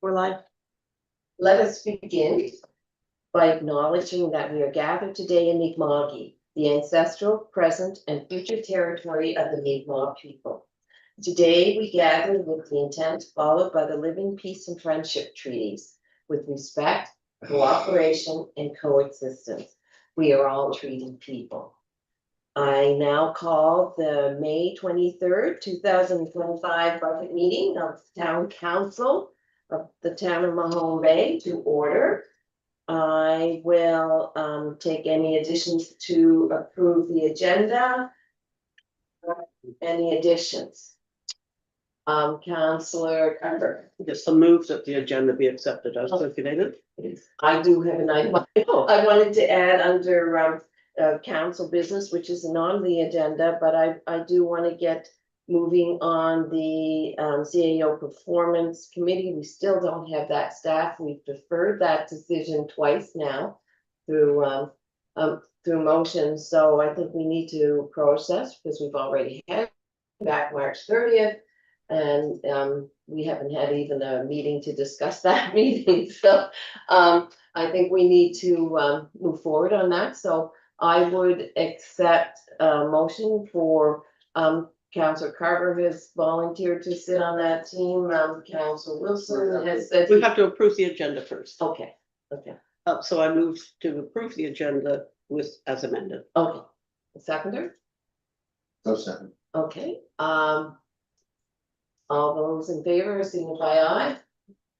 We're live. Let us begin by acknowledging that we are gathered today in Mi'kma'ki, the ancestral, present, and future territory of the Mi'kmaq people. Today, we gather with the intent followed by the Living Peace and Friendship Treaties, with respect, cooperation, and coexistence. We are all treated people. I now call the May 23rd, 2025 budget meeting of the Town Council of the Town of Mahone Bay to order. I will take any additions to approve the agenda. Any additions? Councillor Carver. Just the move that the agenda be accepted as circulated. I do have an item. I wanted to add under council business, which isn't on the agenda, but I do want to get moving on the CAO Performance Committee. We still don't have that staff. We've deferred that decision twice now through motion. So I think we need to process, because we've already had back March 30th. And we haven't had even a meeting to discuss that meeting. So I think we need to move forward on that. So I would accept a motion for Councillor Carver has volunteered to sit on that team. Councillor Wilson has said. We have to approve the agenda first. Okay, So I move to approve the agenda with as amended. okay. Seconder? No second. Okay, all those in favor signify aye.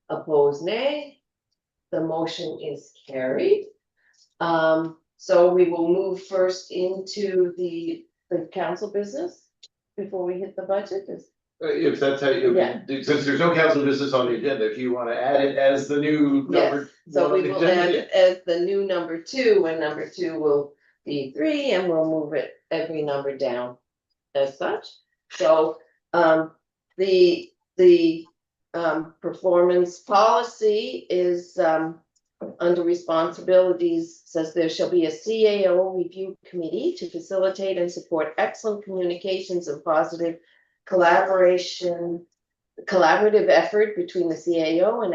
Opposed nay. The motion is carried. So we will move first into the council business before we hit the budget. If that's how you, Yeah. since there's no council business on the agenda, if you wanna add it as the new Yes, number. so one on we the will agenda, add it as the new number 2, and number 2 will be 3, and we'll move it every number down as such. So, the performance policy is, under responsibilities, says there shall be a CAO review committee to facilitate and support excellent communications and positive collaborative effort between the CAO and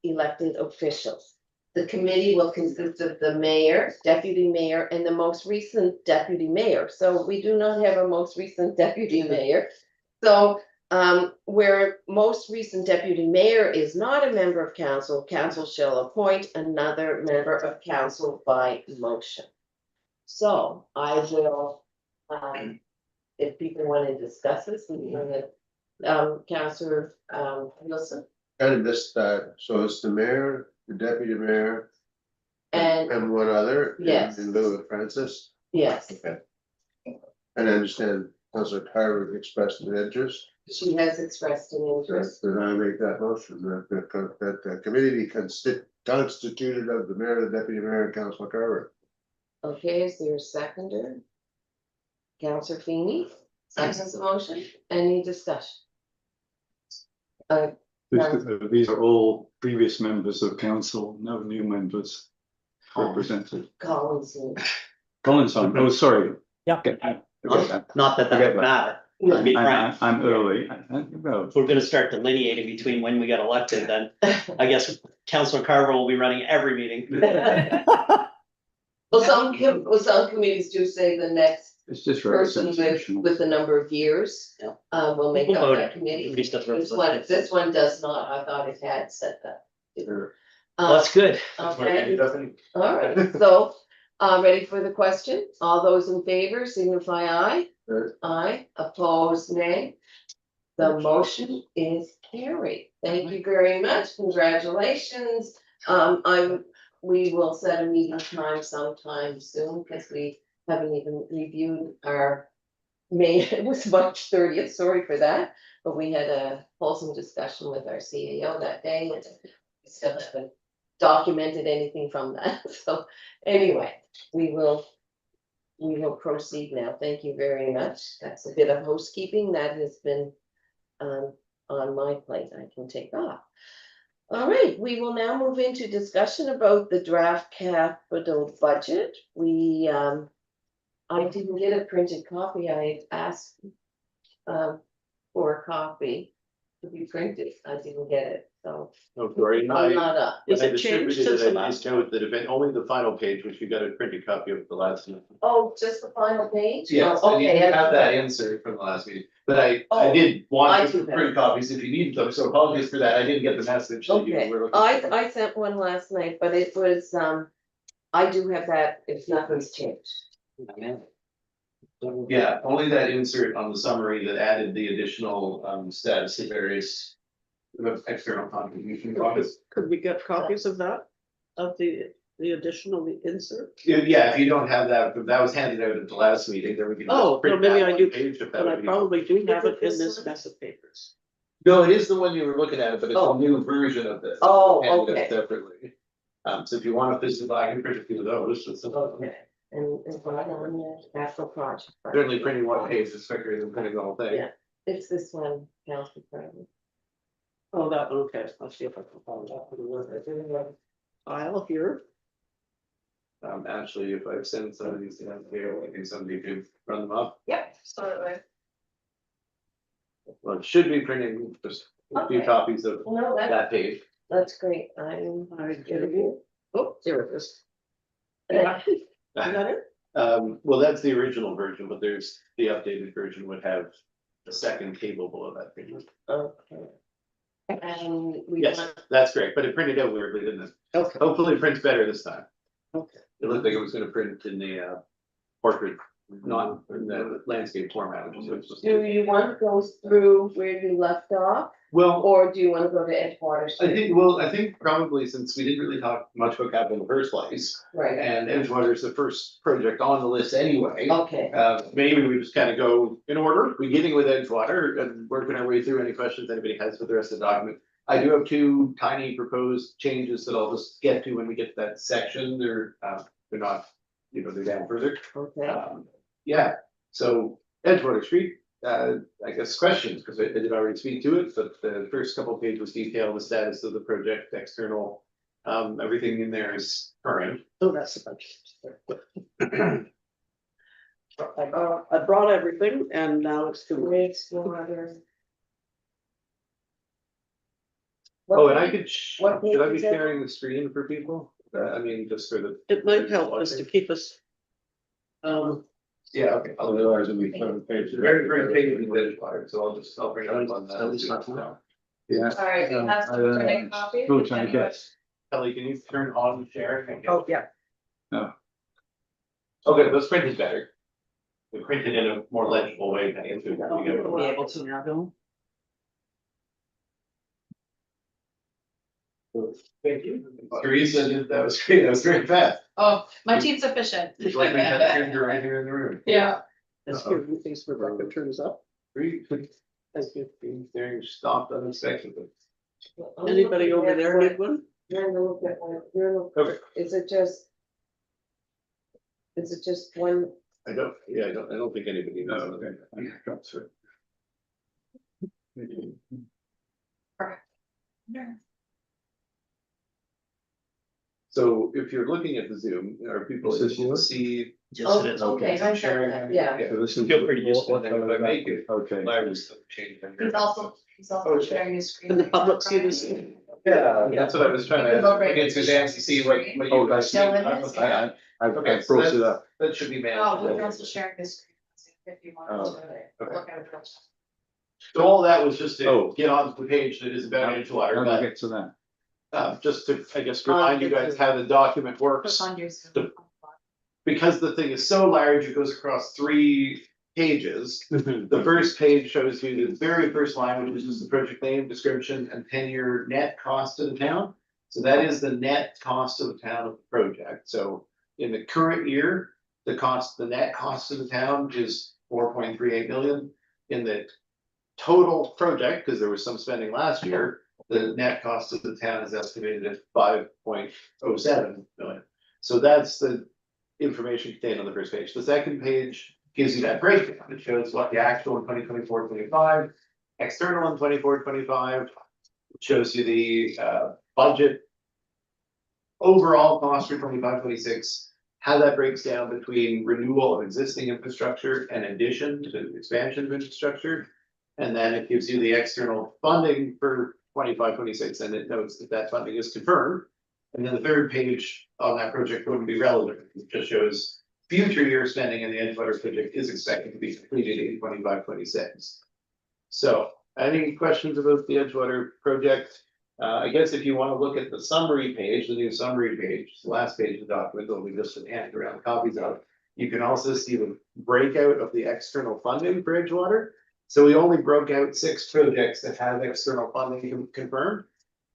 elected officials. The committee will consist of the mayor, deputy mayor, and the most recent deputy mayor. So we do not have a most recent deputy mayor. So where most recent deputy mayor is not a member of council, council shall appoint another member of council by motion. So I will, if people want to discuss this, we can bring it. Councillor Wilson Kind of missed that, so it's the mayor, the deputy mayor, and one other. Yes. In lieu of Francis, yes, and I understand Councilor Carver expressed an interest. she has expressed an interest. Then I make that motion, that the committee be constituted of the mayor, the deputy mayor, and Councilor Carver. Okay, is there a seconder? Councillor Feeney, seconds the motion, any discussion? These are all previous members of council, no new members represented. Collins. Collins, oh, sorry. Yeah. Not that Forget that would that. matter. To be frank, I'm early. Well, if we're gonna start delineating between when we got elected, then I guess Councillor Carver will be running every meeting. Well, some committees do say the next it's just person representation. with the number of years. Yeah. Will make We'll up vote that it. committee. At least that's This one does not, I thought it had said that. Well, that's good. Okay, all right, so, ready for the question? All those in favor signify aye. Aye, opposed nay. The motion is carried. Thank you very much, congratulations. We will set a meeting time sometime soon, because we haven't even reviewed our May, it was March 30th, sorry for that. But we had a wholesome discussion with our CAO that day, and we still haven't documented anything from that. So anyway, we will proceed now. Thank you very much. That's a bit of housekeeping that has been on my plate. I can take off. All right, we will now move into discussion about the draft capital budget. I didn't get a printed copy. I asked for a copy to be printed. I didn't get it. so Oh, sorry, I'm not up. Is I it changed distributed since it, the I last just noted that if only the final page, which you got a printed copy of the last one. Oh, just the final page? Yes, Oh, and you okay. didn't have that insert from the last meeting, but I Oh, did I want do to have print copies if you needed them, so apologies for that, I didn't get the message that you Okay, were looking for. I sent one last night, but it was, I do have that if nothing's changed. Yeah, only that insert on the summary that added the additional status of various external contribution bodies. Could we get copies of that? Of the additional, the insert? Yeah, if you don't have that, that was handed out at the last meeting, then we can. just Oh, print no, maybe that I one do, page if that But I would be- probably do have Is it it in this this one? mess of papers. No, it is the one you were looking at, but it's Oh. a new version of this. Oh, handed out okay. Separately. So if you want to physical, I can print a few of those, it's Okay, and it's right on the capital project. certainly printing one page is quicker than printing the whole thing. Yeah. It's this one, Council President. Oh, that, okay, let's see if I can find that. File here. Actually, if I send some of these to them here, I think somebody could run them up. Yep, absolutely. Well, it should be printing just a few Okay. copies of No, that page. that's great, I'm. I get it. Oh, there it is. Yeah. Is that it? Well, that's the original version, but there's the updated version would have a second table below that page. Okay. And we Yes, want, that's great, but it printed out weirdly, didn't it? Okay, Hopefully it prints better this time. okay. It looked like it was gonna print in the portrait, not in the landscape format, which is what it's supposed to do be. you want to go through where you left off, Well, or do you want to go to Edgewater I Street? think probably since we didn't really talk much about capital in the first place, Right, and Edgewater is the first project on the list anyway. okay, Maybe we just kind of go in order, beginning with Edgewater and working our way through any questions anybody has with the rest of the document. I do have two tiny proposed changes that I'll just get to when we get to that section. They're not, they're down further. okay. Yeah, so Edgewater Street, I guess questions, because I did already speak to it, but the first couple of pages detail the status of the project, external. Everything in there is current. Oh, that's a bunch. I brought everything and now it's too late. Edgewater. Oh, and I could, what page should I be is that? sharing the screen for people? I mean, just for the. It might help us to keep us. Yeah, okay. Otherwise, it'll be front page. Very, very big in Edgewater, so I'll bring it up on that. Yeah. All right, you have I, to make copies. Still trying to get. Kelly, can you turn on sharing? Oh, yeah. Okay, let's print it better. We print it in a more legible way. Than if we Be go- able to now, Bill. Thank you. Teresa, that was great, that was very fast. Oh, my team's efficient. It's like we had a printer right here in the room. Yeah. As here, in case Rebecca turns up. Great. Thank you. Being there, stopped unexpectedly. Anybody over there need one? Okay. Is it just? Is it just one? I don't think anybody No, knows. okay. I got through. So if you're looking at the Zoom, are people Is this able to yours? see? Yes, it is. Okay, I got that, yeah. Yeah. So this is. Feel free to use what it. If I make it Okay. Larry stuff changed. He's also sharing his screen. Can the public see this? Yeah, that's what I was trying to, get Suzanne to see what Oh, you guys. that's. see. Dylan is, I Okay, I so brought it that's- up. That should be Oh, manageable. we're also sharing his screen, if you want Oh, to okay. look at it. So all that was just to Oh. get onto the page that is about Edgewater, How do I but get to that? just to, I guess, remind you guys how the document works. Click on your Zoom. Because the thing is so large, it goes across 3 pages. The first page shows you the very first line, which is just the project name, description, and 10-year net cost to the town. So that is the net cost to the town of the project. So in the current year, the net cost to the town is 4.38 million. In the total project, because there was some spending last year, the net cost to the town is estimated at 5.07 million. So that's the information contained on the first page. The second page gives you that breakdown. It shows what the actual in 2024-25, external in 24-25. It shows you the budget overall cost for 25-26, how that breaks down between renewal of existing infrastructure and addition to expansion of infrastructure. And then it gives you the external funding for 25, 26, and it notes that that funding is confirmed. And then the third page on that project wouldn't be relevant, it just shows future year spending in the Edgewater project is expected to be completed in 25, 26. So, any questions about the Edgewater project? I guess if you wanna look at the summary page, the new summary page, the last page of the document, that we just handed around copies of. You can also see the breakout of the external funding for Edgewater. So we only broke out 6 projects that have external funding confirmed.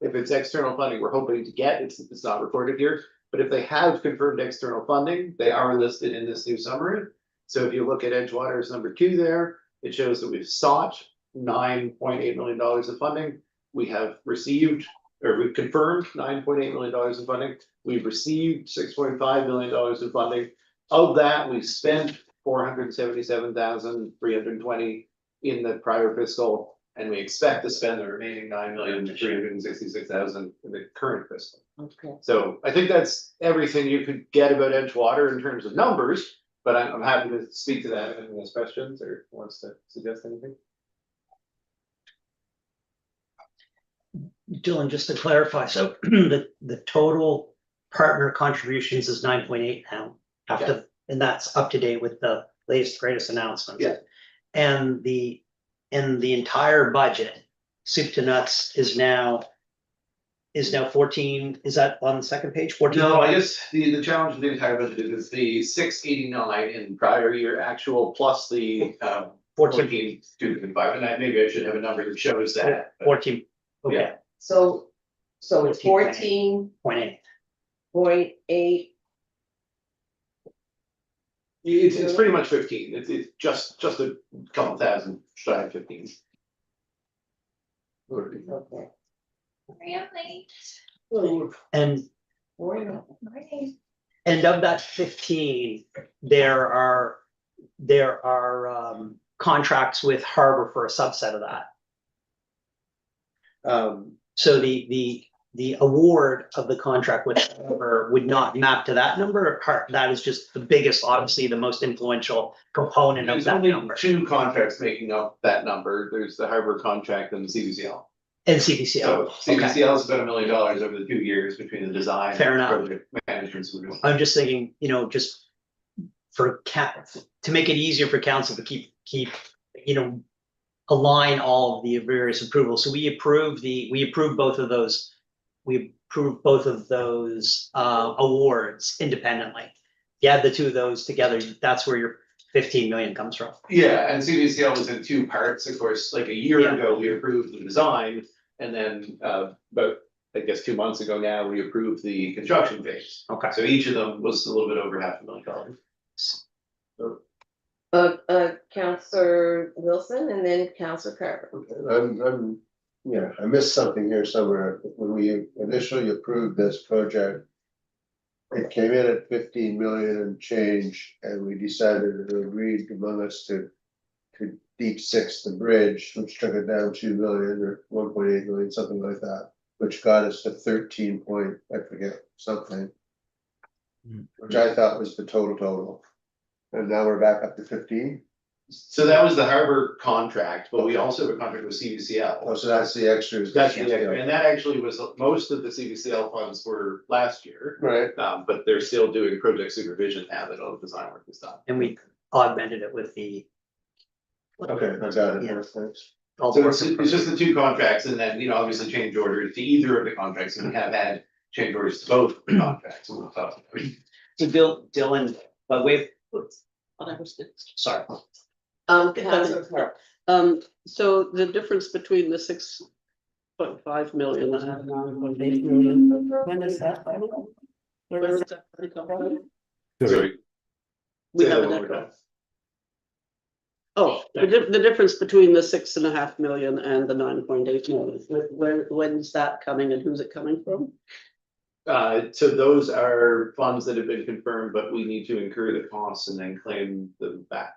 If it's external funding we're hoping to get, it's not recorded here, but if they have confirmed external funding, they are listed in this new summary. So if you look at Edgewater's number 2 there, it shows that we've sought $9.8 million of funding. We have received, or we've confirmed $9.8 million in funding. We've received $6.5 million in funding. Of that, we spent $477,320 in the prior fiscal, and we expect to spend the remaining $9,366,000 in the current fiscal. Okay. So I think that's everything you could get about Edgewater in terms of numbers, but I'm happy to speak to that if anyone has questions or wants to suggest anything. Dylan, just to clarify, so the total partner contributions is 9.8 now. After, and that's up to date with the latest greatest announcements. Yeah. And the entire budget, soup to nuts, is now 14, is that on the second page? 14? No, I guess the challenge of the entire budget is the 689 in prior year actual plus the 14, 255, and maybe I should have a number that shows that. but- 14, okay, Yeah. So it's 14.8. 14.8. It's pretty much 15, it's just a couple thousand shy of 15. Okay. Really? And Right. of that 15, there are contracts with Harbor for a subset of that. So the award of the contract with Harbor would not map to that number. That is just the biggest, obviously, the most influential component of There's that only number. 2 contracts making up that number, there's the Harbor contract and the CBCL. And So CPCL, okay. CBCL is about $1 million over the 2 years between the design. Fair enough. Project management. supervision. I'm just thinking, just for to make it easier for council to keep, align all of the various approvals. So we approved both of those. We approved both of those awards independently. You add the 2 of those together, that's where your 15 million comes from. Yeah, and CBCL was in 2 parts, of course, like a year Yeah. ago, we approved the design. And then about, I guess, 2 months ago now, we approved the construction phase. Okay. So each of them was a little bit over $500,000. Counselor Wilson and then Counselor Carver. I missed something here somewhere. When we initially approved this project, it came in at 15 million and change, and we decided to agree among us to deep six the bridge, which took it down 2 million or 1.8 million, something like that, which got us to 13 point, I forget, something. Which I thought was the total. And now we're back up to 15. So that was the Harbor contract, but we also have a contract with CBCL. Oh, so that's the extras. That's the extra, and that actually was, most of the CBCL funds were last year. Right. But they're still doing project supervision now that all the design work is done. And we augmented it with the. Okay, I got it. Yeah. Thanks. all the So work it's in just the 2 contracts and then, obviously change orders to either of the contracts, and we have had change orders to both of the contracts. We'll talk about it. So Dylan, but wait, sorry. Counselor Carver. So the difference between the 6.5 million and 9.8 million, when is that? Where is that come from? Sorry. We Say that have one an more echo. time. Oh, the difference between the 6.5 million and the 9.8 million, when's that coming and who's it coming from? So those are funds that have been confirmed, but we need to incur the costs and then claim them back.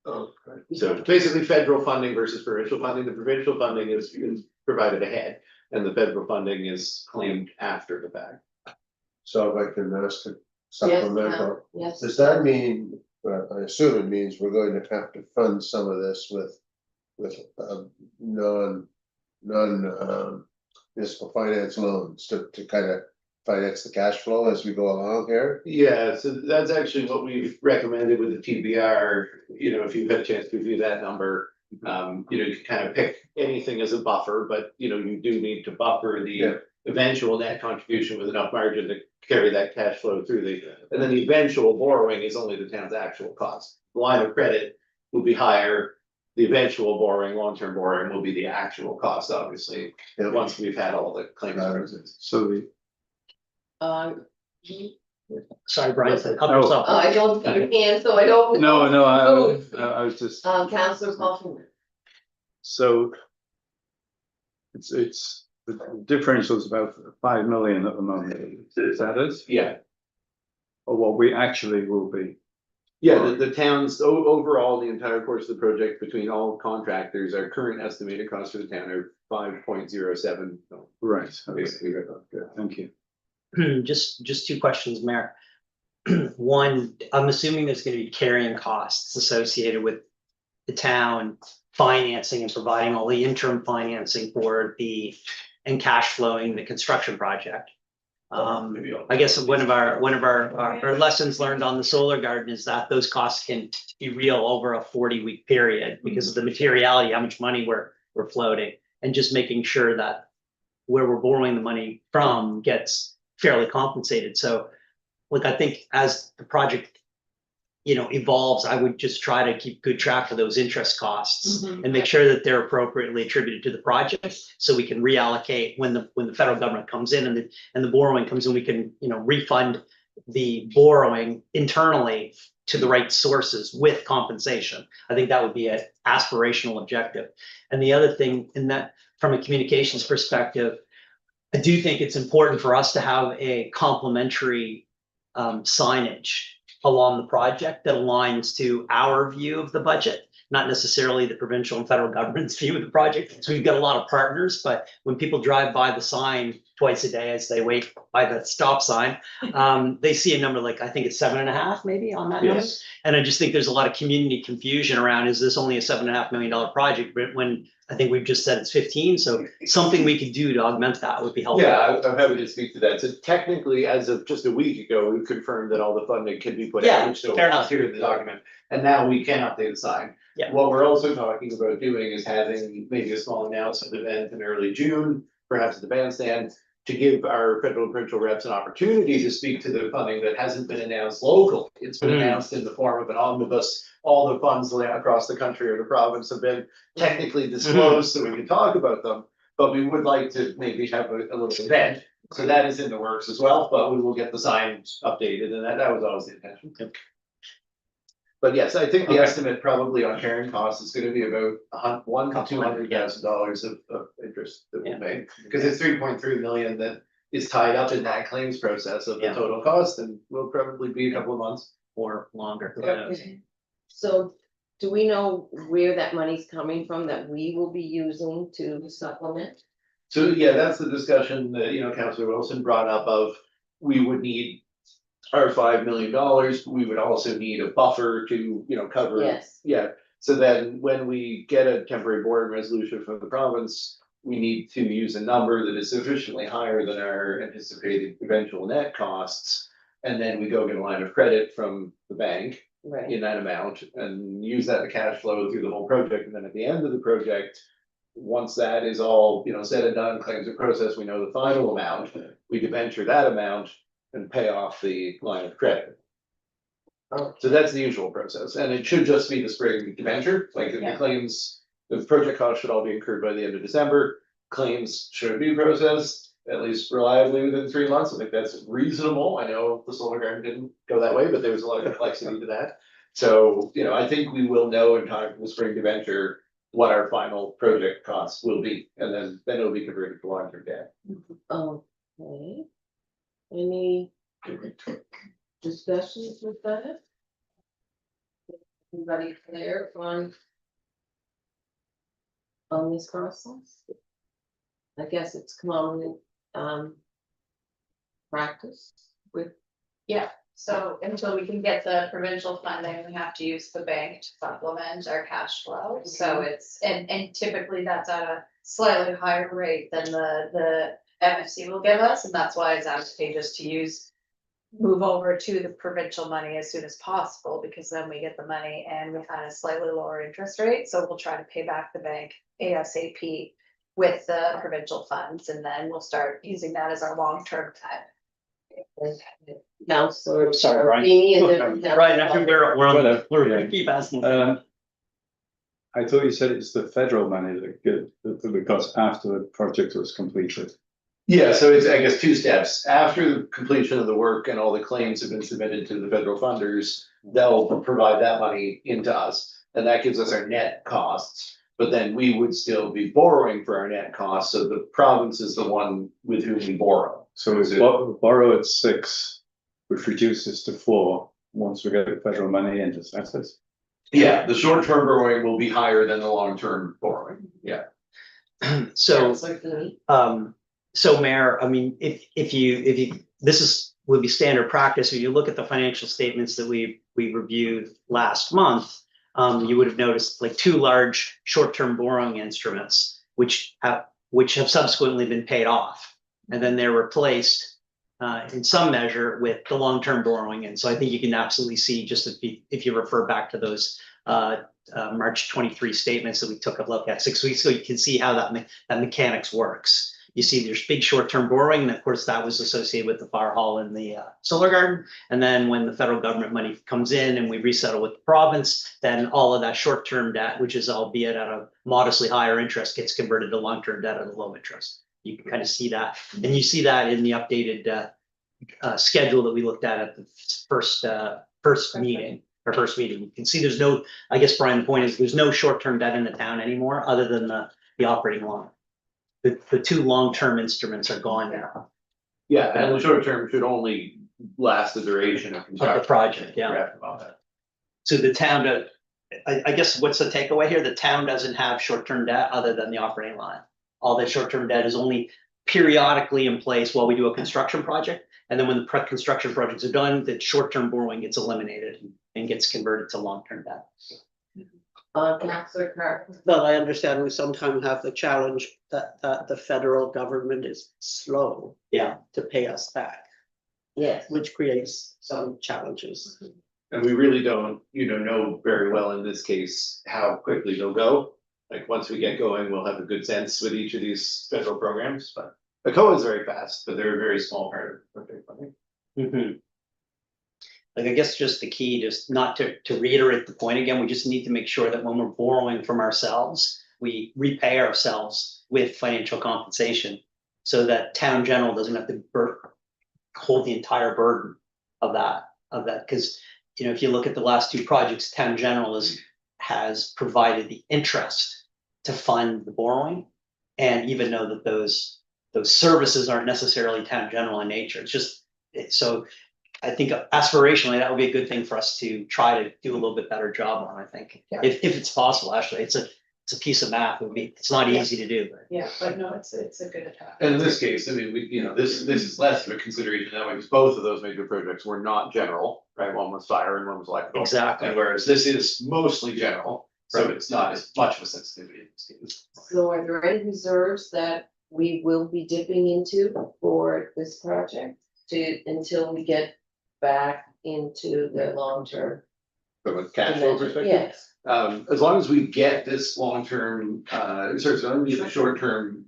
Oh, right. So it's basically federal funding versus provincial funding. The provincial funding is provided ahead, and the federal funding is claimed after the fact. So if I can ask a Yes, supplemental, yes. does that mean, I assume it means we're going to have to fund some of this with non municipal finance loans to kind of finance the cash flow as we go along here. Yeah, so that's actually what we've recommended with the TBR, you know, if you've had a chance to review that number. You know, you can kind of pick anything as a buffer, but you know, you do need to buffer Yeah. the eventual net contribution with enough margin to carry that cash flow through and then the eventual borrowing is only the town's actual cost. The line of credit will be higher. The eventual borrowing, long-term borrowing will be the actual cost, obviously, Yeah. once we've had all the claims Got it. processed. So the, Sorry, Brian, help Oh. yourself. I don't see your hand, so I don't. no, know. I was just, Councillor Kaufman. so. It's, the differential is about 5 million at the moment, is that it? Yeah, Or what we actually will be? yeah, the town's overall, the entire course of the project between all contractors, our current estimated cost for the town are 5.07. Right, okay, Basically, good, thank you. Just two questions, Mayor. One, I'm assuming there's gonna be carrying costs associated with the town financing and providing all the interim financing for and cash flowing the construction project. I guess one of our lessons learned on the solar garden is that those costs can be real over a 40-week period because of the materiality, how much money we're floating, and just making sure that where we're borrowing the money from gets fairly compensated. So, like, I think as the project, you know, evolves, I would just try to keep good track of those interest costs and make sure that they're appropriately attributed to the project, so we can reallocate when the federal government comes in and the borrowing comes in, we can, you know, refund the borrowing internally to the right sources with compensation. I think that would be an aspirational objective. And the other thing, in that, from a communications perspective, I do think it's important for us to have a complementary signage along the project that aligns to our view of the budget, not necessarily the provincial and federal government's view of the project. So we've got a lot of partners, but when people drive by the sign twice a day as they wait by the stop sign, they see a number like, I think it's 7.5 maybe on that number. Yes. And I just think there's a lot of community confusion around, is this only a $7.5 million project? But when I think we've just said it's 15, so something we could do to augment that would be helpful. Yeah, I'm happy to speak to that. So technically, as of just a week ago, we confirmed that all the funding can be put Yeah, out, which still fair enough. here in the document. And now we can update the sign. Yeah. What we're also talking about doing is having maybe a small announcement event in early June, perhaps at the bandstand, to give our federal and provincial reps an opportunity to speak to the funding that hasn't been announced locally. It's been announced in the form of an omnibus. All the funds across the country or the province have been technically disclosed, so we can talk about them. But we would like to maybe have a little event, so that is in the works as well, but we will get the signs updated, and that was always the intention. But yes, I think the Okay. estimate probably on carrying costs is gonna be about $100,000 to $200,000 of interest that we'll Yeah. make. Cause it's 3.3 million that is tied up in that claims process of the Yeah. total cost, and will probably be a couple of months. Or longer. who knows? Okay. So do we know where that money's coming from that we will be using to supplement? So yeah, that's the discussion that, you know, Councillor Wilson brought up of, we would need our $5 million, we would also need a buffer to, you know, cover. Yes. Yeah, so then when we get a temporary board resolution from the province, we need to use a number that is sufficiently higher than our anticipated eventual net costs. And then we go get a line of credit from the bank Right, in that amount and use that to cash flow through the whole project. And then at the end of the project, once that is all, you know, said and done, claims are processed, we know the final amount, we debenture that amount and pay off the line of credit. Oh. So that's the usual process, and it should just be the spring debenture, like the Yeah. claims, the project cost should all be incurred by the end of December. Claims should be processed at least reliably within 3 months. I think that's reasonable. I know the solar garden didn't go that way, but there was a lot of complexity to that. So, you know, I think we will know in time for the spring debenture what our final project costs will be, and then it'll be converted to long-term debt. okay. Any discussions with that? Anybody clear on this process? I guess it's common, practice with, So until we can get the provincial funding, we have to use the bank to supplement our cash flow. So it's, and typically that's at a slightly higher rate than the MFC will give us, and that's why it's advantageous to move over to the provincial money as soon as possible, because then we get the money and we had a slightly lower interest rate, so we'll try to pay back the bank ASAP with the provincial funds, and then we'll start using that as our long-term debt. Counselor. Sorry, Brian. Amy and then- Right, I think we're on the, we're Yeah. gonna keep asking. I thought you said it's the federal money that goes after the project was completed. Yeah, so it's, I guess, two steps. After the completion of the work and all the claims have been submitted to the federal funders, they'll provide that money into us, and that gives us our net costs. But then we would still be borrowing for our net costs, so the province is the one with whom we borrow. So we borrow at 6, which reduces to 4 once we get the federal money into assets. Yeah, the short-term borrowing will be higher than the long-term borrowing, yeah. So, Counselor Feeney. so Mayor, I mean, if you, would be standard practice, if you look at the financial statements that we reviewed last month, you would have noticed like 2 large short-term borrowing instruments, which have subsequently been paid off. And then they're replaced in some measure with the long-term borrowing. And so I think you can absolutely see, just if you refer back to those March 23 statements that we took a look at 6 weeks ago, you can see how that mechanics works. You see there's big short-term borrowing, and of course that was associated with the fire hall and the solar garden. And then when the federal government money comes in and we resettle with the province, then all of that short-term debt, which is albeit at a modestly higher interest, gets converted to long-term debt at a low interest. You can kind of see that, and you see that in the updated schedule that we looked at the first meeting. You can see there's no, I guess, Brian, the point is there's no short-term debt in the town anymore other than the operating line. The 2 long-term instruments are gone now Yeah, and the short-term should only last the duration of of the construction. project, yeah. Correct about that. So the town, I guess what's the takeaway here? The town doesn't have short-term debt other than the operating line. All the short-term debt is only periodically in place while we do a construction project. And then when the construction projects are done, the short-term borrowing gets eliminated and gets converted to long-term debt. Counselor Carr. But I understand we sometimes have the challenge that the federal government is slow Yeah. to pay us back, Yes. which creates some challenges. And we really don't, know very well in this case how quickly they'll go. Like, once we get going, we'll have a good sense with each of these federal programs, but ACOA is very fast, but they're a very small part of their funding. Mhm. Like, I guess just the key, just not to reiterate the point again, we just need to make sure that when we're borrowing from ourselves, we repay ourselves with financial compensation so that town general doesn't have to hold the entire burden of that. Because, if you look at the last 2 projects, town general has provided the interest to fund the borrowing. And even though that those services aren't necessarily town general in nature, so I think aspirationally, that would be a good thing for us to try to do a little bit better job on, I think. Yeah. If it's possible, actually, it's a piece of math. It's not easy to do, but. Yeah, but no, it's a good attack. And in this case, I mean, this is less of a consideration that way, because both of those major projects were not general, right? One was fire and one was electrical. Exactly. And whereas this is mostly general, so Right. it's not as much of a sensitivity in this case. So are there any reserves that we will be dipping into for this project until we get back into the long-term? From a cash flow dimension? perspective. Yes. As long as we get this long-term, as long as we get the short-term,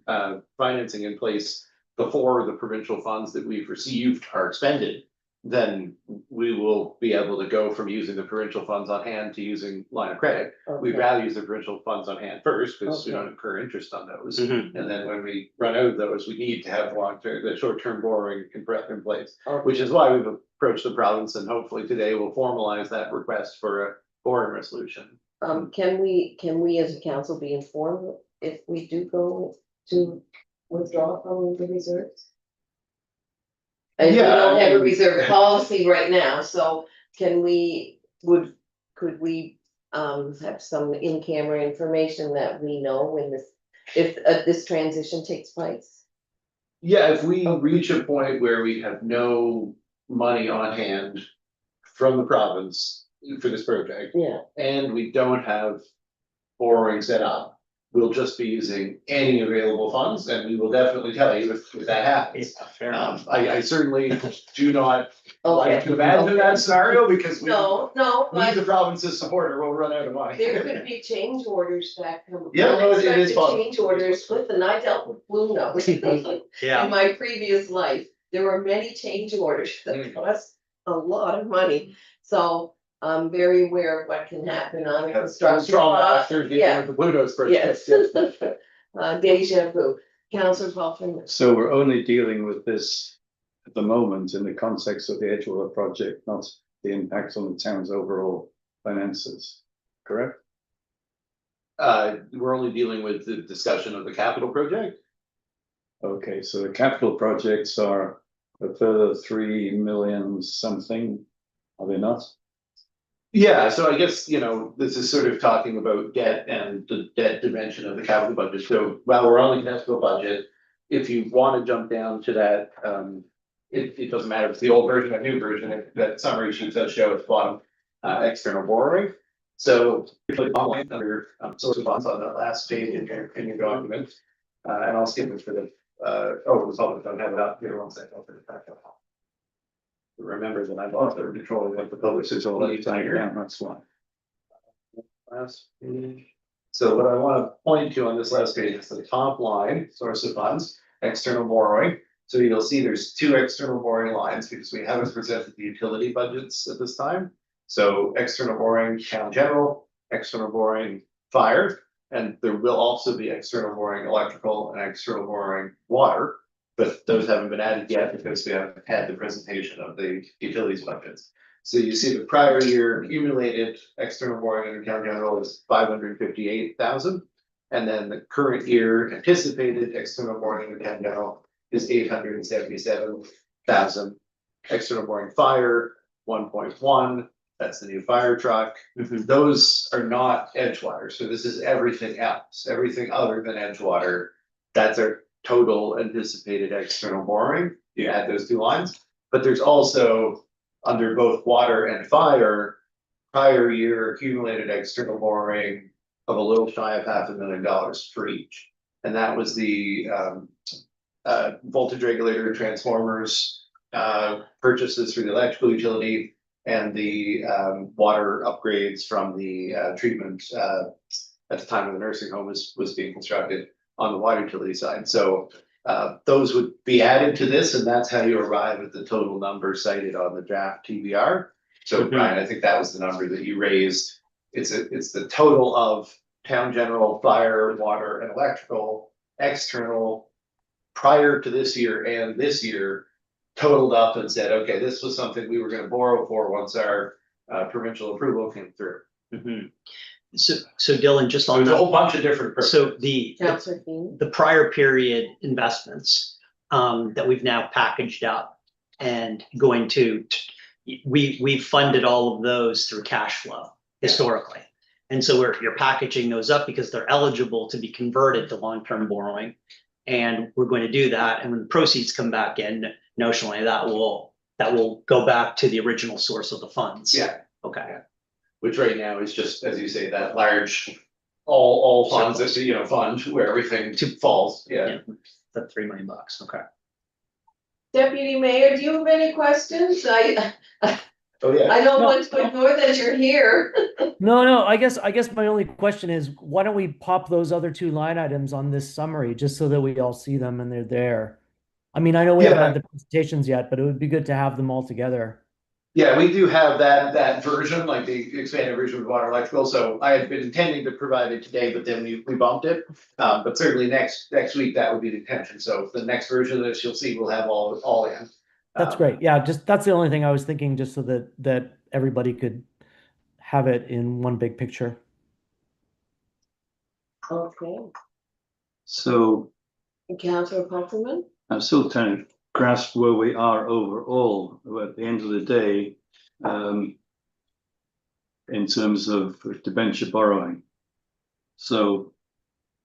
financing in place before the provincial funds that we've received are expended, then we will be able to go from using the provincial funds on hand to using line of credit. We'd Okay. rather use the provincial funds on hand first, because we Okay. don't incur interest on those. Mhm. And then when we run out of those, we need to have the short-term borrowing in place, Okay. which is why we've approached the province, and hopefully today we'll formalize that request for a borrowing resolution. Can we as a council be informed if we do go to withdraw from the reserves? And we Yeah, don't I have a mean- reserve policy right now, so could we have some in-camera information that we know when if this transition takes place? Yeah, if we reach a point where we have no money on hand from the province for this project, Yeah, and we don't have borrowing set up, we'll just be using any available funds, and we will definitely tell you if that happens. Fair enough. I certainly do not like Okay. to imagine that scenario, because we, No, we, but the province's supporter, will run out of money. there could be change orders back. Yeah, no, it is possible. Change orders with, and I dealt with Blue Note. Yeah. In my previous life, there were many change orders that cost a lot of money, so I'm very aware of what can happen on a construction. Strong project. after dealing Yeah. with the Blue Notes project. Yes. Deja vu. Councillor Hoffman. So we're only dealing with this at the moment in the context of the Edgewater project, not the impact on the town's overall finances, correct? We're only dealing with the discussion of the capital project. Okay, so the capital projects are a further 3 million something, are they not? Yeah, so I guess, this is sort of talking about debt and the debt dimension of the capital budget. So while we're on the capital budget, if you want to jump down to that, it doesn't matter if it's the old version or new version, that summary sheet does show at the bottom, external borrowing. So if you click online under source of funds on that last page in your document, and I'll skip it for the, the public don't have it up here, one second, I'll put it back up. Remember that I'm also controlling what the publishers all let you tiger. Yeah, that's why. Last page. So what I want to point to on this last page is the top line, source of funds, external borrowing. So you'll see there's two external borrowing lines because we haven't presented the utility budgets at this time. So external borrowing town general, external borrowing fire, and there will also be external borrowing electrical and external borrowing water. But those haven't been added yet because we haven't had the presentation of the utilities budgets. So you see the prior year accumulated external borrowing in town general is 558,000. And then the current year anticipated external borrowing in town general is 877,000. External borrowing fire, 1.1, that's the new fire truck. Those are not Edgewater, so this is everything else, everything other than Edgewater. That's our total anticipated external borrowing. You add those two lines, but there's also under both water and fire, prior year accumulated external borrowing of a little shy of $500,000 for each. And that was the voltage regulator transformers, purchases for the electrical utility, and the water upgrades from the treatment at the time of the nursing home was being constructed on the water utility side. So those would be added to this, and that's how you arrive at the total number cited on the draft TBR. So Brian, I think that was the number that you raised. It's the total of town general, fire, water, and electrical, external, prior to this year and this year, totaled up and said, okay, this was something we were going to borrow for once our provincial approval came through. So Dylan, just on There's a that, whole bunch of different. so the Councillor Keen. the prior period investments that we've now packaged up and going to, we funded all of those through cash flow historically. And so you're packaging those up because they're eligible to be converted to long-term borrowing. And we're going to do that. And when the proceeds come back in, notionally, that will go back to the original source of the funds. Yeah. Okay. Which right now is just, as you say, that large, all funds, that fund where everything falls, yeah. The $3 million. Okay. Deputy Mayor, do you have any questions? Oh, yeah. I don't No. want to ignore that you're here. No, I guess my only question is, why don't we pop those other two line items on this summary, just so that we all see them and they're there? I mean, I know we haven't had the presentations yet, but it would be good to have them all together. Yeah, we do have that version, like the expanded version of water electrical, so I had been intending to provide it today, but then we bumped it. But certainly next week, that would be the intention, so the next version of this, you'll see, we'll have all in. That's great. Yeah, that's the only thing I was thinking, just so that everybody could have it in one big picture. Okay, So Councillor Councilman? I'm still trying to grasp where we are overall at the end of the day, in terms of debenture borrowing. So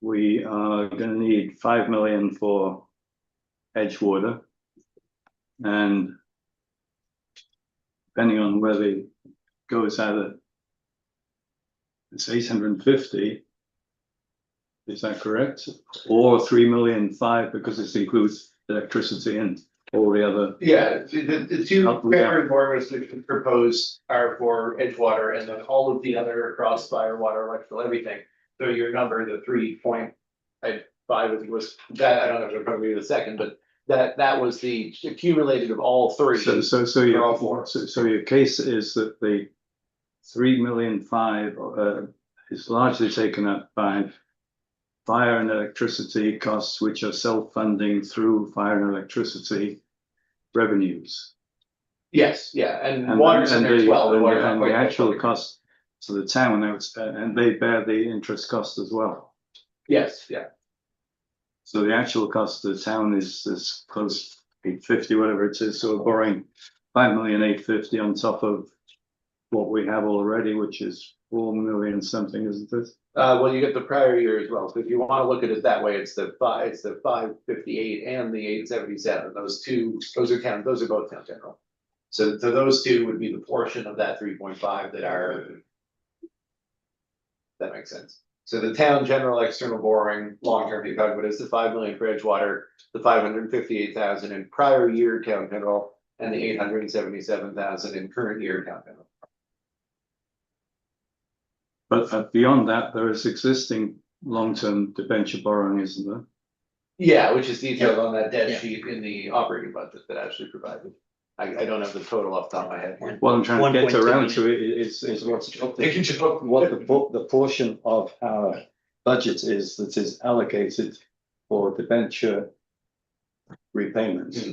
we are going to need 5 million for Edgewater, and depending on where they go, it's either 850 is that correct? Or 3,500,000 because this includes electricity and all the other, Yeah, the two Help with that. primary borrowers that we proposed are for Edgewater and then all of the other crossfire, water, electrical, everything. So your number, the 3.5, I think was, that, I don't know if it'll probably be the second, but that was the accumulated of all three. so For all four. your case is that the 3,500,000 is largely taken up by fire and electricity costs, which are self-funding through fire and electricity revenues. Yes, yeah, and And water's in there as well. and Water's not the quite that actual big. cost to the town, and they bear the interest cost as well. Yes, yeah, So the actual cost to the town is close to 850, whatever it is, so we're borrowing 5,850,000 on top of what we have already, which is 4 million something, isn't it? well, you get the prior year as well, so if you wanna look at it that way, it's the 558 and the 877, those are both town general. So those two would be the portion of that 3.5 that are. That makes sense. So the town general external borrowing, long-term you're talking about is the 5 million for Edgewater, the 558,000 in prior year town general, and the 877,000 in current year town general. But beyond that, there is existing long-term debenture borrowing, isn't there? Yeah, which is detailed on that debt Yeah. sheet in the operating budget that Ashley provided. I don't have the total off the top of my head. What I'm trying to get 1.2 around to is what the portion of our budget is that is allocated for debenture repayments.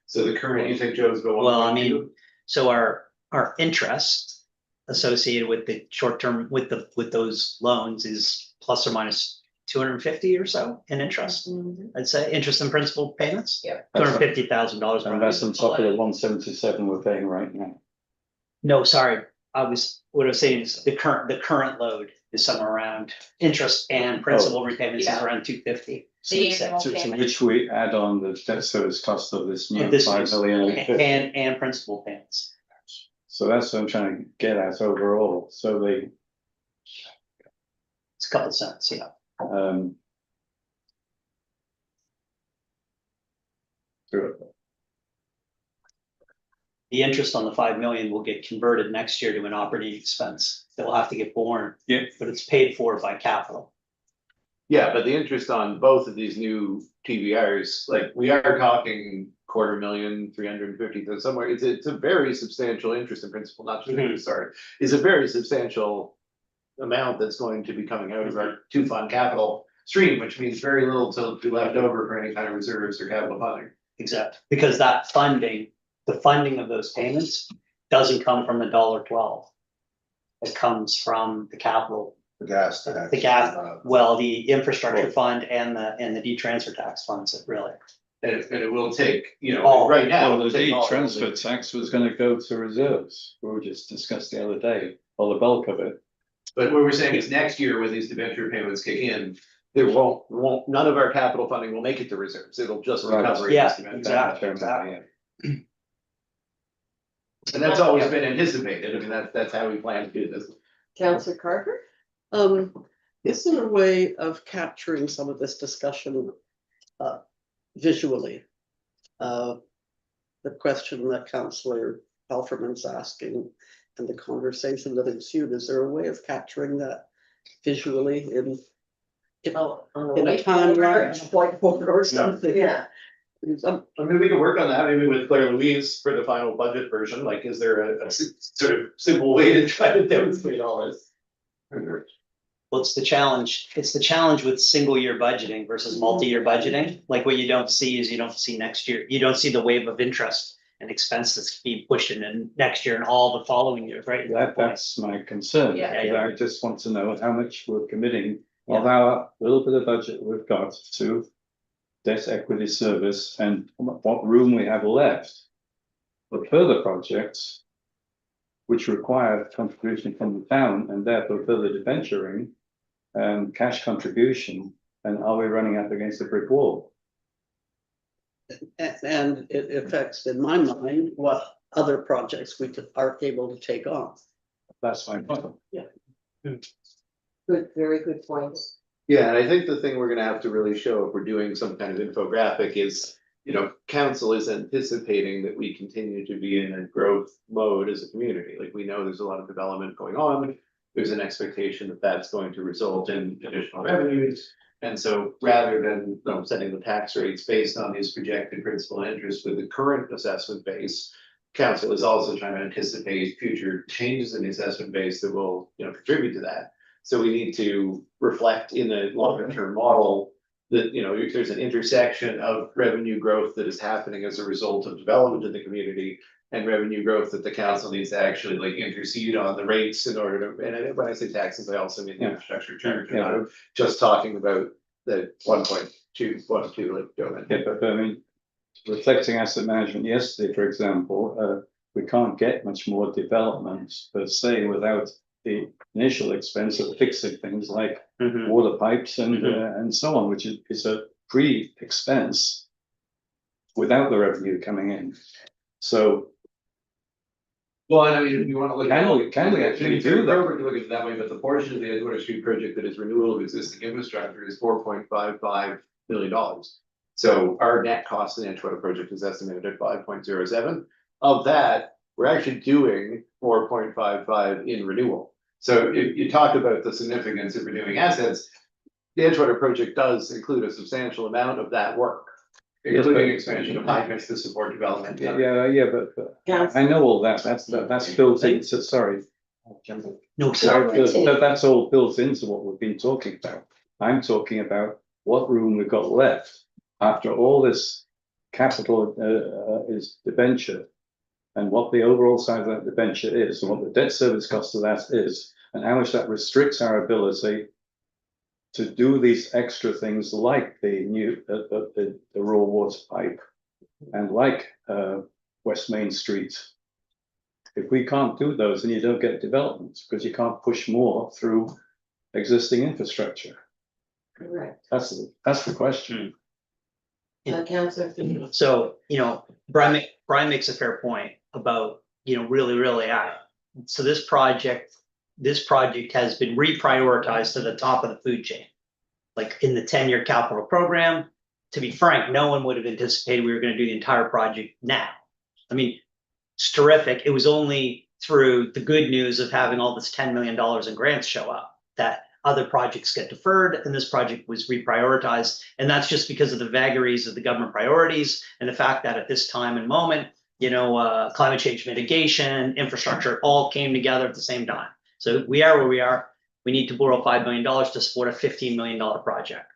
So the current, you think Joe's go. Well, I mean, so our interest associated with the short term, with those loans is plus or minus 250 or so in interest. I'd say interest and principal payments. Yeah. $250,000. And that's on top of the 177 we're paying right now. No, sorry, what I was saying is the current load is somewhere around interest and principal repayments is Yeah. around 250. The annual To payment. which we add on the debt service cost of this new And this 5,850,000. and principal payments. So that's what I'm trying to get at overall. So they, It's a couple cents, yeah. um. The interest on the 5 million will get converted next year to an operating expense that will have to get borne. Yeah. But it's paid for by capital. Yeah, but the interest on both of these new TVRs, like, we are talking 250,000, 350, so somewhere, it's a very substantial interest in principal, not just interest, sorry. Is a very substantial amount that's going to be coming out of our two fund capital stream, which means very little to be left over for any kind of reserves or capital funding. Exactly. Because that funding, the funding of those payments doesn't come from the $1.12. It comes from the capital, The gas tax. the gas, well, the infrastructure fund and the D-transfer tax funds, it really. And it will take, Oh, right now. Well, it'll the take all of transfer it. tax was gonna go to reserves. We were just discussed the other day, or the bulk of it. But what we're saying is next year when these debenture payments kick in, there won't, none of our capital funding will make it to reserves. It'll just Right. recover. Yeah, these debenture exactly. payments. And that's always been anticipated. I mean, that's how we plan to do this. Counselor Carter? Is there a way of capturing some of this discussion visually? The question that Councillor Halferman's asking and the conversation that ensued, is there a way of capturing that visually in On In a timeline. Whiteboard or something, yeah. I mean, we can work on that, maybe with Claire Louise for the final budget version, like, is there a sort of simple way to try to demonstrate all this? Well, it's the challenge with single year budgeting versus multi-year budgeting. Like what you don't see is you don't see next year, you don't see the wave of interest and expenses being pushed in next year and all the following years, right? That's my concern. Yeah. Yeah. I just want to know how much we're committing of our little bit of budget we've got to debt equity service and what room we have left for further projects which require contribution from the town and therefore further debenturing and cash contribution, and are we running up against a brick wall? and it affects, in my mind, what other projects we are able to take on. That's my point. Good, very good points. Yeah, and I think the thing we're gonna have to really show if we're doing some kind of infographic is, council is anticipating that we continue to be in a growth mode as a community. Like, we know there's a lot of development going on. There's an expectation that that's going to result in additional revenues. And so rather than, setting the tax rates based on these projected principal and interest with the current assessment base, council is also trying to anticipate future changes in the assessment base that will, contribute to that. So we need to reflect in a longer term model that, there's an intersection of revenue growth that is happening as a result of development in the community and revenue growth that the council needs to actually like intercede on the rates in order to, and when I say taxes, I also mean the infrastructure charge. I'm not just talking about the 1.2, like Joe. Yeah, but I mean, reflecting asset management yesterday, for example, we can't get much more development per se without the initial expense of fixing things like water pipes and so on, which is a pre-expense without the revenue coming in. So. Well, and I mean, if you want to look. Can we actually do that? To look at it that way, but the portion of the Edgewater Street project that is renewal of existing infrastructure is $4.55 million. So our net cost of the Edgewater project is estimated at 5.07. Of that, we're actually doing 4.55 in renewal. So if you talk about the significance of renewing assets, the Edgewater project does include a substantial amount of that work, including expansion of hydrants to support development. Yeah, but I know all that. That's built into. Sorry. No, sorry. That's all built into what we've been talking about. I'm talking about what room we've got left after all this capital is debenture, and what the overall size of that debenture is, and what the debt service cost of that is, and how much that restricts our ability to do these extra things like the new the raw water pipe and like West Main Street. If we can't do those, then you don't get development because you can't push more through existing infrastructure. Correct. That's the question. Councillor. So, Brian makes a fair point about, really, so this project has been reprioritized to the top of the food chain. Like in the 10-year capital program, to be frank, no one would have anticipated we were going to do the entire project now. I mean, it's terrific. It was only through the good news of having all this $10 million in grants show up that other projects get deferred, and this project was reprioritized. And that's just because of the vagaries of the government priorities and the fact that at this time and moment, climate change mitigation, infrastructure, all came together at the same time. So we are where we are. We need to borrow $5 million to support a $15 million project.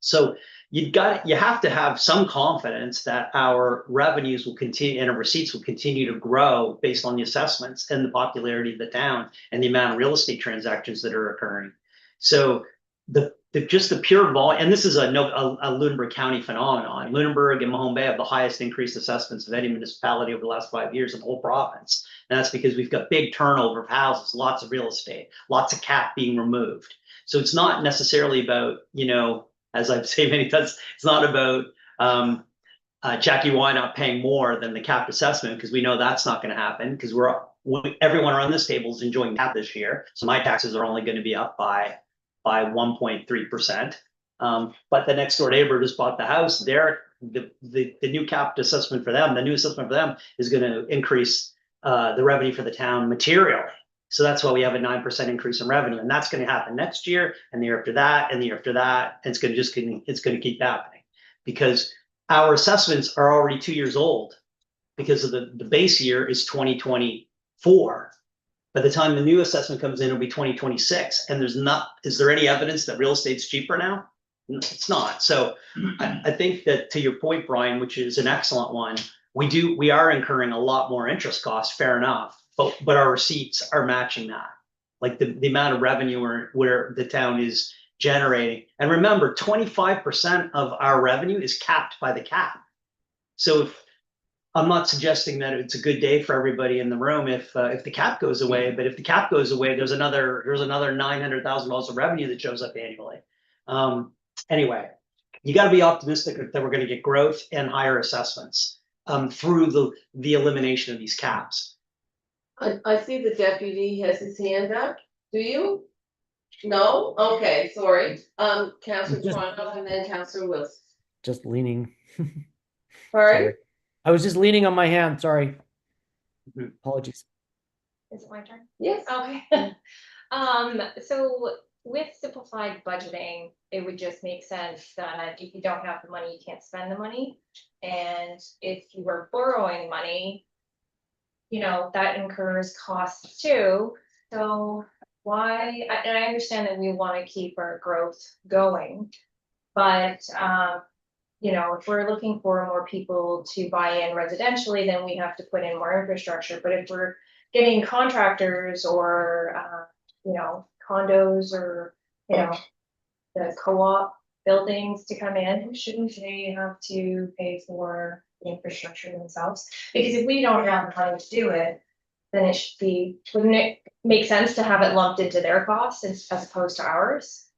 So you have to have some confidence that our revenues will continue and our receipts will continue to grow based on the assessments and the popularity of the town and the amount of real estate transactions that are occurring. So just the pure volume, and this is a Lunenburg County phenomenon. Lunenburg and Mahone Bay have the highest increased assessments of any municipality over the last 5 years in the whole province. And that's because we've got big turnover of houses, lots of real estate, lots of cap being removed. So it's not necessarily about, as I've said many times, it's not about Jackie Wynot paying more than the capped assessment, because we know that's not going to happen, because everyone around this table is enjoying cap this year. So my taxes are only going to be up by 1.3%. But the next door neighbor just bought the house. The new capped assessment for them, the new assessment for them is going to increase the revenue for the town materially. So that's why we have a 9% increase in revenue, and that's going to happen next year, and the year after that, and the year after that. And it's going to keep happening because our assessments are already 2 years old, because of the base year is 2024. By the time the new assessment comes in, it'll be 2026, and is there any evidence that real estate's cheaper now? No, it's not. So I think that, to your point, Brian, which is an excellent one, we are incurring a lot more interest costs, fair enough, but our receipts are matching that. Like the amount of revenue where the town is generating. And remember, 25% of our revenue is capped by the cap. So I'm not suggesting that it's a good day for everybody in the room if the cap goes away, but if the cap goes away, there's another $900,000 of revenue that shows up annually. Anyway, you got to be optimistic that we're going to get growth and higher assessments through the elimination of these caps. I see the deputy has his hand up. Do you? No, okay, sorry, Councillor Just- Toronto and then Councillor Wilson. Just leaning. Sorry, Sorry. I was just leaning on my hand, sorry. Apologies. Is it my turn? yes, Okay. So with simplified budgeting, it would just make sense that if you don't have the money, you can't spend the money. And if you were borrowing money, you know, that incurs costs too. So why, and I understand that we want to keep our growth going. But, you know, if we're looking for more people to buy in residentially, then we have to put in more infrastructure. But if we're getting contractors or, you know, condos or, you know, the co-op buildings to come in, shouldn't they have to pay for the infrastructure themselves? Because if we don't have the money to do it, then it should be, wouldn't it make sense to have it lumped into their costs as opposed to ours?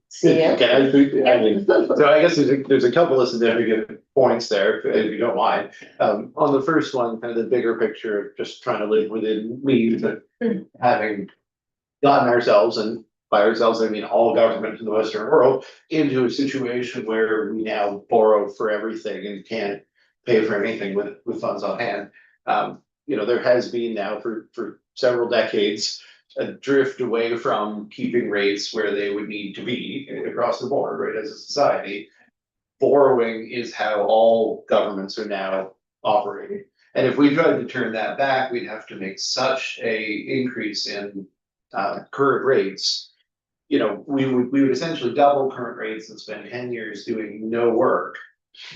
see ya. Okay, I mean, so I guess there's a couple of significant points there, if you don't mind. On the first one, kind of the bigger picture of just trying to live within means of having gotten ourselves, and by ourselves, I mean all government in the Western world, into a situation where we now borrow for everything and can't pay for anything with funds on hand. You know, there has been now for several decades a drift away from keeping rates where they would need to be across the board, right, as a society. Borrowing is how all governments are now operating. And if we tried to turn that back, we'd have to make such a increase in current rates. You know, we would essentially double current rates and spend 10 years doing no work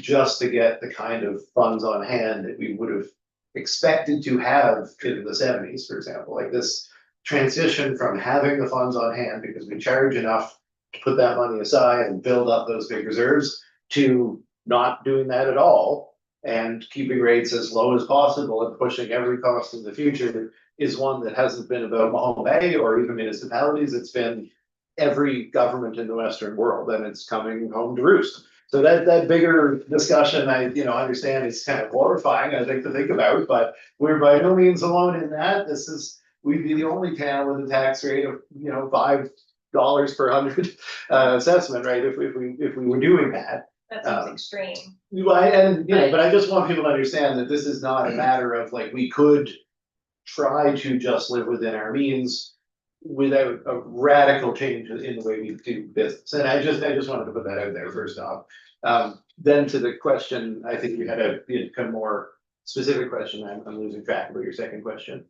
just to get the kind of funds on hand that we would have expected to have in the 70s, for example. Like this transition from having the funds on hand because we charge enough to put that money aside and build up those big reserves, to not doing that at all and keeping rates as low as possible and pushing every cost in the future, is one that hasn't been about Mahone Bay or even municipalities. It's been every government in the Western world, and it's coming home to roost. So that bigger discussion, I understand is kind of horrifying, I think, to think about, but we're by no means alone in that. We'd be the only town with a tax rate of, you know, $5 per 100 assessment, right? If we were doing that. That seems extreme. But I just want people to understand that this is not a matter of like, we could try to just live within our means without a radical change in the way we do business. And I just wanted to put that out there first off. Then to the question, I think you had a kind of more specific question. I'm losing track of your second question.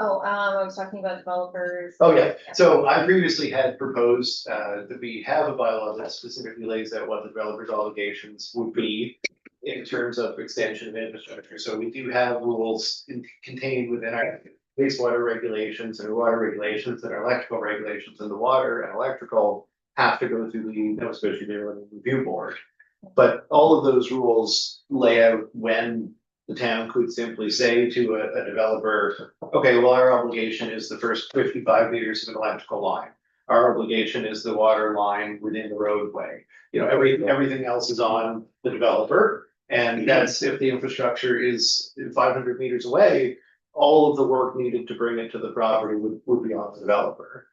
Oh, I was talking about developers. Oh, yeah. So I previously had proposed that we have a bylaw that specifically lays out what the developer's obligations would be in terms of extension of infrastructure. So we do have rules contained within our wastewater regulations and our water regulations and our electrical regulations, and the water and electrical have to go through the Nova Scotia Development Review Board. But all of those rules lay out when the town could simply say to a developer, okay, well, our obligation is the first 55 meters of an electrical line. Our obligation is the water line within the roadway. You know, everything else is on the developer. And that's if the infrastructure is 500 meters away, all of the work needed to bring it to the property would be on the developer.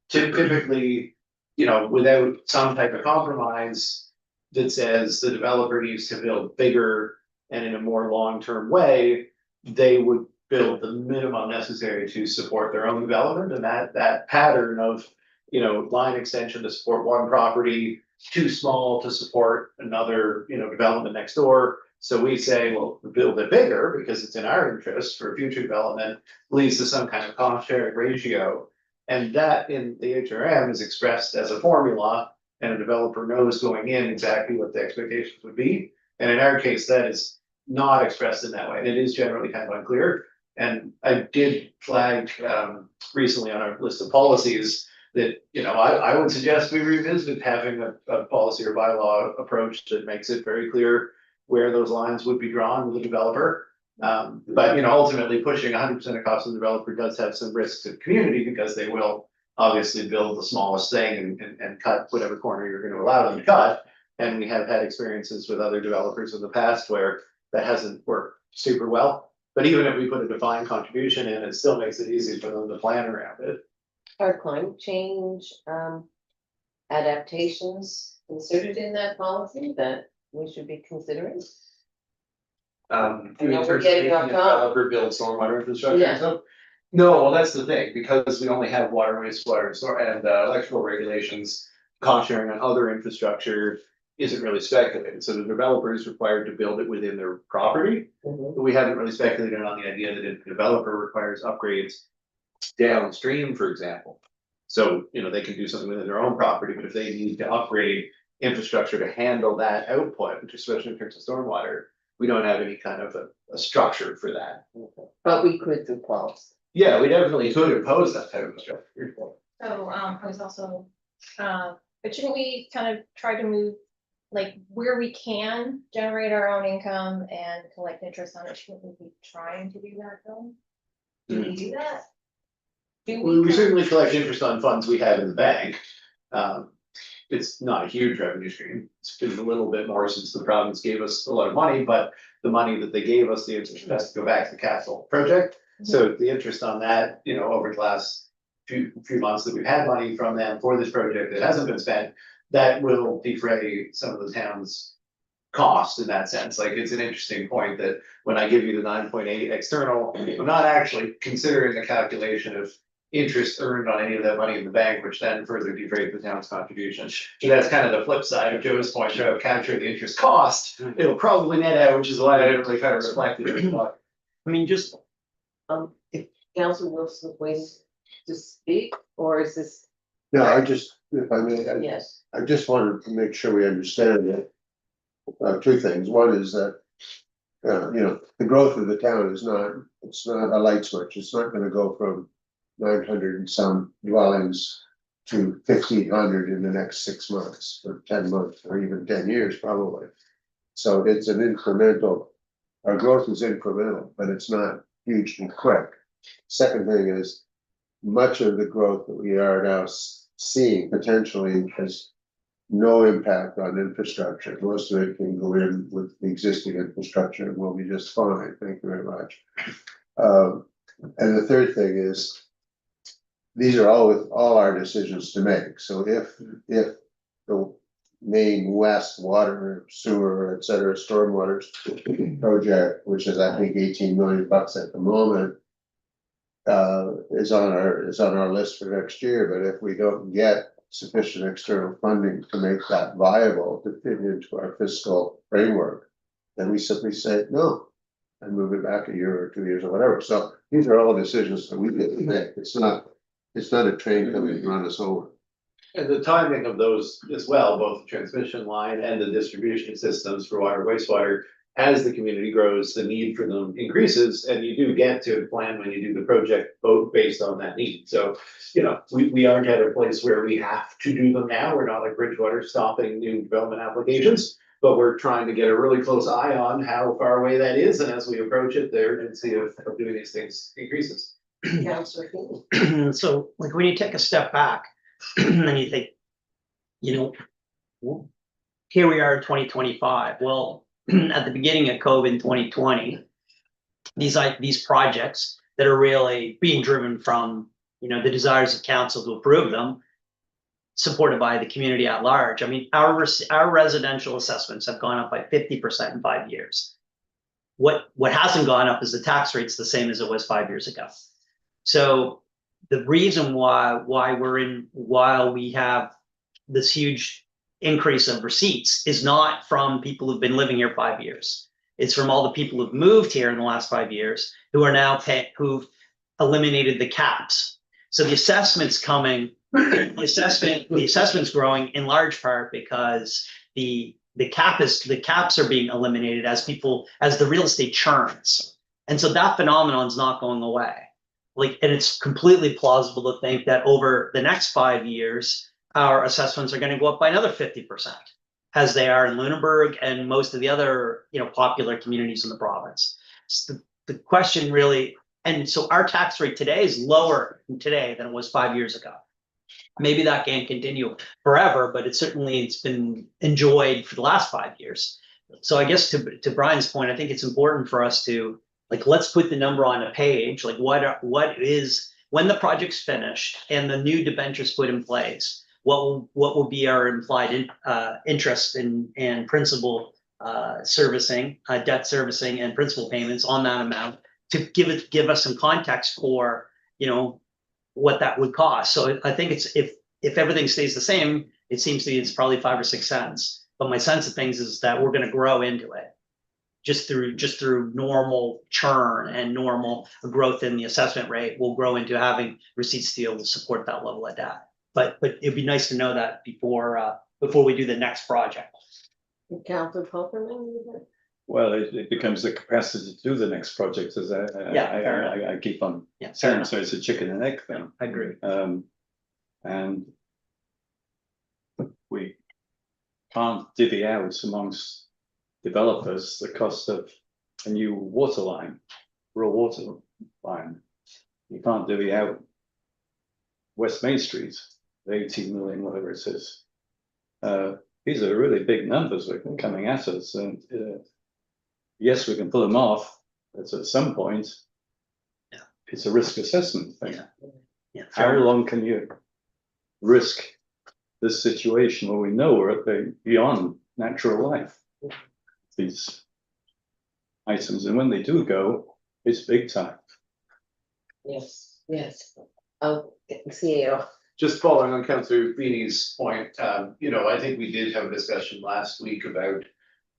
Typically, you know, without some type of compromise that says the developer needs to build bigger and in a more long-term way, they would build the minimum necessary to support their own development. And that pattern of, you know, line extension to support one property, too small to support another, you know, development next door. So we say, well, build it bigger because it's in our interest for future development, leads to some kind of cost sharing ratio. And that in the HRM is expressed as a formula, and a developer knows going in exactly what the expectations would be. And in our case, that is not expressed in that way. And it is generally kind of unclear. And I did flag recently on our list of policies that, you know, I would suggest we revisit having a policy or bylaw approach that makes it very clear where those lines would be drawn with the developer. But, you know, ultimately pushing 100% of cost of the developer does have some risks to the community, because they will obviously build the smallest thing and cut whatever corner you're going to allow them to cut. And we have had experiences with other developers in the past where that hasn't worked super well. But even if we put a defined contribution in, it still makes it easy for them to plan around it. Are climate change, adaptations inserted in that policy that we should be considering? You I know mean we're getting off making a topic. developer build stormwater infrastructure Yeah. and stuff? No, well, that's the thing, because we only have water, wastewater, and electrical regulations, cost sharing on other infrastructure isn't really speculated, so the developer is required to build it within their property. Mhm. But we haven't really speculated on the idea that if the developer requires upgrades downstream, for example. So, you know, they can do something within their own property, but if they need to upgrade infrastructure to handle that output, which especially in terms of stormwater, we don't have any kind of a structure for that. But we could do policy. Yeah, we definitely could impose that type of structure. So, I was also, but shouldn't we kind of try to move, like, where we can generate our own income and collect interest on it, shouldn't we be trying to do that though? Do we do that? Do We certainly collect interest on funds we have in the bank. It's not a huge revenue stream. It's been a little bit more since the province gave us a lot of money, but the money that they gave us, the interest has to go back to the capital project. So the interest on that, you know, over the last few months that we've had money from them for this project that hasn't been spent, that will defray some of the town's cost in that sense. Like, it's an interesting point that when I give you the 9.8 external, I'm not actually considering the calculation of interest earned on any of that money in the bank, which then further defrays the town's contribution. So that's kind of the flip side of Joe's point about capturing the interest cost. It'll probably net out, which is why I didn't really kind of reflect it. I mean, just, If Council Wilson ways to speak, or is this, No, I just, if I may, yes, I just wanted to make sure we understand that. Two things. One is that, you know, the growth of the town is not, it's not a light switch. It's not gonna go from 900 and some dwellings to 1,500 in the next 6 months, or 10 months, or even 10 years probably. So it's an incremental, our growth is incremental, but it's not hugely quick. Second thing is, much of the growth that we are now seeing potentially has no impact on infrastructure. Most of it can go in with the existing infrastructure and we'll be just fine. Thank you very much. And the third thing is, these are all our decisions to make. So if the main west water, sewer, et cetera, stormwater project, which is I think 18 million bucks at the moment, is on our list for next year, but if we don't get sufficient external funding to make that viable to fit into our fiscal framework, then we simply say no and move it back a year or 2 years or whatever. So these are all decisions that we get to make. It's not a train coming to run us over. And the timing of those as well, both the transmission line and the distribution systems for water, wastewater, as the community grows, the need for them increases, and you do get to plan when you do the project both based on that need. So, you know, we aren't at a place where we have to do them now. We're not like Bridgewater stopping new development applications, but we're trying to get a really close eye on how far away that is, and as we approach it, the urgency of doing these things increases. Councillor King. so like when you take a step back and you think, you know, here we are in 2025. Well, at the beginning of COVID in 2020, these projects that are really being driven from, you know, the desires of council to approve them, supported by the community at large. I mean, our residential assessments have gone up by 50% in 5 years. What hasn't gone up is the tax rate's the same as it was 5 years ago. So the reason while we have this huge increase of receipts is not from people who've been living here 5 years. It's from all the people who've moved here in the last 5 years who are now who've eliminated the caps. So the assessment's coming, the assessment's growing in large part because the caps are being eliminated as the real estate churns. And so that phenomenon is not going away. Like, and it's completely plausible to think that over the next 5 years, our assessments are going to go up by another 50%, as they are in Lunenburg and most of the other, you know, popular communities in the province. So the question really, and so our tax rate today is lower today than it was 5 years ago. Maybe that can't continue forever, but it's been enjoyed for the last 5 years. So I guess to Brian's point, I think it's important for us to Like, let's put the number on a page, like what is, when the project's finished and the new debentures put in place, what will be our implied interest and principal servicing, debt servicing and principal payments on that amount to give us some context for, what that would cost. So I think it's, if everything stays the same, it seems to me it's probably 5 or 6 cents. But my sense of things is that we're gonna grow into it. Just through normal churn and normal growth in the assessment rate, we'll grow into having receipts to be able to support that level of debt. But it'd be nice to know that before we do the next project. Councillor Pulverman? Well, it becomes the capacity to do the next project, as I keep on Yeah, fair saying, enough. so it's a chicken and egg thing. I agree. And we can't divvy out amongst developers the cost of a new water line, rural water line. You can't divvy out West Main Street, the 18 million, whatever it is. These are really big numbers that are coming at us, and yes, we can pull them off, but at some point, it's a risk assessment thing. Yeah. How long can you risk this situation where we know we're at the beyond natural life? These items, and when they do go, it's big time. Yes, yes. Oh, CEO. Just following on Councillor Feeney's point, I think we did have a discussion last week about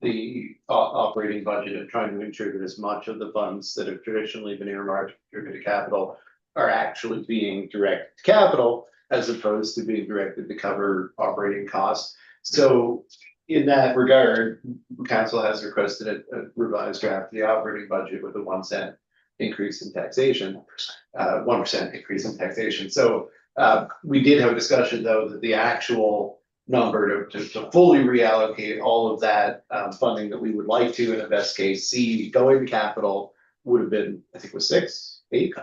the operating budget and trying to ensure that as much of the funds that have traditionally been earmarked to capital are actually being directed to capital as opposed to being directed to cover operating costs. So in that regard, council has requested a revised draft of the operating budget with a 1 cent increase in taxation, 1% increase in taxation. So we did have a discussion, though, that the actual number to fully reallocate all of that funding that we would like to, in a best case, see going to capital would have been, I think it was 6, 8,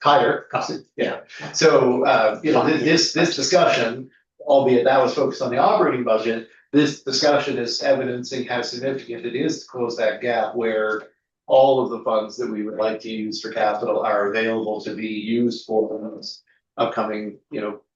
higher. Yeah. So, this discussion, albeit that was focused on the operating budget, this discussion is evidencing how significant it is to close that gap where all of the funds that we would like to use for capital are available to be used for those upcoming,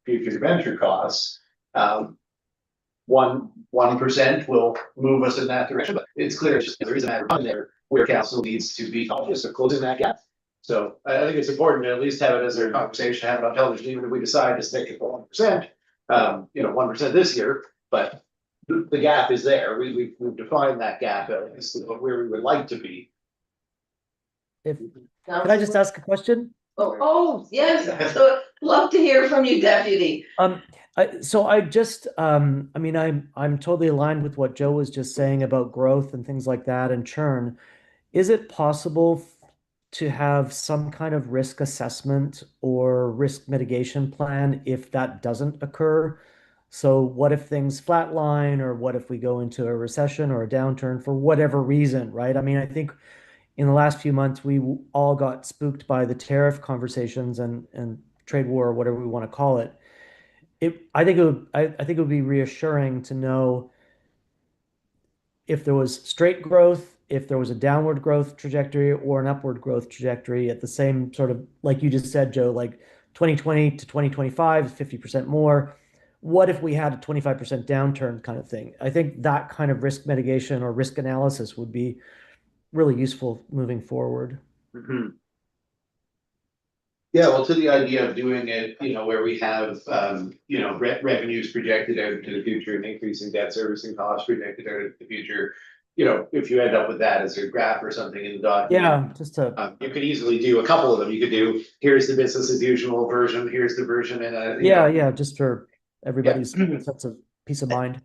future venture costs. 1% will move us in that direction, but it's clear there is a matter of there where council needs to be cautious of closing that gap. So I think it's important to at least have it as a conversation, have it on television, even if we decide to stick it for 1%. 1% this year, but the gap is there. We've defined that gap at least where we would like to be. Can I just ask a question? Oh, yes, so love to hear from you, deputy. I'm totally aligned with what Joe was just saying about growth and things like that and churn. Is it possible to have some kind of risk assessment or risk mitigation plan if that doesn't occur? So what if things flatline, or what if we go into a recession or a downturn for whatever reason, right? I mean, I think in the last few months, we all got spooked by the tariff conversations and trade war, or whatever we want to call it. I think it would be reassuring to know if there was straight growth, if there was a downward growth trajectory or an upward growth trajectory at the same sort of, like you just said, Joe, like 2020 to 2025 is 50% more. What if we had a 25% downturn kind of thing? I think that kind of risk mitigation or risk analysis would be really useful moving forward. Mhm. Yeah, well, to the idea of doing it, where we have, revenues projected out into the future and increasing debt servicing costs projected out into the future. If you end up with that as a graph or something in the document. Yeah, just to, You could easily do a couple of them. You could do, here's the business as usual version, here's the version in a. yeah, just for everybody's sense of peace of mind.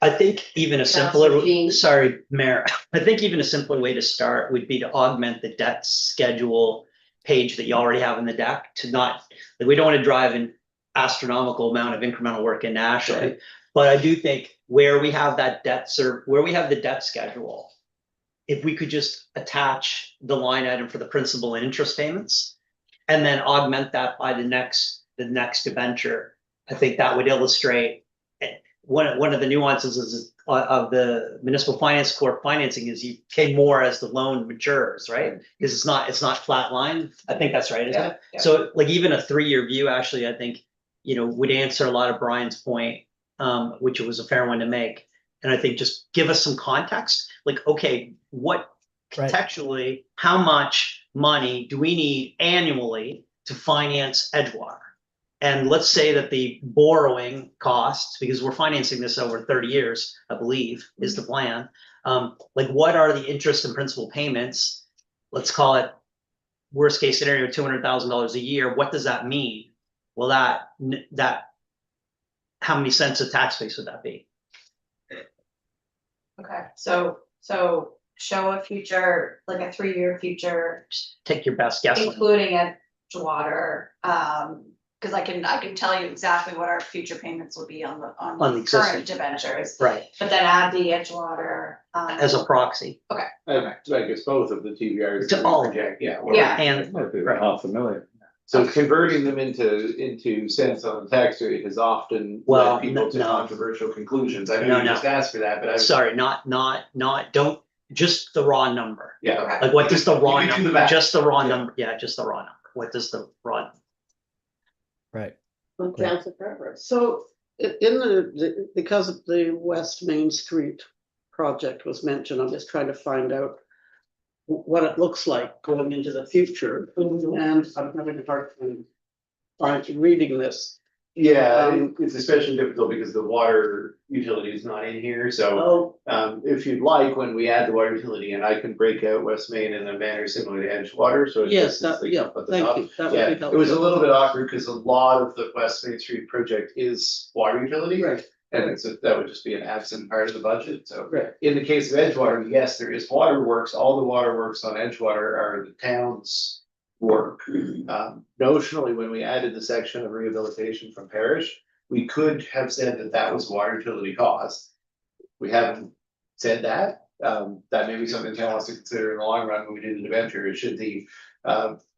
I think even a Councillor simpler, Dean. sorry, Mayor, I think even a simpler way to start would be to augment the debt schedule page that you already have in the deck to not, like, we don't want to drive an astronomical amount of incremental work in Ashley. Right. But I do think where we have that where we have the debt schedule, if we could just attach the line item for the principal and interest payments and then augment that by the next debenture, I think that would illustrate one of the nuances is of the municipal finance corp financing is you pay more as the loan matures, right? Because it's not flat line. I think that's right, isn't Yeah, it? yeah. So like even a 3-year view, actually, I think, would answer a lot of Brian's point, which was a fair one to make. And I think just give us some context, like, okay, what Right. contextually, how much money do we need annually to finance Edgewater? And let's say that the borrowing costs, because we're financing this over 30 years, I believe, is the plan. Like what are the interest and principal payments? Let's call it worst case scenario, $200,000 a year. What does that mean? Well, that how many cents of tax base would that be? Okay, so show a future, like a 3-year future, Take your best guess. on it. including Edgewater. Cause I can tell you exactly what our future payments will be on the On the current existing. debentures, Right, but then add the Edgewater. as a proxy. I guess both of the TVRs. To all of project, yeah. Yeah. And Might be Right. $500,000. So converting them into cents on the tax rate has often Well, led people to no. controversial conclusions. I No, know you no. just asked for that, but I. sorry, don't, just the raw number. Yeah. Okay. Like what does the raw You can do number, the math. just the raw Yeah. number, yeah, just the raw number. What does the raw? Right. Council preference. So in because of the West Main Street project was mentioned, I'm just trying to find out what it looks like going into the future, and I'm having a hard time reading this. Yeah, it's especially difficult because the water utility is not in here, so. Oh, If you'd like, when we add the water utility in, I can break out West Main in a manner similar to Edgewater, so. it's yes, just like yeah, up at the thank top. you. That Yeah, would be it was a helpful. little bit awkward because a lot of the West Main Street project is water utility. Right, And that would just be an absent part of the budget, so. right. In the case of Edgewater, yes, there is waterworks, all the waterworks on Edgewater are the town's work. Notionally, when we added the section of rehabilitation from parish, we could have said that that was water utility cost. We haven't said that, that may be something town wants to consider in the long run when we do the debenture, it should the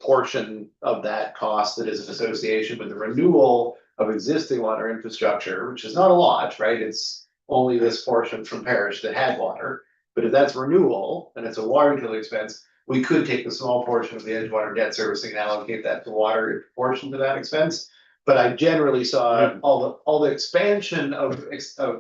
portion of that cost that is an association with the renewal of existing water infrastructure, which is not a lot, right? It's only this portion from parish that had water. But if that's renewal and it's a water utility expense, we could take the small portion of the Edgewater debt servicing and allocate that to water in proportion to that expense. But I generally saw all the expansion of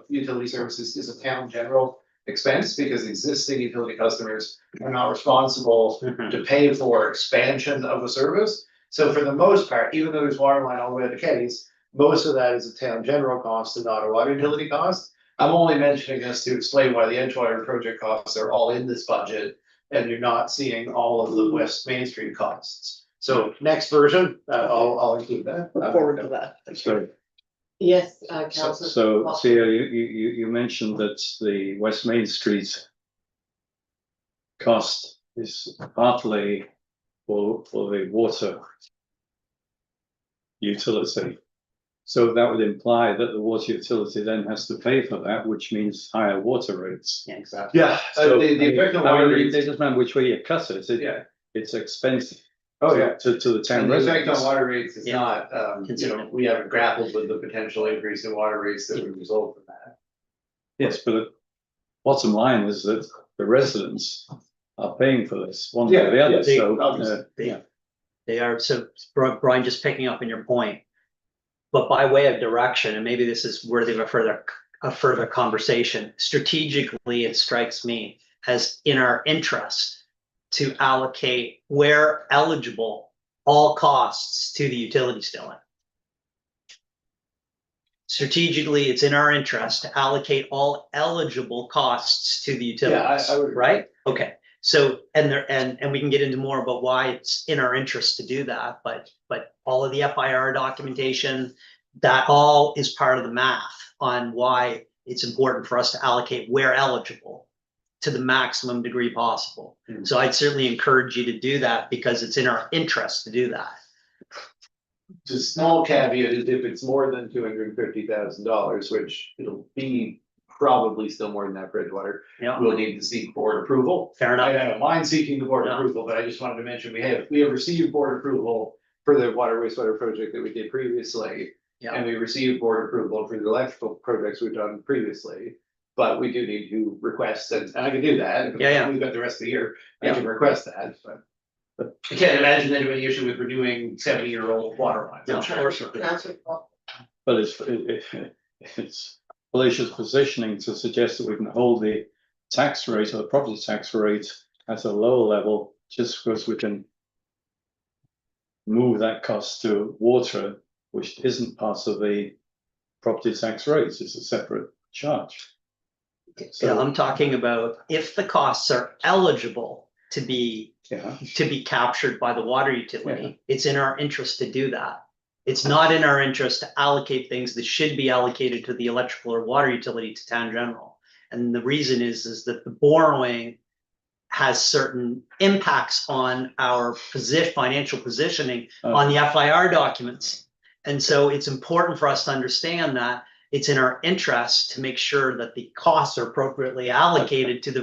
utility services is a town general expense because existing utility customers are not responsible to pay for expansion of a service. So for the most part, even though there's water line all the way to Kenny's, most of that is a town general cost and not a water utility cost. I'm only mentioning this to explain why the Edgewater project costs are all in this budget and you're not seeing all of the West Main Street costs. So next version, I'll include that. Look forward to that. Thank you. So, Yes, so, Council. so, Sia, you mentioned that the West Main Street cost is partly for the water utility. So that would imply that the water utility then has to pay for that, which means higher water rates. Yeah, exactly. Yeah, So, the effect on I water mean, rates. it doesn't matter which way you cut it, Yeah. it's expensive. Oh, yeah. To the town And the effect residents. on water rates is Yeah. not, we haven't grappled with the potential increase in water rates that would result from that. Yes, but the bottom line is that the residents are paying for this one way or the Yeah, other, yeah, so. obviously. They are, so Brian, just picking up on your point. But by way of direction, and maybe this is worthy of a further conversation, strategically, it strikes me as in our interest to allocate where eligible, all costs to the utility still. Strategically, it's in our interest to allocate all eligible costs to the utilities, I would. right? Okay, so, and we can get into more about why it's in our interest to do that, but all of the FIR documentation, that all is part of the math on why it's important for us to allocate where eligible to the maximum degree possible. Hmm. So I'd certainly encourage you to do that because it's in our interest to do that. Just small caveat is if it's more than $250,000, which it'll be probably still more than that for Edgewater, Yeah, we'll need to seek board approval. fair I enough. don't mind seeking the board Yeah. approval, but I just wanted to mention, we have received board approval for the water wastewater project that we did previously. Yeah. And we received board approval for the electrical projects we've done previously. But we do need to request, and I can do that. Yeah. We've got the rest of the year, I Yeah. can request that, but I can't imagine anybody issue with renewing 70-year-old water lines. No, I'm of sure. course not. Councillor Paul. But it's fallacious positioning to suggest that we can hold the tax rate or the property tax rate at a lower level just because we can move that cost to water, which isn't part of the property tax rates, it's a separate charge. Yeah, So, I'm talking about if the costs are eligible to be yeah, captured by the water utility, it's in our interest to do that. It's not in our interest to allocate things that should be allocated to the electrical or water utility to town general. And the reason is that the borrowing has certain impacts on our financial positioning on the FIR documents. And so it's important for us to understand that it's in our interest to make sure that the costs are appropriately allocated to the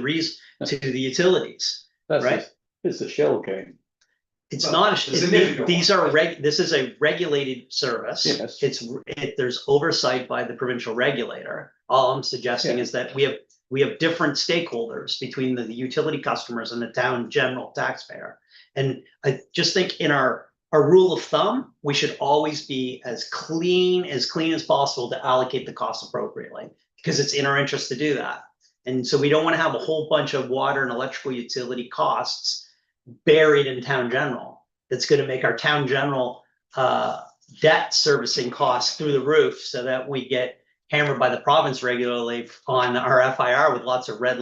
utilities. that's Right. it's a shell game. It's Well, not, it's a significant these one. are this is a regulated service. Yes. There's oversight by the provincial regulator. All I'm suggesting Yeah. is that we have different stakeholders between the utility customers and the town general taxpayer. And I just think in our rule of thumb, we should always be as clean as possible to allocate the costs appropriately, because it's in our interest to do that. And so we don't want to have a whole bunch of water and electrical utility costs buried in town general. That's going to make our town general debt servicing costs through the roof, so that we get hammered by the province regularly on our FIR with lots of red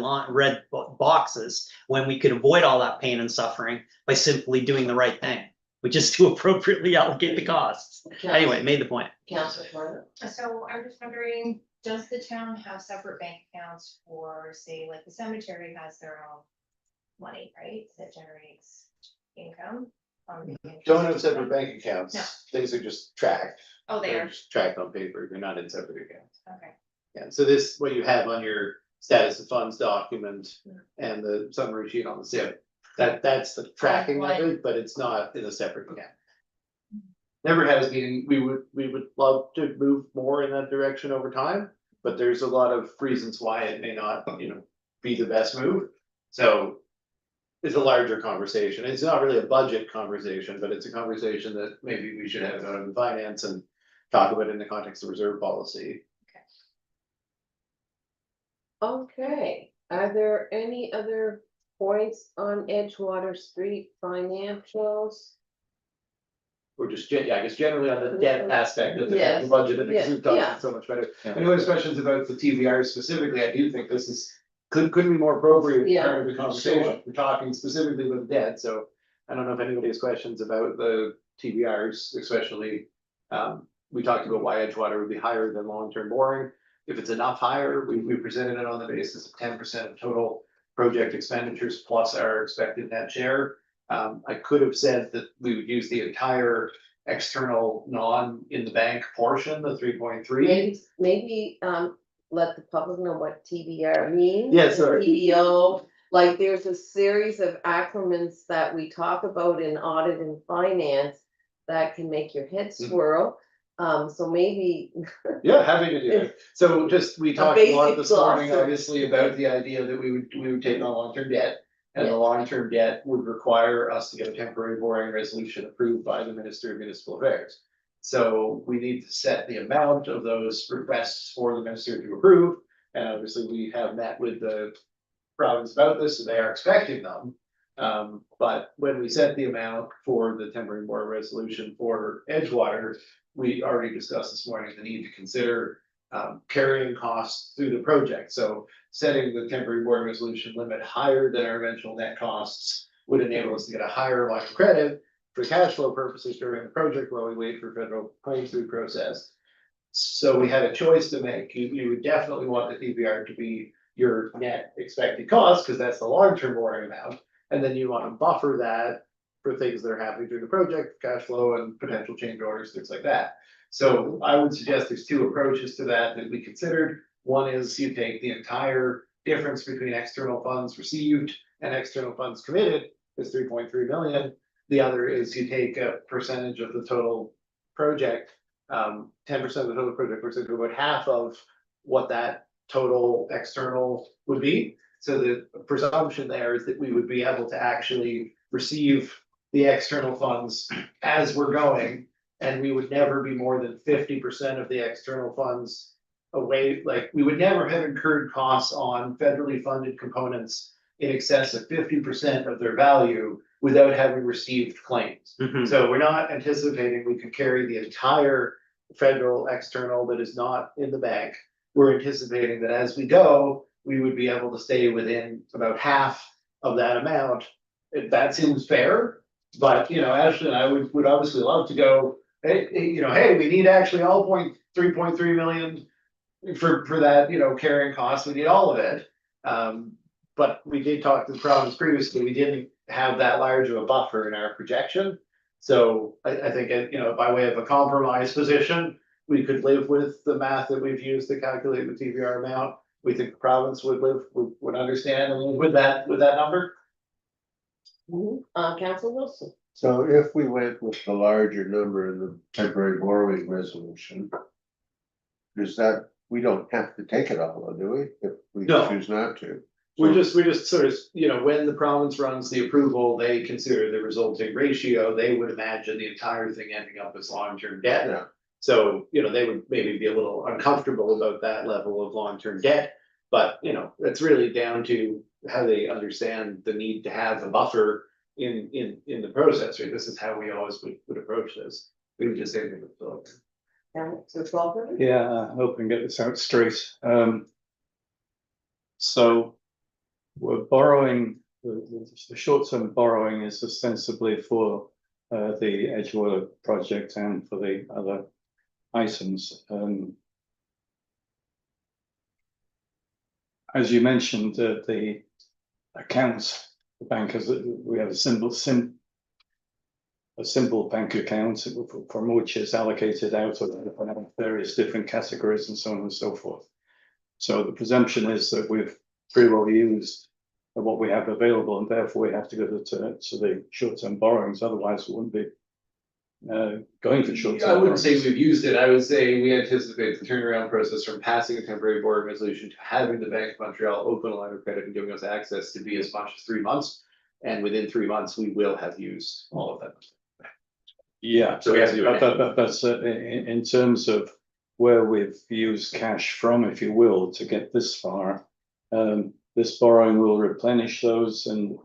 boxes, when we could avoid all that pain and suffering by simply doing the right thing, which is to appropriately allocate the costs. Anyway, made the point. Councillor Schwarber. So I'm just wondering, does the town have separate bank accounts for, say, like the cemetery has their own money, right, that generates income? Don't have separate bank accounts, No. things are just tracked. Oh, they They're are, just tracked on paper, they're not in separate accounts. okay. Yeah, so this, what you have on your status of funds document and the summary sheet on the SIP, that's the tracking of it, but it's not in a separate account. Never has been, we would love to move more in that direction over time, but there's a lot of reasons why it may not, be the best move. So it's a larger conversation. It's not really a budget conversation, but it's a conversation that maybe we should have out in finance and talk about in the context of reserve policy. Okay, are there any other points on Edgewater Street financials? Or just, I guess generally on the debt aspect of the Yes. budget, I think Yeah, we've done yeah. it so much better. Yeah. Any other questions about the TVR specifically? I do think this is, couldn't be more appropriate Yeah, part of the conversation. sure. We're talking specifically about debt, so I don't know if anybody has questions about the TVRs, especially. We talked about why Edgewater would be higher than long-term borrowing. If it's enough higher, we presented it on the basis of 10% of total project expenditures plus our expected net share. I could have said that we would use the entire external in the bank portion, the 3.3. Maybe, let the public know what TBR means. Yes, sorry. TBO, like there's a series of acronyms that we talk about in audit and finance that can make your head swirl. So maybe, Yeah, happy to do it. So just, we talked a lot basic this morning, glossary. obviously, about the idea that we would take on long-term debt. And the long-term debt would require us to get a temporary borrowing resolution approved by the Minister of Municipal Affairs. So we need to set the amount of those requests for the minister to approve. And obviously, we have met with the province about this, and they are expecting them. But when we set the amount for the temporary borrowing resolution for Edgewater, we already discussed this morning the need to consider carrying costs through the project. So setting the temporary borrowing resolution limit higher than our eventual net costs would enable us to get a higher line of credit for cash flow purposes during the project while we wait for federal claims to be processed. So we had a choice to make. You would definitely want the TBR to be your net expected cost, because that's the long-term borrowing amount. And then you want to buffer that for things that are happening during the project, cash flow and potential change orders, things like that. So I would suggest there's two approaches to that we considered. One is you take the entire difference between external funds received and external funds committed is 3.3 million. The other is you take a percentage of the total project 10% of the total project, we're thinking about half of what that total external would be. So the presumption there is that we would be able to actually receive the external funds as we're going. And we would never be more than 50% of the external funds away, like, we would never have incurred costs on federally funded components in excess of 50% of their value without having received claims. So we're not anticipating we could carry the entire federal external that is not in the bank. We're anticipating that as we go, we would be able to stay within about half of that amount. If that seems fair, but Ashley and I would obviously love to go, hey, we need actually all 3.3 million for that, carrying costs, we need all of it. But we did talk to the province previously, we didn't have that large of a buffer in our projection. So I think, by way of a compromise position, we could live with the math that we've used to calculate the TVR amount. We think the province would understand and live with that number. Council Wilson. So if we went with the larger number in the temporary borrowing resolution. Is that, we don't have to take it all, do we, if we No. choose not to? We just sort of, when the province runs the approval, they consider the resulting ratio, they would imagine the entire thing ending up as long-term debt. Yeah. So, they would maybe be a little uncomfortable about that level of long-term debt. But, it's really down to how they understand the need to have a buffer in the process, right? This is how we always would approach this. We would just say, So 12. Yeah, I hope I can get this out straight. So we're borrowing, the short-term borrowing is ostensibly for the Edgewater project and for the other items. As you mentioned, the accounts, the bankers, we have a simple bank account from which is allocated out of various different categories and so on and so forth. So the presumption is that we've pretty well used what we have available, and therefore we have to go to the short-term borrowings. Otherwise, we wouldn't be going for short-term. I wouldn't say we've used it. I would say we anticipate the turnaround process from passing a temporary board resolution to having the Bank of Montreal open a line of credit and giving us access to be as much as 3 months. And within 3 months, we will have used all of them. Yeah, So we have to do it. that's in terms of where we've used cash from, if you will, to get this far. This borrowing will replenish those and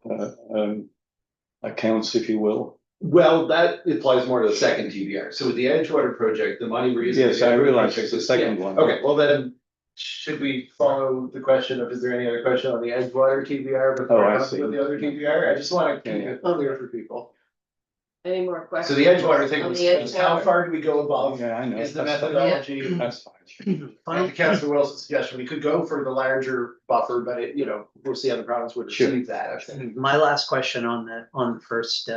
accounts, if you will. Well, that applies more to the second TBR. So with the Edgewater project, the money we're using. Yes, I realize it's the second one. Okay, well then, should we follow the question of, is there any other question on the Edgewater TBR before I I see. with the other TBR? I just want to keep Yeah. it clear for people. Any more So questions? the Edgewater thing On was, the how Edgewater? far do we go above? Yeah, I know. Is the That's fine. methodology? That's fine. And to Councilor Wilson's suggestion, we could go for the larger buffer, but we'll see how the province would Sure. receive that. My last question on the first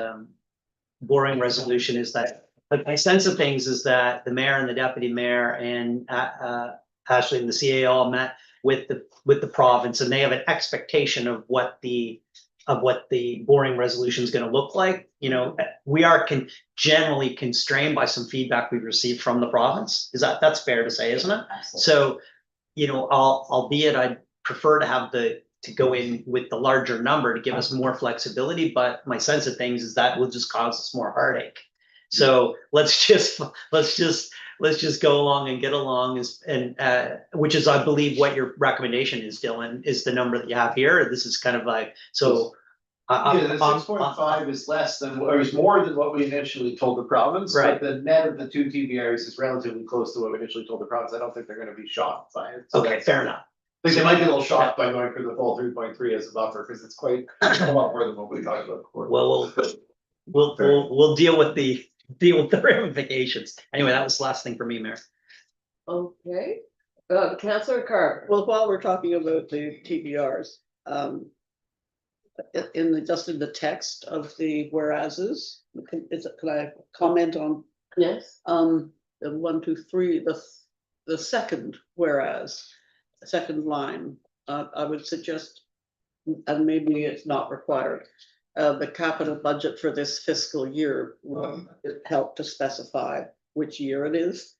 boring resolution is that, my sense of things is that the mayor and the deputy mayor and Ashley and the CA all met with the province, and they have an expectation of what the boring resolution is going to look like. We are generally constrained by some feedback we've received from the province. That's fair to say, isn't it? So, albeit I'd prefer to have to go in with the larger number to give us more flexibility, but my sense of things is that will just cause us more heartache. So let's just go along and get along, which is, I believe, what your recommendation is, Dylan, is the number that you have here. This is kind of like, so. Yeah, the 6.5 is less than, or is more than what we initially told the province. Right. But the net of the two TBRs is relatively close to what we initially told the province. I don't think they're gonna be shocked by it. So Okay, that's- fair enough. I think they might be a little shocked by going for the full 3.3 as a buffer, because it's quite a lot more than what we talked about before. Well, we'll deal with the ramifications. Anyway, that was the last thing for me, Mayor. Okay, Councilor Carver. Well, while we're talking about the TBRs, in the text of the whereases, can I comment on, Yes. the 1, 2, 3, the second whereas, the second line, I would suggest, and maybe it's not required, the capital budget for this fiscal year will help to specify which year it is.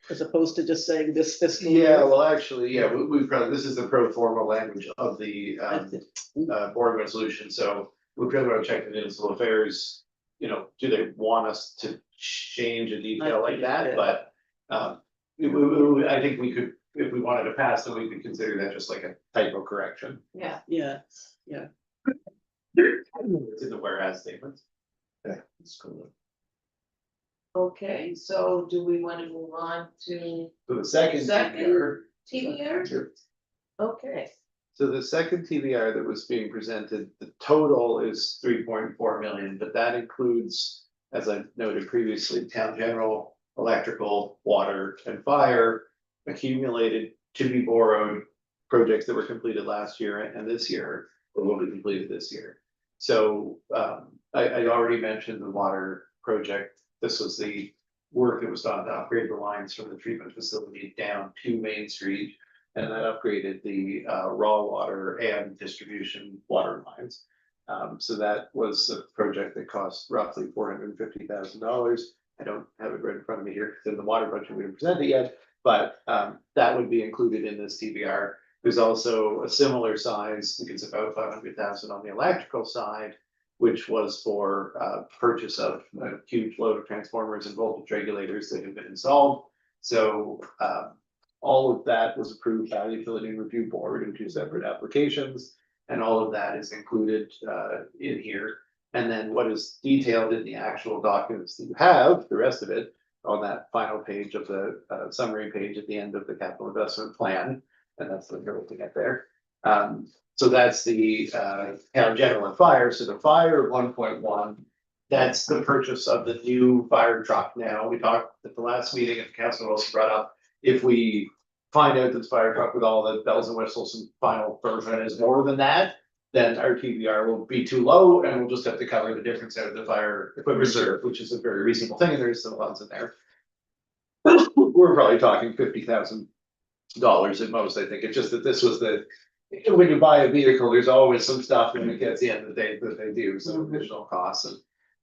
as opposed to just saying this fiscal Yeah, year. well, actually, yeah, we probably, this is the pro forma language of the board resolution, so we really want to check the municipal affairs. You know, do they want us to change a detail like that, but I think we could, if we wanted to pass, then we could consider that just like a typo correction. Yeah. Yeah, It's in the whereas statements. Yeah, that's cool. Okay, so do we want to move on to So the second. Second. TBR? Sure. Okay, So the second TBR that was being presented, the total is 3.4 million, but that includes, as I noted previously, town general, electrical, water and fire. Accumulated to be borrowed projects that were completed last year and this year, or will be completed this year. So I already mentioned the water project. This was the work that was done to upgrade the lines from the treatment facility down to Main Street. And that upgraded the raw water and distribution water lines. So that was a project that cost roughly $450,000. I don't have it right in front of me here, because in the water budget we didn't present it yet, but that would be included in this TBR. There's also a similar size, I think it's about 500,000 on the electrical side, which was for purchase of a huge load of transformers and voltage regulators that have been installed. So all of that was approved by the Utility Review Board in 2 separate applications, and all of that is included in here. And then what is detailed in the actual documents that you have, the rest of it, on that final page of the summary page at the end of the capital investment plan, and that's what you're looking at there. So that's the town general and fire. So the fire 1.1, that's the purchase of the new fire truck. Now, we talked at the last meeting, and the council also brought up, if we find out that the fire truck with all the bells and whistles and final version is more than that, then our TBR will be too low, and we'll just have to cover the difference out of the fire equipment reserve, which is a very reasonable thing, and there's some funds in there. We're probably talking $50,000 at most. I think it's just that this was the, when you buy a vehicle, there's always some stuff when it gets to the end of the day that they do, some additional costs and.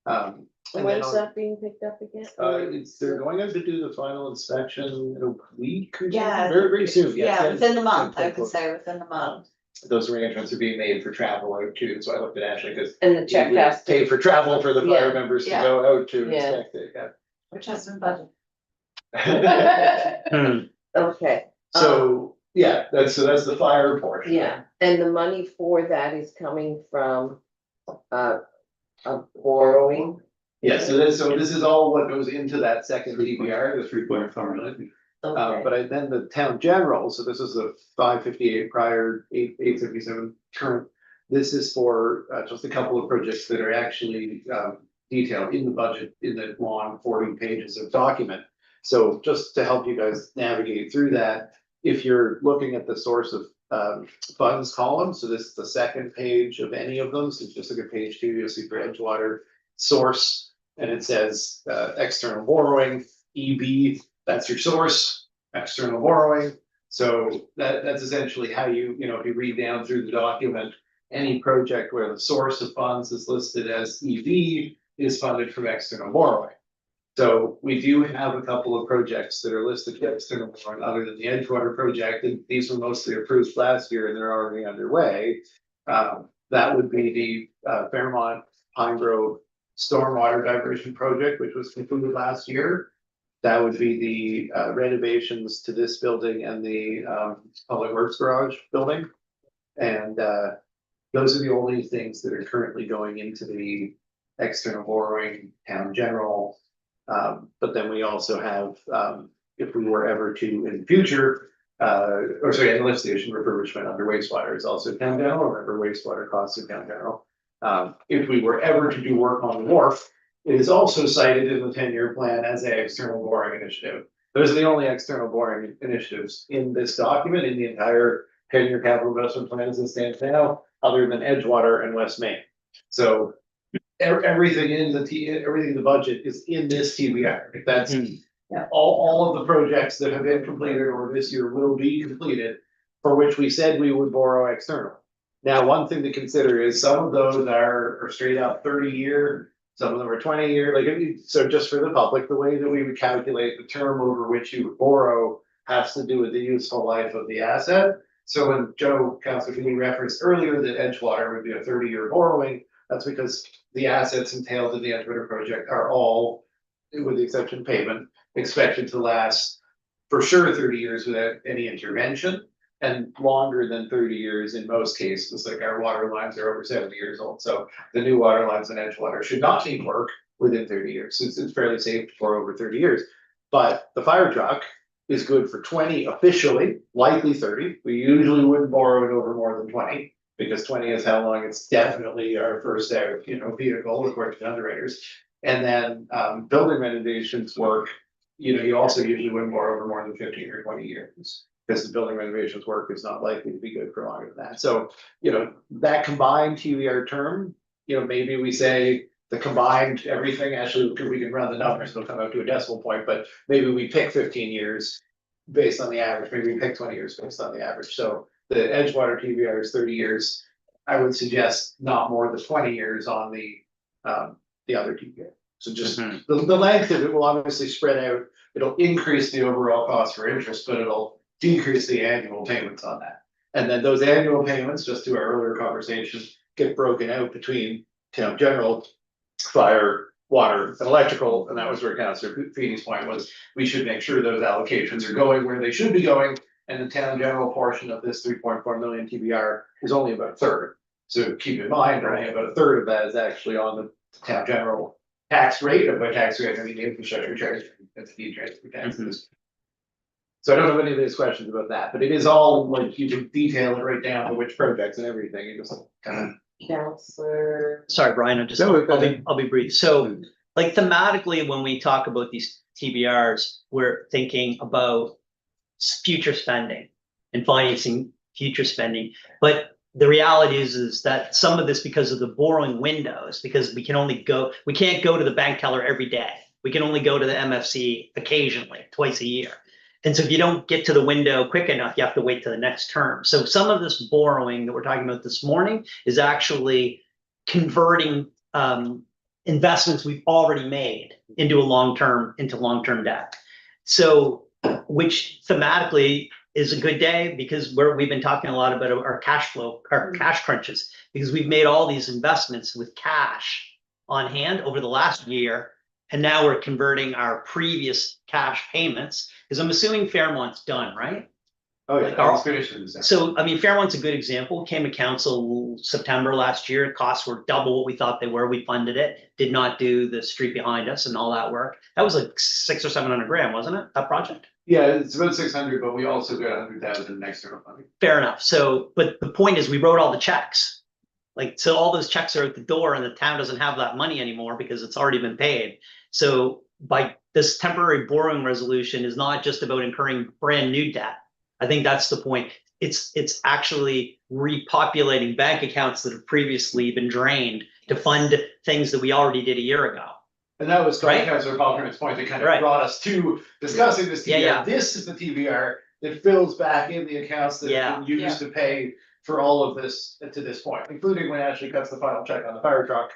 And then when's that being picked up again? they're going out to do the final inspection in a week or something, Yeah. very, very soon. Yes, Yeah, within the month, I yeah, would say within the month. Those arrangements are being made for travel out too, so I looked at Ashley, because And the check has pay to, for travel for the fire Yeah, members to yeah. go out to Yeah. inspect it, Which has been budgeted. yeah. okay, So, yeah, that's the fire portion. yeah, and the money for that is coming from a borrowing. Yeah, so this is all what goes into that second DBR, the 3.4 million. Okay, But then the town general, so this is the 558 prior, 877 current. This is for just a couple of projects that are actually detailed in the budget in the long 40 pages of document. So just to help you guys navigate through that, if you're looking at the source of funds column, so this is the second page of any of them, so just look at page 2, you'll see for Edgewater source, and it says external borrowing, EB, that's your source, external borrowing. So that's essentially how you if you read down through the document, any project where the source of funds is listed as EB is funded from external borrowing. So we do have a couple of projects that are listed as external borrowing other than the Edgewater project, and these were mostly approved last year and they're already underway. That would be the Fairmont Pine Grove stormwater diversion project, which was concluded last year. That would be the renovations to this building and the public works garage building. And those are the only things that are currently going into the external borrowing town general. But then we also have, if we were ever to in the future, and the lift station refurbishment under wastewater is also town general, remember wastewater costs in town general. If we were ever to do work on the wharf, it is also cited in the 10-year plan as an external borrowing initiative. Those are the only external borrowing initiatives in this document, in the entire 10-year capital investment plan as it stands now, other than Edgewater and West Main. So everything in the budget is in this TBR. If that's all of the projects that have been completed or this year will be completed, for which we said we would borrow external. Now, one thing to consider is some of those are straight up 30-year, Some of them are 20-year, like, so just for the public, the way that we would calculate the term over which you would borrow has to do with the useful life of the asset. So when Councilor Feeney referenced earlier that Edgewater would be a 30-year borrowing, that's because the assets entailed in the Edgewater project are all, with the exception of payment, expected to last for sure 30 years without any intervention, and longer than 30 years in most cases. Like our water lines are over 70 years old, so the new water lines in Edgewater should not need work within 30 years. It's fairly safe for over 30 years. But the fire truck is good for 20 officially, likely 30. We usually wouldn't borrow it over more than 20, because 20 is how long it's definitely our first out, vehicle according to underwriters. And then building renovations work, you also usually wouldn't borrow over more than 15 or 20 years, because the building renovations work is not likely to be good for longer than that. So, that combined TVR term, maybe we say the combined everything, actually, we can run the numbers, it'll come out to a decimal point, but maybe we pick 15 years based on the average, maybe we pick 20 years based on the average. So the Edgewater TVR is 30 years. I would suggest not more than 20 years on the other TVR. So just the length of it will obviously spread out. It'll increase the overall cost for interest, but it'll decrease the annual payments on that. And then those annual payments, just to our earlier conversation, get broken out between town general, fire, water, and electrical. And that was where Councilor Feeney's point was, we should make sure those allocations are going where they should be going. And the town general portion of this 3.4 million TBR is only about a third. So keep in mind, only about a third of that is actually on the town general tax rate. Of by tax rate, I mean the infrastructure charge, that's the transfer taxes. So I don't have any of those questions about that, but it is all like you can detail it right down to which projects and everything. You just kind of. Counselor. Sorry, Brian, I'll be brief. So like thematically, when we talk about these TBRs, we're thinking about future spending and financing future spending. But the reality is that some of this, because of the borrowing windows, because we can't go to the bank teller every day. We can only go to the MFC occasionally, twice a year. And so if you don't get to the window quick enough, you have to wait to the next term. So some of this borrowing that we're talking about this morning is actually converting investments we've already made into long-term debt. So, which thematically is a good day, because we've been talking a lot about our cash flow, our cash crunches, because we've made all these investments with cash on hand over the last year. And now we're converting our previous cash payments, because I'm assuming Fairmont's done, right? Oh, yeah. So, I mean, Fairmont's a good example. Came to council September last year. Costs were double what we thought they were. We funded it. Did not do the street behind us and all that work. That was like 600 or 700 grand, wasn't it? That project? Yeah, it's about 600, but we also got 100,000 in external funding. Fair enough. So, but the point is, we wrote all the checks. Like, so all those checks are at the door, and the town doesn't have that money anymore because it's already been paid. So by this temporary borrowing resolution is not just about incurring brand new debt. I think that's the point. It's actually repopulating bank accounts that have previously been drained to fund things that we already did a year ago. And that was Right. Councilor Falconer's point that kind of Right. brought us to discussing this TBR. Yeah. This is the TBR that fills back in the accounts that have been used to pay for all of this to this point, including when Ashley cuts the final check on the fire truck.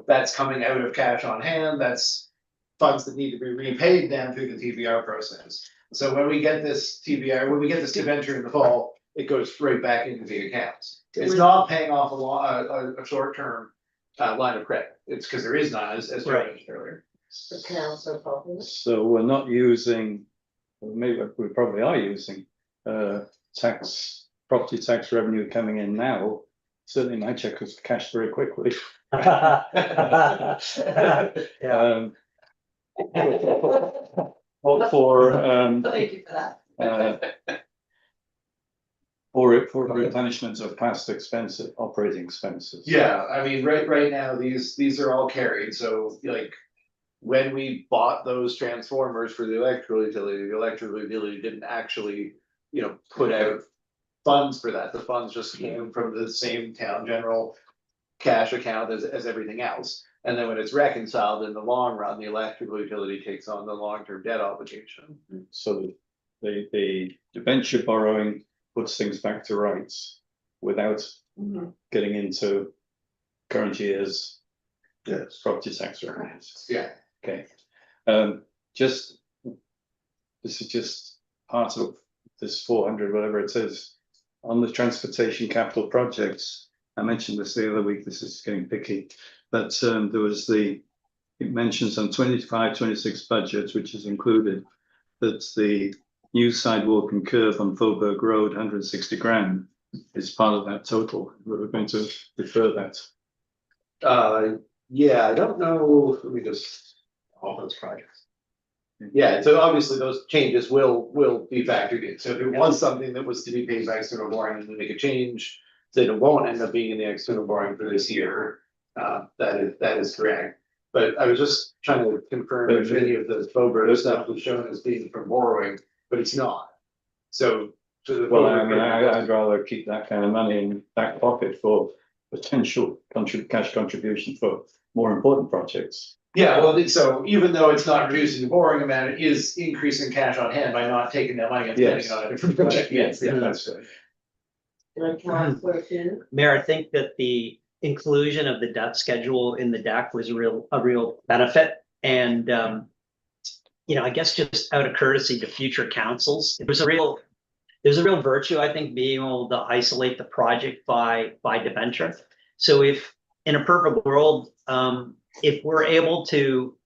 That's coming out of cash on hand. That's funds that need to be repaid then through the TBR process. So when we get this TBR, when we get this debenture in the fall, it goes right back into the accounts. It's not paying off a short-term line of credit. It's because there is none, as Joe mentioned earlier. Counselor Falconer. So we're not using, maybe we probably are using property tax revenue coming in now. Certainly my check was cashed very quickly. Yeah. Thank you for that. For replenishment of past operating expenses. Yeah, I mean, right now, these are all carried, so like. When we bought those transformers for the electrical utility didn't actually, put out funds for that. The funds just came from the same town general cash account as everything else. And then when it's reconciled in the long run, the electrical utility takes on the long-term debt obligation. So the debenture borrowing puts things back to rights without getting into current year's Yes. property tax revenues. Yeah. Okay, just, this is just part of this 400, whatever it says, on the transportation capital projects. I mentioned this the other week, this is getting picky, but there was it mentions on 25-26 budgets, which is included, that the new sidewalk and curve on Fulberg Road, 160 grand, is part of that total. We're going to defer that. Yeah, I don't know, let me just, all those projects. Yeah, so obviously those changes will be factored in, so if it was something that was to be paid by external borrowing and we make a change, then it won't end up being in the external borrowing for this year. That is correct, but I was just trying to confirm if any of the Fobra stuff was shown as being from borrowing, but it's not. So. Well, I mean, I'd rather keep that kind of money in back pocket for potential cash contribution for more important projects. Yeah, well, so even though it's not reducing the borrowing amount, it is increasing cash on hand by not taking that money and spending it on a different project. Yes, yeah, that's good. Councillor Finn? Mayor, I think that the inclusion of the debt schedule in the deck was a real benefit. And, I guess just out of courtesy to future councils, there's a real virtue, I think, being able to isolate the project by debenture. So if in a perfect world, if we're able to,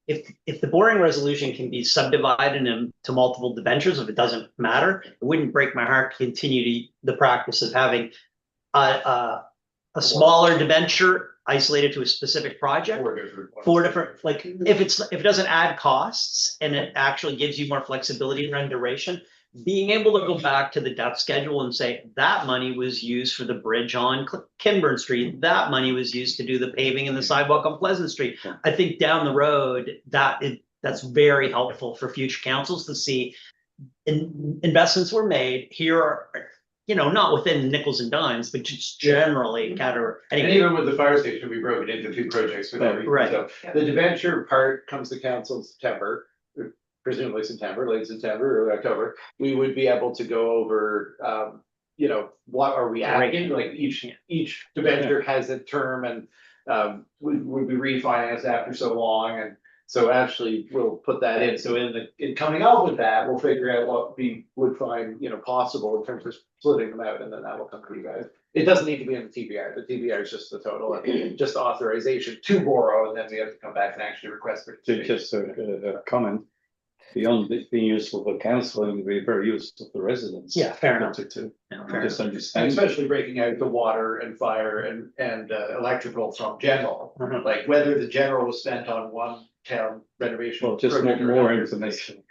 if the borrowing resolution can be subdivided into multiple debentures, if it doesn't matter, it wouldn't break my heart to continue the practice of having a smaller debenture isolated to a specific project. Four different, like if it doesn't add costs and it actually gives you more flexibility around duration, being able to go back to the debt schedule and say that money was used for the bridge on Kinburn Street, that money was used to do the paving and the sidewalk on Pleasant Street. I think down the road that's very helpful for future councils to see investments were made here are, not within nickels and dimes, but just generally And even with the fire station, we broke it into two projects for that reason. Right. So the debenture part comes to council in September, presumably September, late September, early October. We would be able to go over, what are we asking? Like each debenture has a term and would be refinanced after so long. And so actually we'll put that in. So in coming out with that, we'll figure out what we would find, possible in terms of splitting them out, and then that will come to you guys. It doesn't need to be in the TBR. The TBR is just the total, and just authorization to borrow, and then we have to come back and actually request for. Just a comment, beyond it being useful for council, it would be very useful for residents. Yeah, fair enough. To Yeah, fair just And understand. especially breaking out the water and fire and electrical from general, Mhm. like whether the general was spent on one town renovation. Well, just project or more another. information.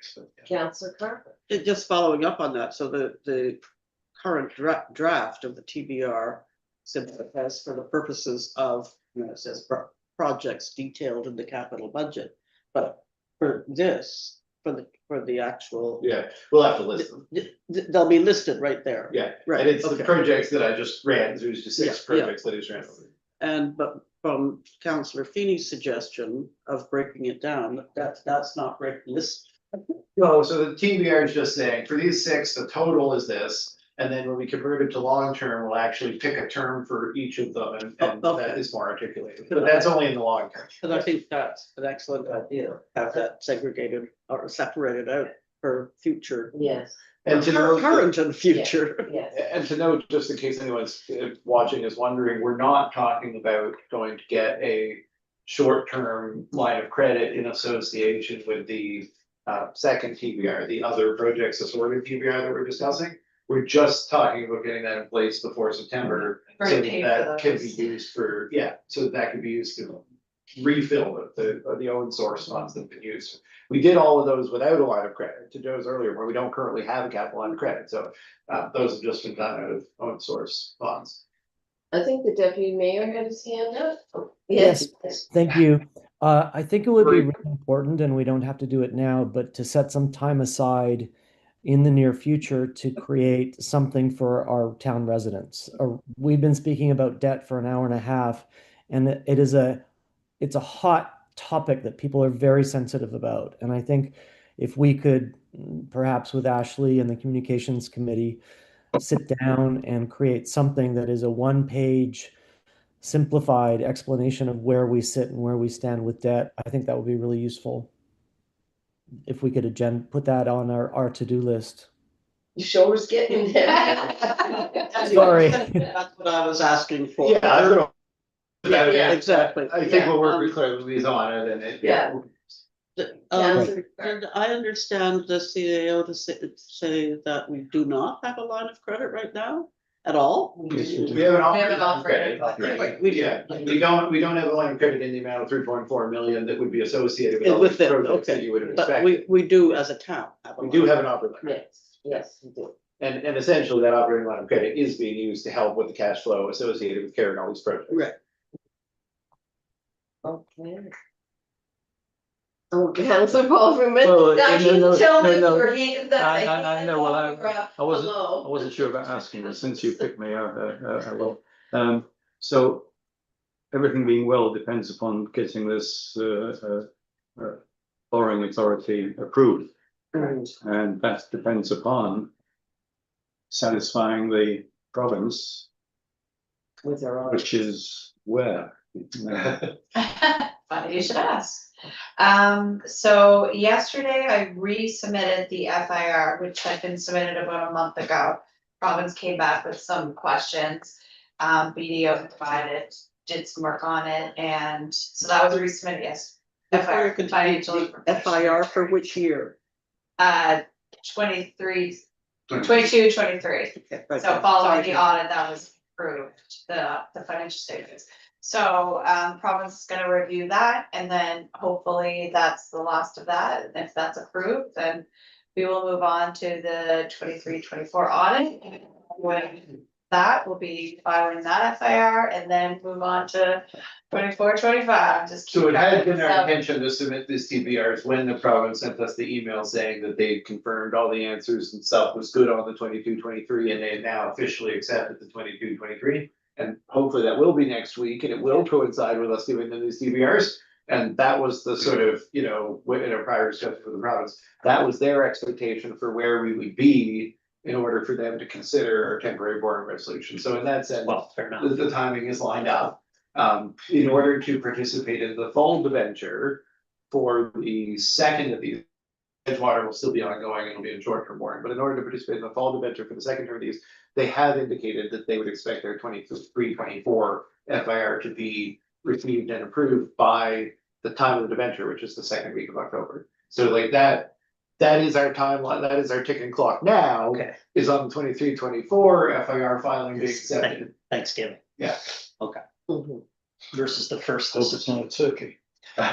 Councillor Carper? Just following up on that, so the current draft of the TBR simply has for the purposes of, it says projects detailed in the capital budget. But for this, for the actual, Yeah, we'll have to list them. they'll be listed right there. Yeah, Right, and it's the okay. projects that I just ran, there's just 6 Yeah, yeah. projects that I just ran over. But from Councillor Feeney's suggestion of breaking it down, that's not listed. No, so the TBR is just saying, for these 6, the total is this, and then when we convert it to long-term, we'll actually pick a term for each of them, and Okay. that is more articulated, but that's only in the long term. And I think that's an excellent idea, have that segregated or separated out for future. Yes, And to know. Current and future. yes. And to note, just in case anyone's watching is wondering, we're not talking about going to get a short-term line of credit in association with the second TBR, the other projects assorted TBR that we're discussing. We're just talking about getting that in place before September, Or so pay for that can be those. used for, so that could be used to refill the own source funds that have been used. We did all of those without a line of credit, to Joe's earlier, where we don't currently have a capital line of credit, so those have just been done out of own source funds. I think the deputy mayor had his hand up. Yes. Thank you. I think it would be Great. really important, and we don't have to do it now, but to set some time aside in the near future to create something for our town residents. We've been speaking about debt for an hour and a half, and it's a hot topic that people are very sensitive about. And I think if we could, perhaps with Ashley and the communications committee, sit down and create something that is a one-page simplified explanation of where we sit and where we stand with debt, I think that would be really useful. If we could put that on our to-do list. You sure was getting there. Sorry. That's what I was asking for. Yeah, I don't know. Yeah, exactly. I think we'll work with Claire Louise on it and it. Yeah. Did I understand the CAO to say that we do not have a line of credit right now at all? We have an We have an operating operating credit. credit. Right. We don't have a line of credit in the amount of 3.4 million that would be associated with all With the it, projects that okay. you would have But expected. we do as a town. We do have an operating. line. Yes, we do. And essentially that operating line of credit is being used to help with the cash flow associated with carrying all these projects. Right. Okay. Oh, Councillor Paul Freeman, Well, now no, you no, tell me no, your hand that. I know, well, I wasn't, Hello. I wasn't sure about asking, but since you picked me, I will. So everything being well depends upon getting this borrowing authority approved, and that depends upon satisfying the province, With our own. which is where. Funny you should ask. So yesterday I resubmitted the FIR, which had been submitted about a month ago. Province came back with some questions. BDO provided, did some work on it, and so that was resubmitted, yes. FIR, financial information. FIR for which year? 23, 22, 23. Okay, right. So following the Sorry. audit that was approved, the financial statements. So province is gonna review that, and then hopefully that's the last of that. And if that's approved, then we will move on to the 23-24 audit. When that will be filing that FIR and then move on to 24-25. Just keep So it had track been of our stuff. intention to submit this TBRs when the province sent us the email saying that they confirmed all the answers and stuff was good on the 22-23, and they had now officially accepted the 22-23. And hopefully that will be next week, and it will coincide with us giving them these TBRs. And that was the sort of, you know, in our prior discussion with the province, that was their expectation for where we would be in order for them to consider our temporary borrowing resolution. So in that sense, Well, fair enough. the timing is lined up. In order to participate in the fall debenture for the second of these, Edgewater will still be ongoing, it'll be in short-term borrowing, but in order to participate in the fall debenture for the second term of these, they have indicated that they would expect their 23-24 FIR to be received and approved by the time of the debenture, which is the second week of October. So like that is our timeline, that is our ticking clock now, Okay, is on the 23-24 FIR filing being accepted. Thanksgiving. Yeah. Okay, Mhm. versus the first. Hope it's not a turkey.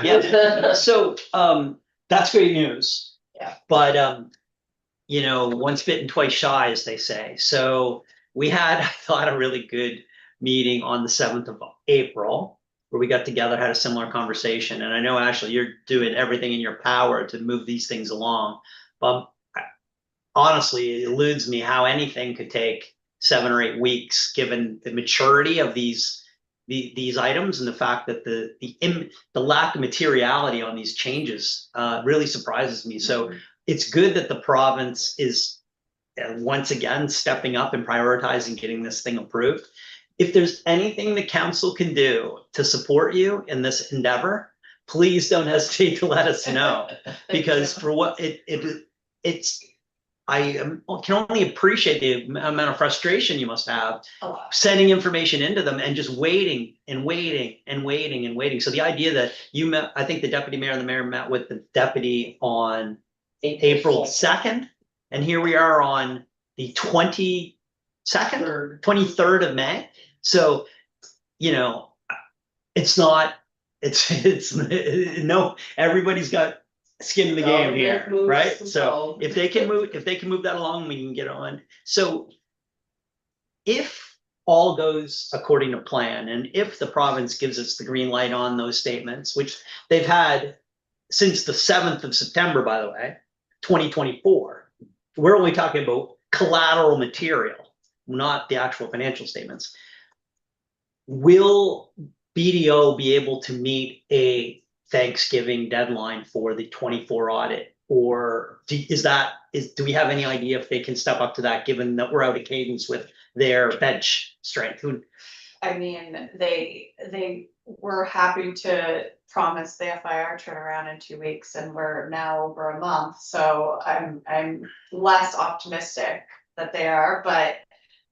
Yeah, so, that's great news. Yeah. But, you know, once bitten, twice shy, as they say. So we had, I thought, a really good meeting on the 7th of April, where we got together, had a similar conversation. And I know, Ashley, you're doing everything in your power to move these things along. But honestly, it eludes me how anything could take 7 or 8 weeks, given the maturity of these items and the fact that the lack of materiality on these changes really surprises me. So it's good that the province is once again stepping up and prioritizing getting this thing approved. If there's anything the council can do to support you in this endeavor, please don't hesitate to let us know. Because for what it's, can only appreciate the amount of frustration you must have A lot. sending information into them and just waiting and waiting and waiting and waiting. So the idea that you met, I think the deputy mayor and the mayor met with the deputy on April 2nd, and here we are on the 22nd, 23rd of May. So, you know, it's no, everybody's got skin in the game here, right? So if they can move that along, we can get on. So if all goes according to plan, and if the province gives us the green light on those statements, which they've had since the 7th of September, by the way, 2024, we're only talking about collateral material, not the actual financial statements. Will BDO be able to meet a Thanksgiving deadline for the 24 audit? Or do we have any idea if they can step up to that, given that we're out of cadence with their bench strength? I mean, they were happy to promise the FIR turnaround in 2 weeks and we're now over a month, so I'm less optimistic that they are, but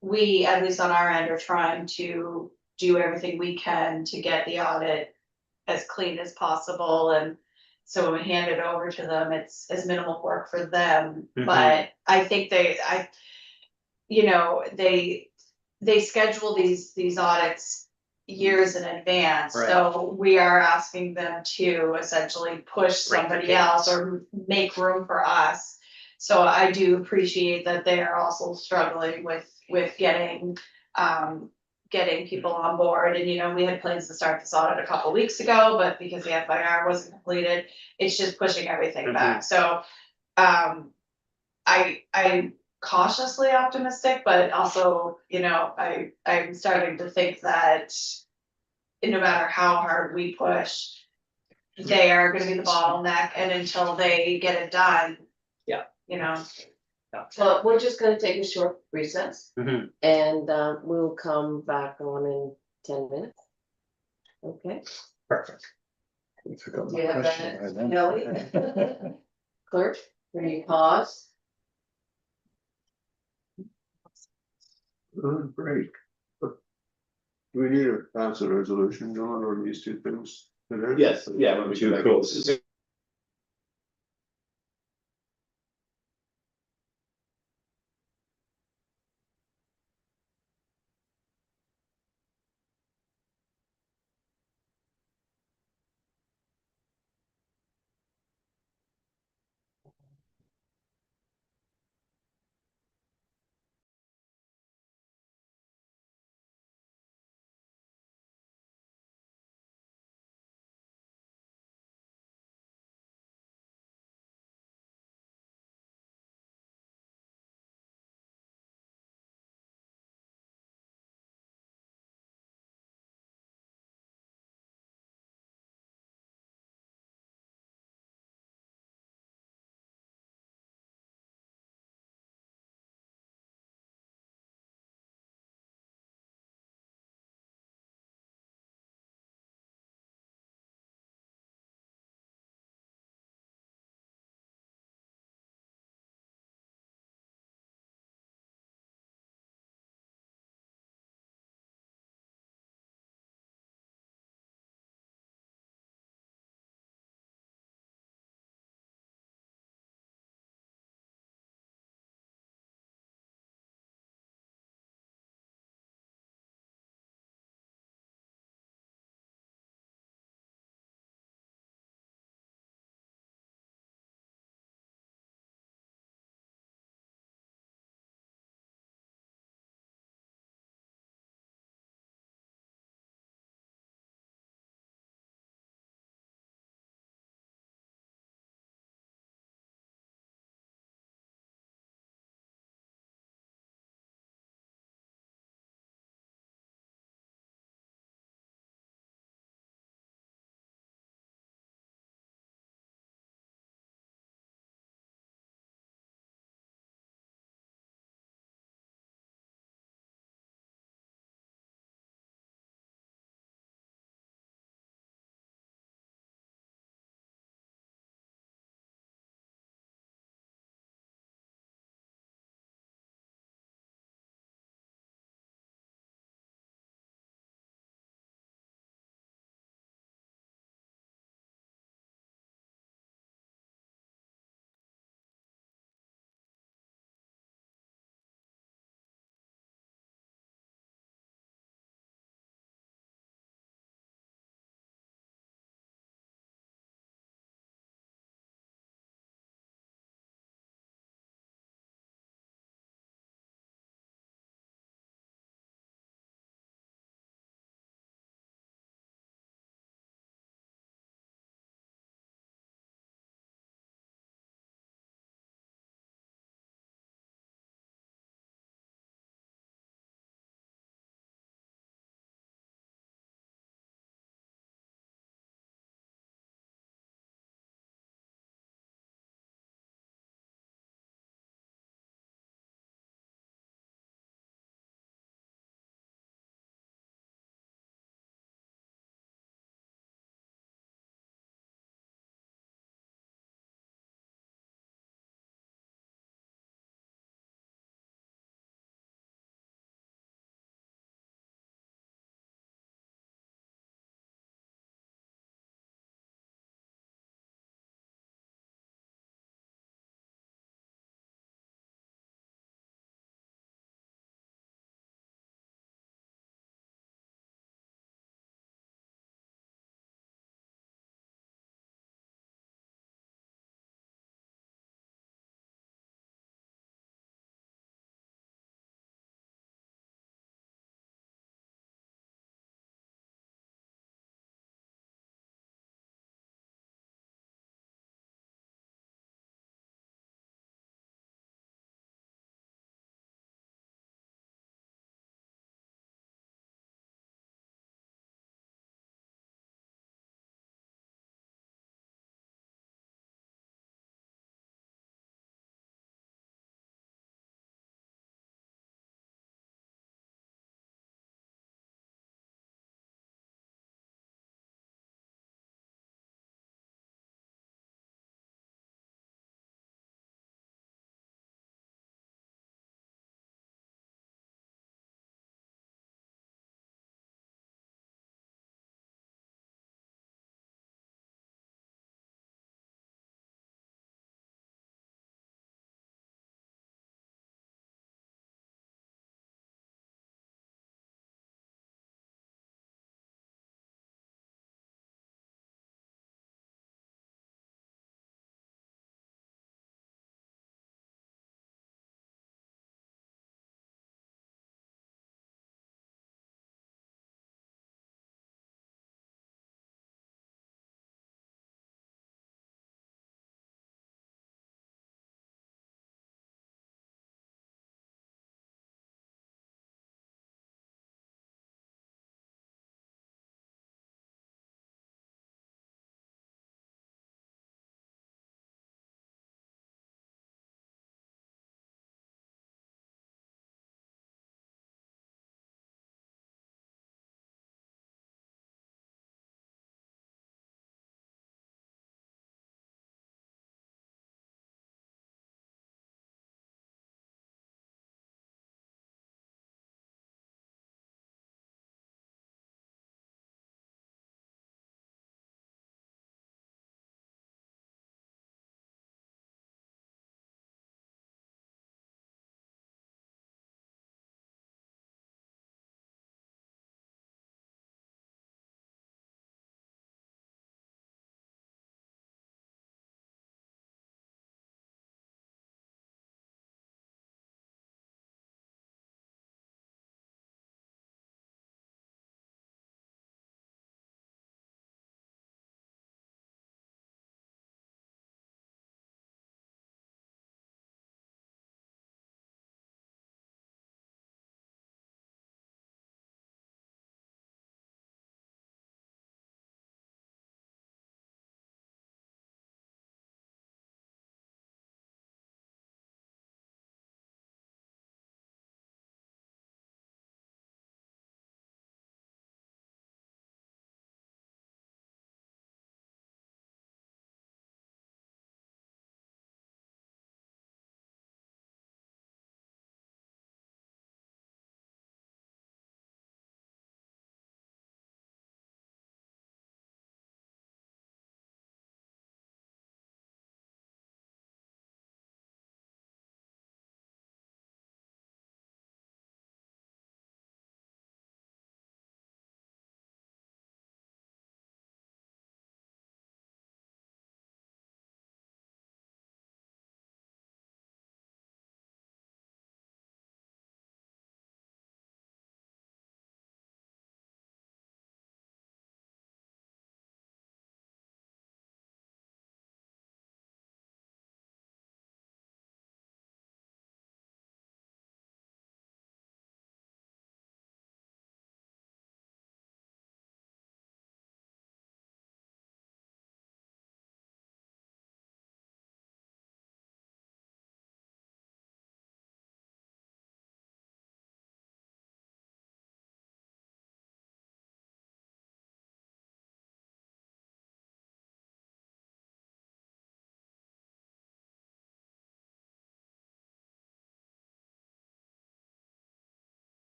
we, at least on our end, are trying to do everything we can to get the audit as clean as possible, and so when we hand it over to them, it's as minimal work for them, Mhm. but I think you know, they schedule these audits years in advance, Right. so we are asking them to essentially push Break the somebody pace. else or make room for us. So I do appreciate that they are also struggling with getting people on board, and you know, we had plans to start this audit a couple weeks ago, but because the FIR wasn't completed, it's just pushing everything back, so I'm cautiously optimistic, but also, you know, I'm starting to think that no matter how hard we push, they are gonna be the bottleneck, and until they get it done. Yeah. You know, So we're just gonna take a short recess Mhm. and we'll come back on in 10 minutes. Okay, Perfect. I forgot do my you have question by that, then. Kelly? Clerk, can you pause? Great. Do we need a council resolution going on these two things today? Yes, yeah, when we Due come back. course.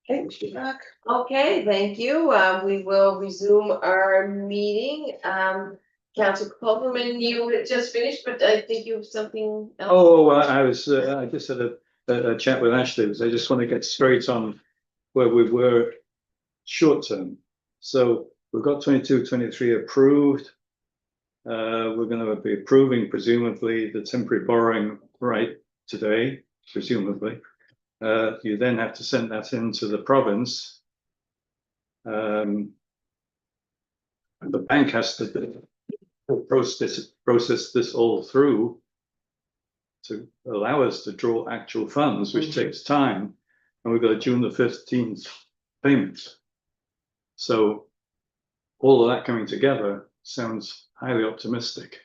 Thanks, you back. Okay, thank you. We will resume our meeting. Council Culverman, you had just finished, but I think you have something else. Oh, I just had a chat with Ashley, because I just want to get straight on where we were short term. So we've got 22, 23 approved. We're gonna be approving presumably the temporary borrowing right today, presumably. You then have to send that into the province. And the bank has to process this all through to allow us to draw actual funds, which takes time. And we've got a June the 15th payment. So all of that coming together sounds highly optimistic.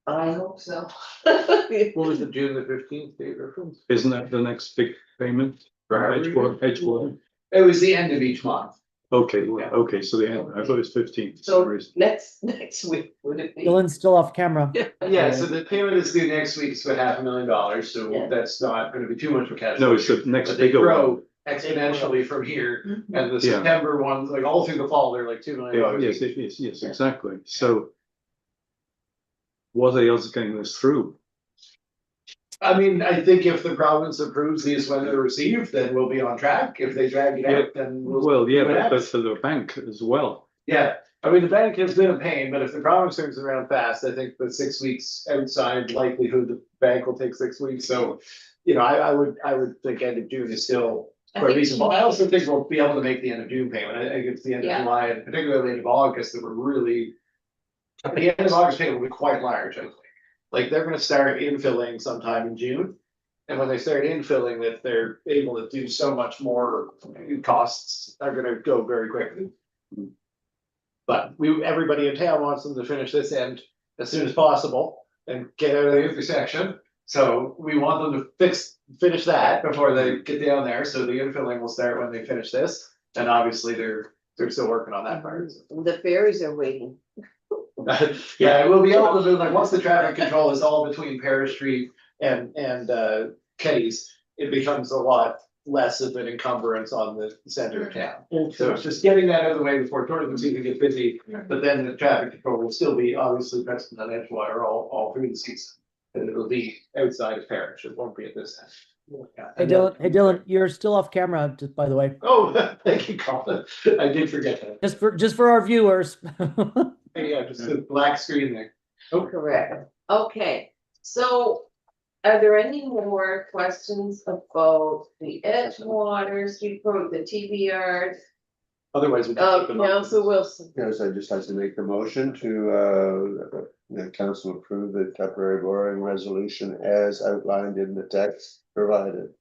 I hope so. What was the June the 15th date reference? Isn't that the next big payment? For Edgewater? It was the end of each month. Okay, well, okay, so the end, I thought it was 15th. So next week, would it be? Dylan's still off camera. Yeah, so the payment is due next week, it's about $500,000, so Yeah. that's not gonna be too much of a cash. No, it's the next But they bigger one. grow exponentially from here, and the Yeah. September ones, like all through the fall, they're like $2 million. Yes, yes, exactly. So what are the odds of getting this through? I mean, I think if the province approves these when they're received, then we'll be on track. If they drag it out, then we'll. Well, yeah, see what but happens. for the bank as well. Yeah, I mean, the bank has been a pain, but if the province turns around fast, I think the 6 weeks outside likelihood the bank will take 6 weeks, so. You know, I would think end of June is still I quite think- reasonable. I also think we'll be able to make the end of June payment. I think it's the end of Yeah. July and particularly end of August that we're really. The end of August payment will be quite large, I think. Like, they're gonna start infilling sometime in June. And when they start infilling, that they're able to do so much more, costs are gonna go very quickly. But everybody in town wants them to finish this end as soon as possible and get out of the intersection. So we want them to finish that before they get down there, so the infilling will start when they finish this. And obviously, they're still working on that part. The ferries are waiting. Yeah, we'll be able to move, like, once the traffic control is all between Parish Street and Kenny's, it becomes a lot less of an encumbrance on the center of town. So it's just getting that out of the way before tourism season gets busy, but then the traffic control will still be obviously Preston and Edgewater all through the season. And it'll be outside of Parish, it won't be at this end. Yeah. Hey Dylan, you're still off camera, just by the way, Oh, thank you, Colin. I did forget that. just for our viewers. Yeah, just a black screen there. Correct. Okay, so are there any more questions about the Edgewater Street Road, the TBR? Otherwise, we can take the motion. Council Wilson. Yes, I'd just like to make the motion to, the council approve the temporary borrowing resolution as outlined in the text provided.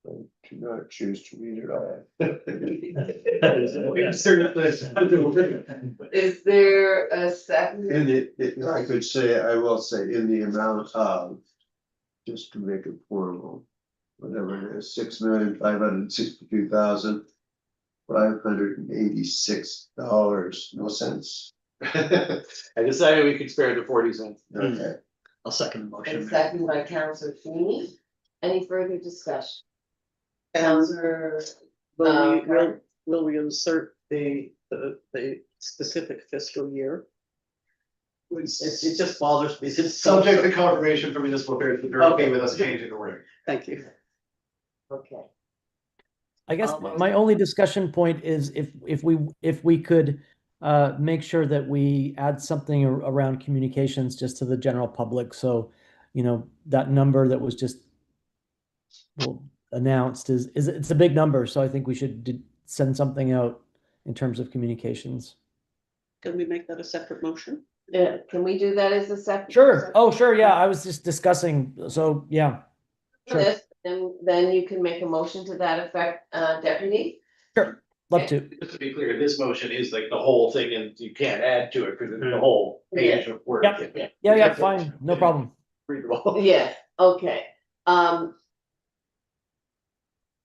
I do not choose to read it all. Is there a second? In the, if I could say, I will say in the amount of, just to make it formal, whatever it is, $6,562,586, no cents. I decided we could spare the 40 cents. Okay. I'll second the And motion. second by Councillor Feeney. Any further discussion? And Councillor, will we insert the specific fiscal year? It just bothers me. It's so- Subject to confirmation from municipal affairs, but they're okay with us changing the word. Thank you. okay, I guess Almost. my only discussion point is if we could make sure that we add something around communications just to the general public. So, you know, that number that was just announced is it's a big number. So I think we should send something out in terms of communications. Can we make that a separate motion? yeah, can we do that as a second? Sure. Oh, sure. Yeah, I was just discussing. So yeah, sure. This, and then you can make a motion to that effect, deputy. Sure. Love to. Just to be clear, this motion is like the whole thing and you can't add to it because it's the whole page of words. Yep. Yeah. Fine. No problem. Readable. Yeah, okay,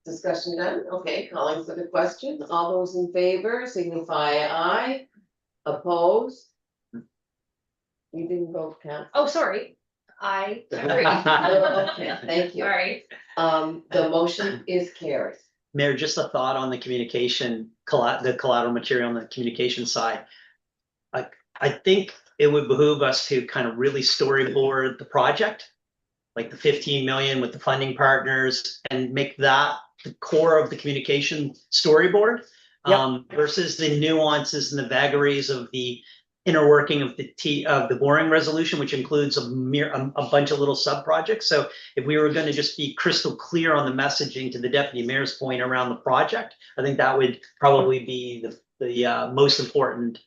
discussion done, okay, calling for the question, all those in favor signify aye, opposed? You didn't vote, Council. Oh, sorry. I agree. Okay, thank you. All right. The motion is carried. Mayor, just a thought on the communication, the collateral material on the communication side. I think it would behoove us to kind of really storyboard the project, like the 15 million with the funding partners, and make that the core of the communication storyboard. Versus the nuances and the vagaries of the inner working of the boring resolution, which includes a bunch of little sub projects. So if we were going to just be crystal clear on the messaging, to the deputy mayor's point around the project, I think that would probably be the most important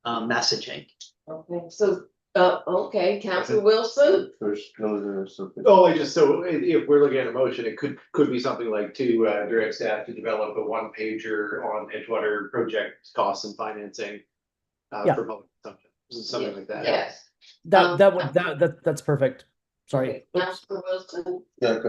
messaging. Okay, so, okay, Councillor Wilson, First, or something. Oh, so if we're looking at a motion, it could be something like to direct staff to develop a one pager on Edgewater project costs and financing. Yeah. For public consumption, something like that. yes. That's perfect. Sorry. Okay, Councillor Wilson, Yeah,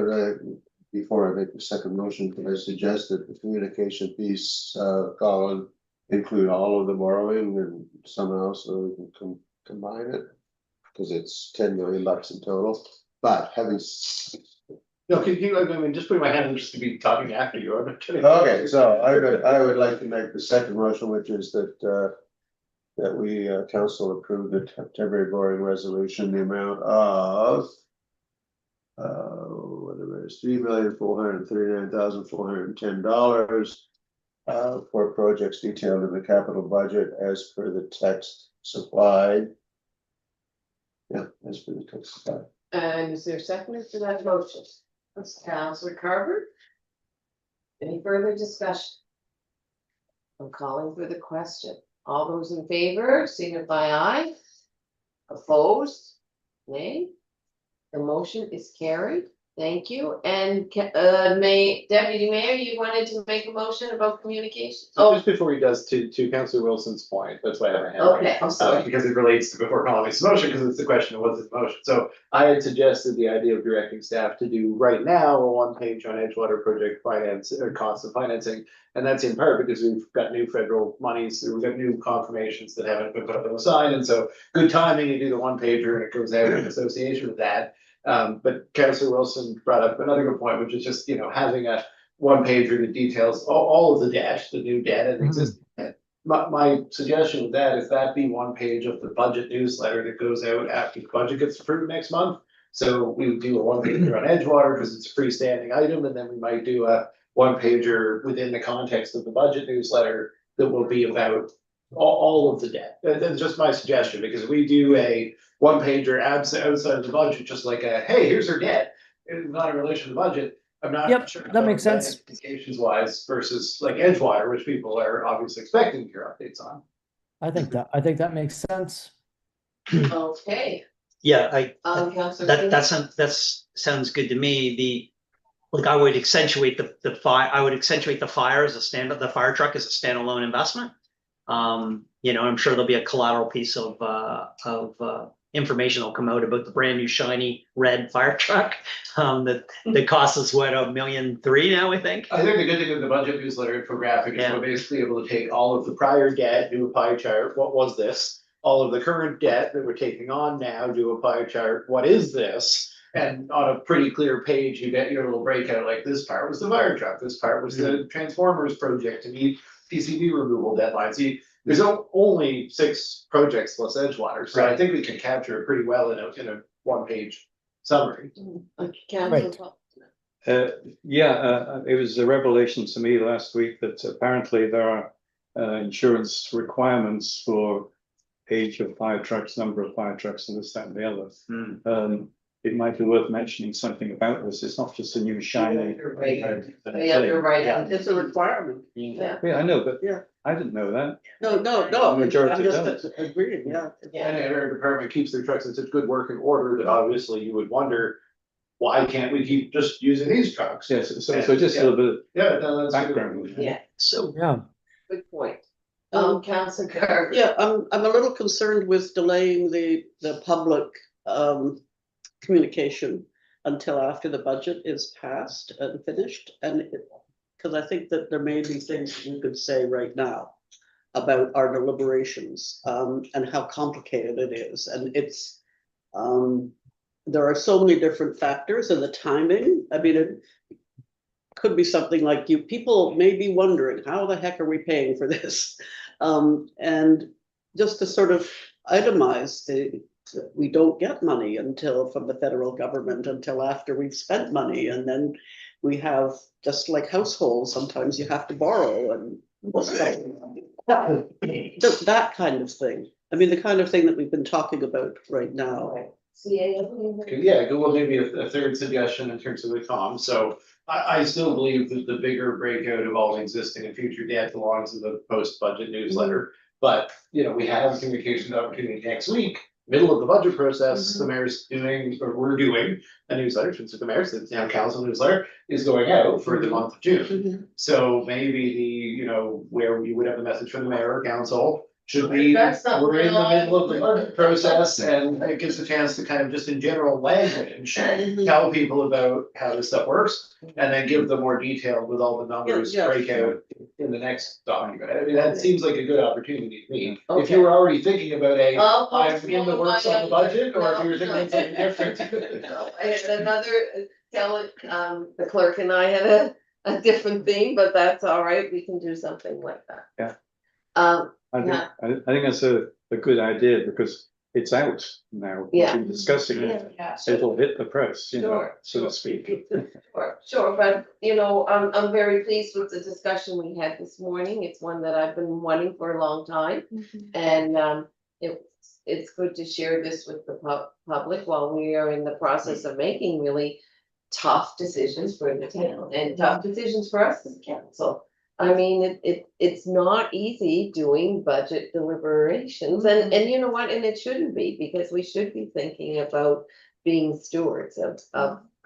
before I make the second motion, could I suggest that the communication piece, Colin, include all of the borrowing and somehow so we can combine it? Cause it's 10 million bucks in total, but having. No, can you, I mean, just putting my hand in just to be talking after you. I'm not kidding. Okay, so I would like to make the second motion, which is that we council approve the temporary borrowing resolution, the amount of whatever it is, $3,439,410 for projects detailed in the capital budget as per the text supplied. Yeah, as per the text supplied. and is there a second for that motion? That's Councillor Carver. Any further discussion? I'm calling for the question. All those in favor, signify aye. Opposed? Nay? The motion is carried. Thank you. And Deputy Mayor, you wanted to make a motion about communication? So Oh, just before he does, to Councillor Wilson's point, that's why I have a hand. okay, I'm sorry. Because it relates to before calling this motion, because it's the question of what's the motion. So I had suggested the idea of directing staff to do right now a one page on Edgewater project finance or cost of financing. And that's in part because we've got new federal monies, we've got new confirmations that haven't been put on the sign, and so good timing, you do the one pager and it goes out in association with that. But Councillor Wilson brought up another good point, which is just, having a one pager that details all of the debt, the new debt and existing debt. My suggestion with that is that be one page of the budget newsletter that goes out after the budget gets approved next month. So we would do a one pager on Edgewater because it's a freestanding item, and then we might do a one pager within the context of the budget newsletter that will be about all of the debt. That's just my suggestion, because we do a one pager outside of the budget, just like hey, here's our debt. It's not in relation to the budget. I'm not Yep, sure. that makes sense. Implications wise versus like Edgewater, which people are obviously expecting to hear updates on. I think that makes sense. Okay, Yeah, Councillor. that sounds good to me. I would accentuate the fire as the fire truck as a standalone investment. I'm sure there'll be a collateral piece of information will come out about the brand new shiny red fire truck. That costs us $1.3 million now, I think. I think the good thing with the budget newsletter infographic is we're basically able to take all of the prior debt, do a pie chart, what was this? All of the current debt that we're taking on now, do a pie chart, what is this? And on a pretty clear page, you get your little breakout, like this part was the fire truck, this part was the Transformers project to meet PCB removal deadlines. There's only 6 projects plus Edgewater, so I think we can capture it pretty well in a one page summary. Councillor. It was a revelation to me last week that apparently there are insurance requirements for age of fire trucks, number of fire trucks, and this, that, and the other. It might be worth mentioning something about this. It's not just a new shiny. You're right. Yeah, you're right. It's a requirement. Yeah. Yeah, I know, but Yeah. I didn't know that. No, Majority I'm just don't. agreeing, yeah. And every department keeps their trucks in such good working order that obviously you would wonder, why can't we keep just using these trucks? Yes, so just a little bit Yeah, no, of that's good. background. Yeah, So Yeah. good point. Councillor Councillor Carver. Yeah, I'm a little concerned with delaying the public communication until after the budget is passed and finished, and because I think that there may be things we could say right now about our deliberations and how complicated it is, and it's there are so many different factors, and the timing. I mean, could be something like people may be wondering, how the heck are we paying for this? And just to sort of itemize we don't get money from the federal government until after we've spent money, and then we have, just like households, sometimes you have to borrow and just that kind of thing. I mean, the kind of thing that we've been talking about right now. Yeah, well, maybe a third suggestion in terms of the comms. So I still believe that the bigger breakout of all existing and future debt belongs to the post-budget newsletter. But, we have a communication opportunity next week, middle of the budget process, the mayor's doing, or we're doing a newsletter, since the mayor's, the town council newsletter is going out for the month of June. So maybe where we would have a message from the mayor or council should be, we're in the middle of the budget process, and it gives a chance to kind of just in general language, tell people about how this stuff works, and then give them more detail with all the numbers Yeah, break out in the next document. I mean, that seems like a good opportunity to me. If Okay. you were already thinking about I'm in the postpone works my on the budget, or other- if you were thinking of something different. No, I had another, the clerk and I had a different thing, but that's all right, we can do something like that. Yeah. Yeah. I think that's a good idea, because it's out now. Yeah. We're discussing it. Yeah. It'll hit the press, Sure, so to speak. Sure, but I'm very pleased with the discussion we had this morning. It's one that I've been wanting for a long time. And it's good to share this with the public while we are in the process of making really tough decisions for the town and tough decisions for us as a council. I mean, it's not easy doing budget deliberations, and you know what, and it shouldn't be, because we should be thinking about being stewards of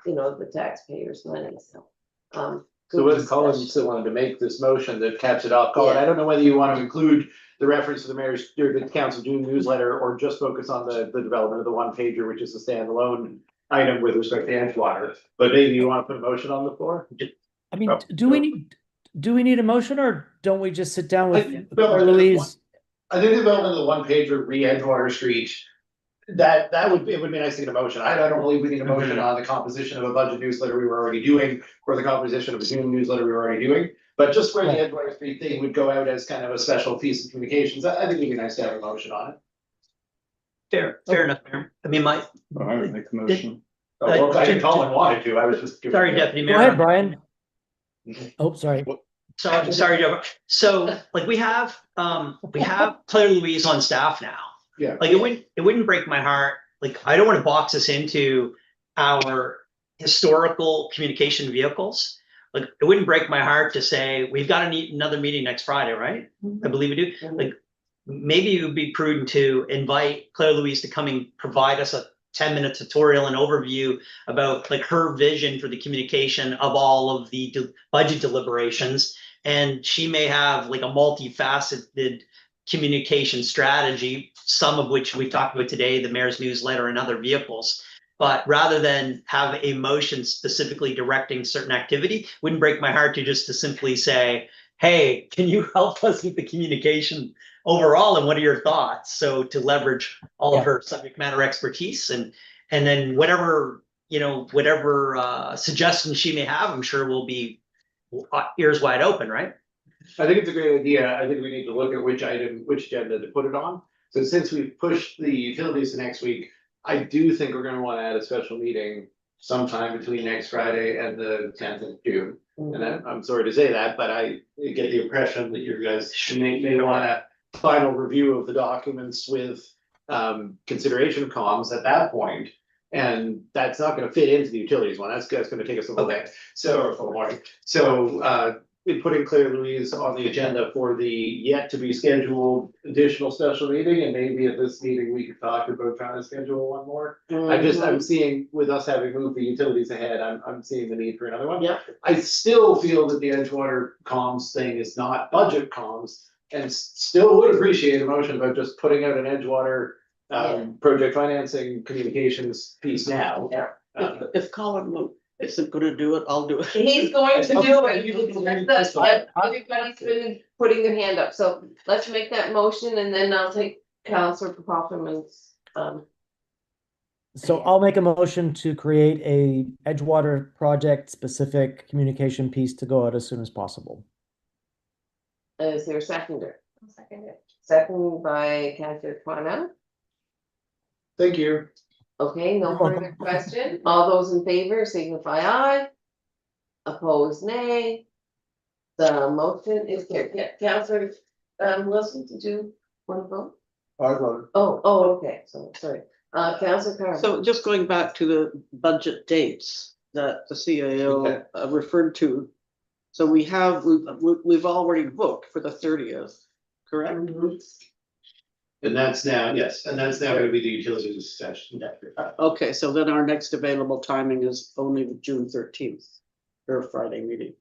the taxpayers' money, so. So good what Colin discussion. still wanted to make this motion to catch it off. Colin, Yeah. I don't know whether you want to include the reference to the mayor's, or the council June newsletter, or just focus on the development of the one pager, which is a standalone item with respect to Edgewater. But maybe you want to put a motion on the floor? I mean, Oh, do we need a motion, or don't we just sit down with Well, Louise? I think the development of the one pager re-Edgewater Street, it would be nice to get a motion. I don't believe we need a motion on the composition of a budget newsletter we were already doing, or the composition of a June newsletter we were already doing. But just where the Edgewater Street thing would go out as kind of a special piece of communications, I think it'd be nice to have a motion on it. Fair enough, Mayor. I mean, All right, make a motion. Well, I think Colin wanted to, I was just. giving- sorry, Deputy Go Mayor. ahead, Brian. Oh, sorry. Sorry, Joe. So like we have Claire Louise on staff now. Yeah. Like it wouldn't break my heart. Like, I don't want to box us into our historical communication vehicles. Like, it wouldn't break my heart to say, we've got another meeting next Friday, right? I believe we do. Like, maybe it would be prudent to invite Claire Louise to come and provide us a 10-minute tutorial and overview about like her vision for the communication of all of the budget deliberations. And she may have like a multifaceted communication strategy, some of which we've talked about today, the mayor's newsletter and other vehicles. But rather than have a motion specifically directing certain activity, wouldn't break my heart to simply say, hey, can you help us with the communication overall, and what are your thoughts? So to leverage all of her subject matter expertise, and then whatever suggestions she may have, I'm sure will be ears wide open, right? I think it's a great idea. I think we need to look at which agenda to put it on. So since we've pushed the utilities to next week, I do think we're gonna wanna add a special meeting sometime between next Friday and the 10th of June. And I'm sorry to say that, but I get the impression that you guys may want a final review of the documents with consideration of comms at that point. And that's not gonna fit into the utilities one. That's gonna take us a little bit. So, for the morning. So, we putting Claire Louise on the agenda for the yet to be scheduled additional special meeting, and maybe at this meeting, we could talk about trying to schedule one more. I'm seeing, with us having moved the utilities ahead, I'm seeing the need for another one. Yeah. I still feel that the Edgewater comms thing is not budget comms, and still would appreciate a motion about just putting out an Edgewater project financing communications piece now. If Colin isn't gonna do it, I'll do it. He's going to do it. Everybody's been putting their hand up, so let's make that motion, and then I'll take Councilor Hoffman's So I'll make a motion to create a Edgewater project specific communication piece to go out as soon as possible. Is there a seconder? I'll second it. Second by Councillor Cornell. Thank you. Okay, no You're further welcome. question. All those in favor signify aye. Opposed, nay. The motion is carried. Yeah, Councillor Wilson, did you want to vote? Oh, okay, so, sorry. Councillor Carr. So just going back to the budget dates that the CAO referred to. So we've already booked for the 30th, correct? And that's now, yes, and that's now gonna be the utilities session. Okay, so then our next available timing is only June 13th, or Friday meeting.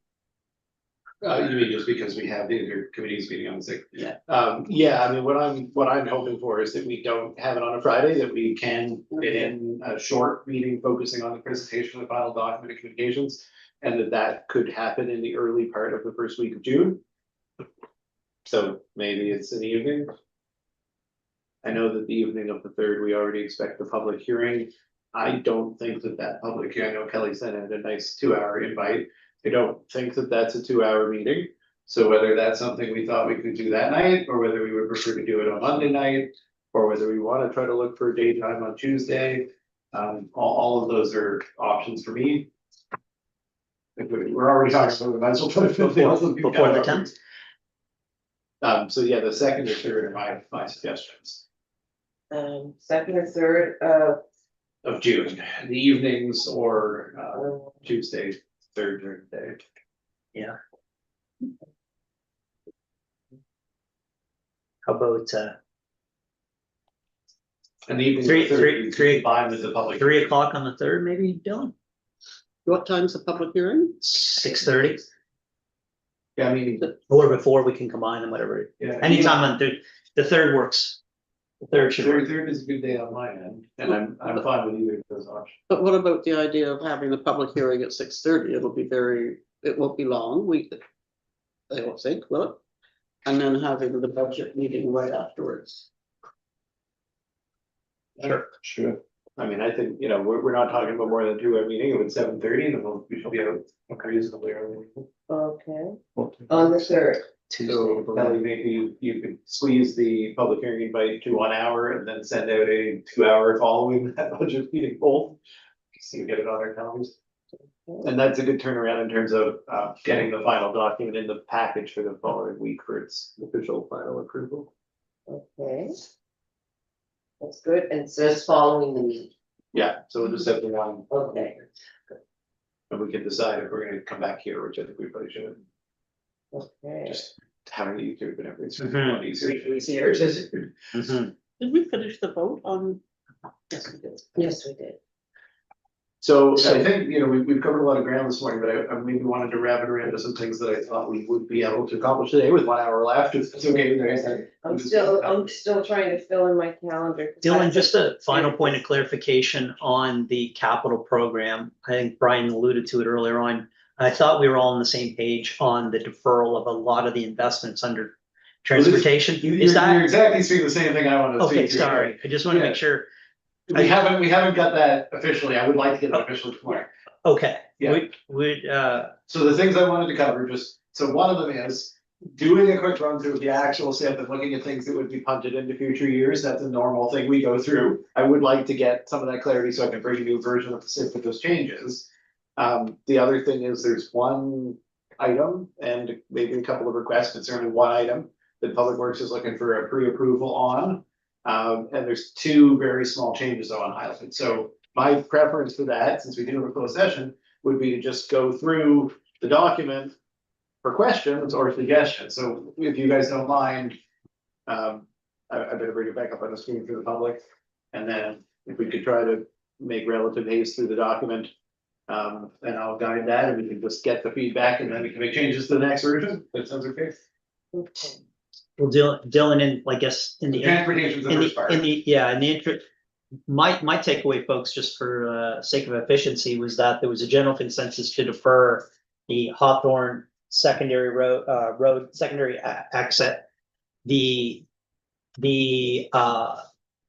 You mean just because we have the other committees meeting on the sixth? Yeah. Yeah, I mean, what I'm hoping for is that we don't have it on a Friday, that we can fit in a short meeting focusing on the presentation of the final document of communications. And that could happen in the early part of the first week of June. So maybe it's in the evening. I know that the evening of the 3rd, we already expect the public hearing. I don't think that public hearing, I know Kelly sent out a nice 2-hour invite. I don't think that that's a 2-hour meeting. So whether that's something we thought we could do that night, or whether we would prefer to do it on Monday night, or whether we want to try to look for a daytime on Tuesday. All of those are options for me. If we're already talking, so we might as well put it Before the 10th? So yeah, the 2nd or 3rd are my suggestions Second or third, of June, the evenings or Tuesday, 3rd during the day. Yeah. How about, And the evening. Three- Combined with the public. 3 o'clock on the 3rd, maybe, Dylan? What time's the public hearing? 6:30, Yeah, I mean, or before, we can combine them, whatever. yeah. Anytime on the 3rd works. The 3rd should work. 3rd is a good day on my end, and I'm fine with either of those options. But what about the idea of having the public hearing at 6:30? It won't be long, I don't think, will it? And then having the budget meeting right afterwards. Sure. I mean, I think, we're not talking about more than a 2-hour meeting, it was 7:30, and then we should be out reasonably early. okay, on the third. So Kelly, maybe you could squeeze the public hearing invite to 1 hour and then send out a 2-hour following that budget meeting poll. So you get it on our calendars. And that's a good turnaround in terms of getting the final document in the package for the following week for its official final approval. Okay. That's good, and so it's following the meeting, Yeah, so we'll just have the one. okay, And we can decide if we're gonna come back here, which I think we probably should. okay. Just having the YouTube and everything. Mhm. a lot easier. Mhm. Did we finish the vote on? Yes, we did. Yes, we did. So I think, we've covered a lot of ground this morning, but I maybe wanted to wrap it around to some things that I thought we would be able to accomplish today with 1 hour left, if it's okay with you. I'm still trying to fill in my calendar. Dylan, just a final point of clarification on the capital program. I think Brian alluded to it earlier on. I thought we were all on the same page on the deferral of a lot of the investments under transportation. Is You're that, exactly saying the same thing I wanted to say. okay, sorry, I just want to make sure. We haven't got that officially. I would like to get that officially tomorrow. Okay, Yeah. would, So the things I wanted to cover, so one of them is doing a quick run through of the actual SIP and looking at things that would be punted into future years. That's a normal thing we go through. I would like to get some of that clarity so I can bring a new version of the SIP with those changes. The other thing is there's one item and maybe a couple of requests, but certainly one item that Public Works is looking for a pre-approval on. And there's 2 very small changes though on highlighted. So my preference for that, since we do have a closed session, would be to just go through the document for questions or suggestions. So if you guys don't mind, I better bring it back up on the screen for the public. And then if we could try to make relative haste through the document, and I'll guide that and we can just get the feedback and then we can make changes to the next version. That sounds okay. Okay. well, Dylan, in, I guess, in the. Transportation's the first part. In the interest, my takeaway, folks, just for sake of efficiency, was that there was a general consensus to defer the Hawthorne secondary road secondary exit. The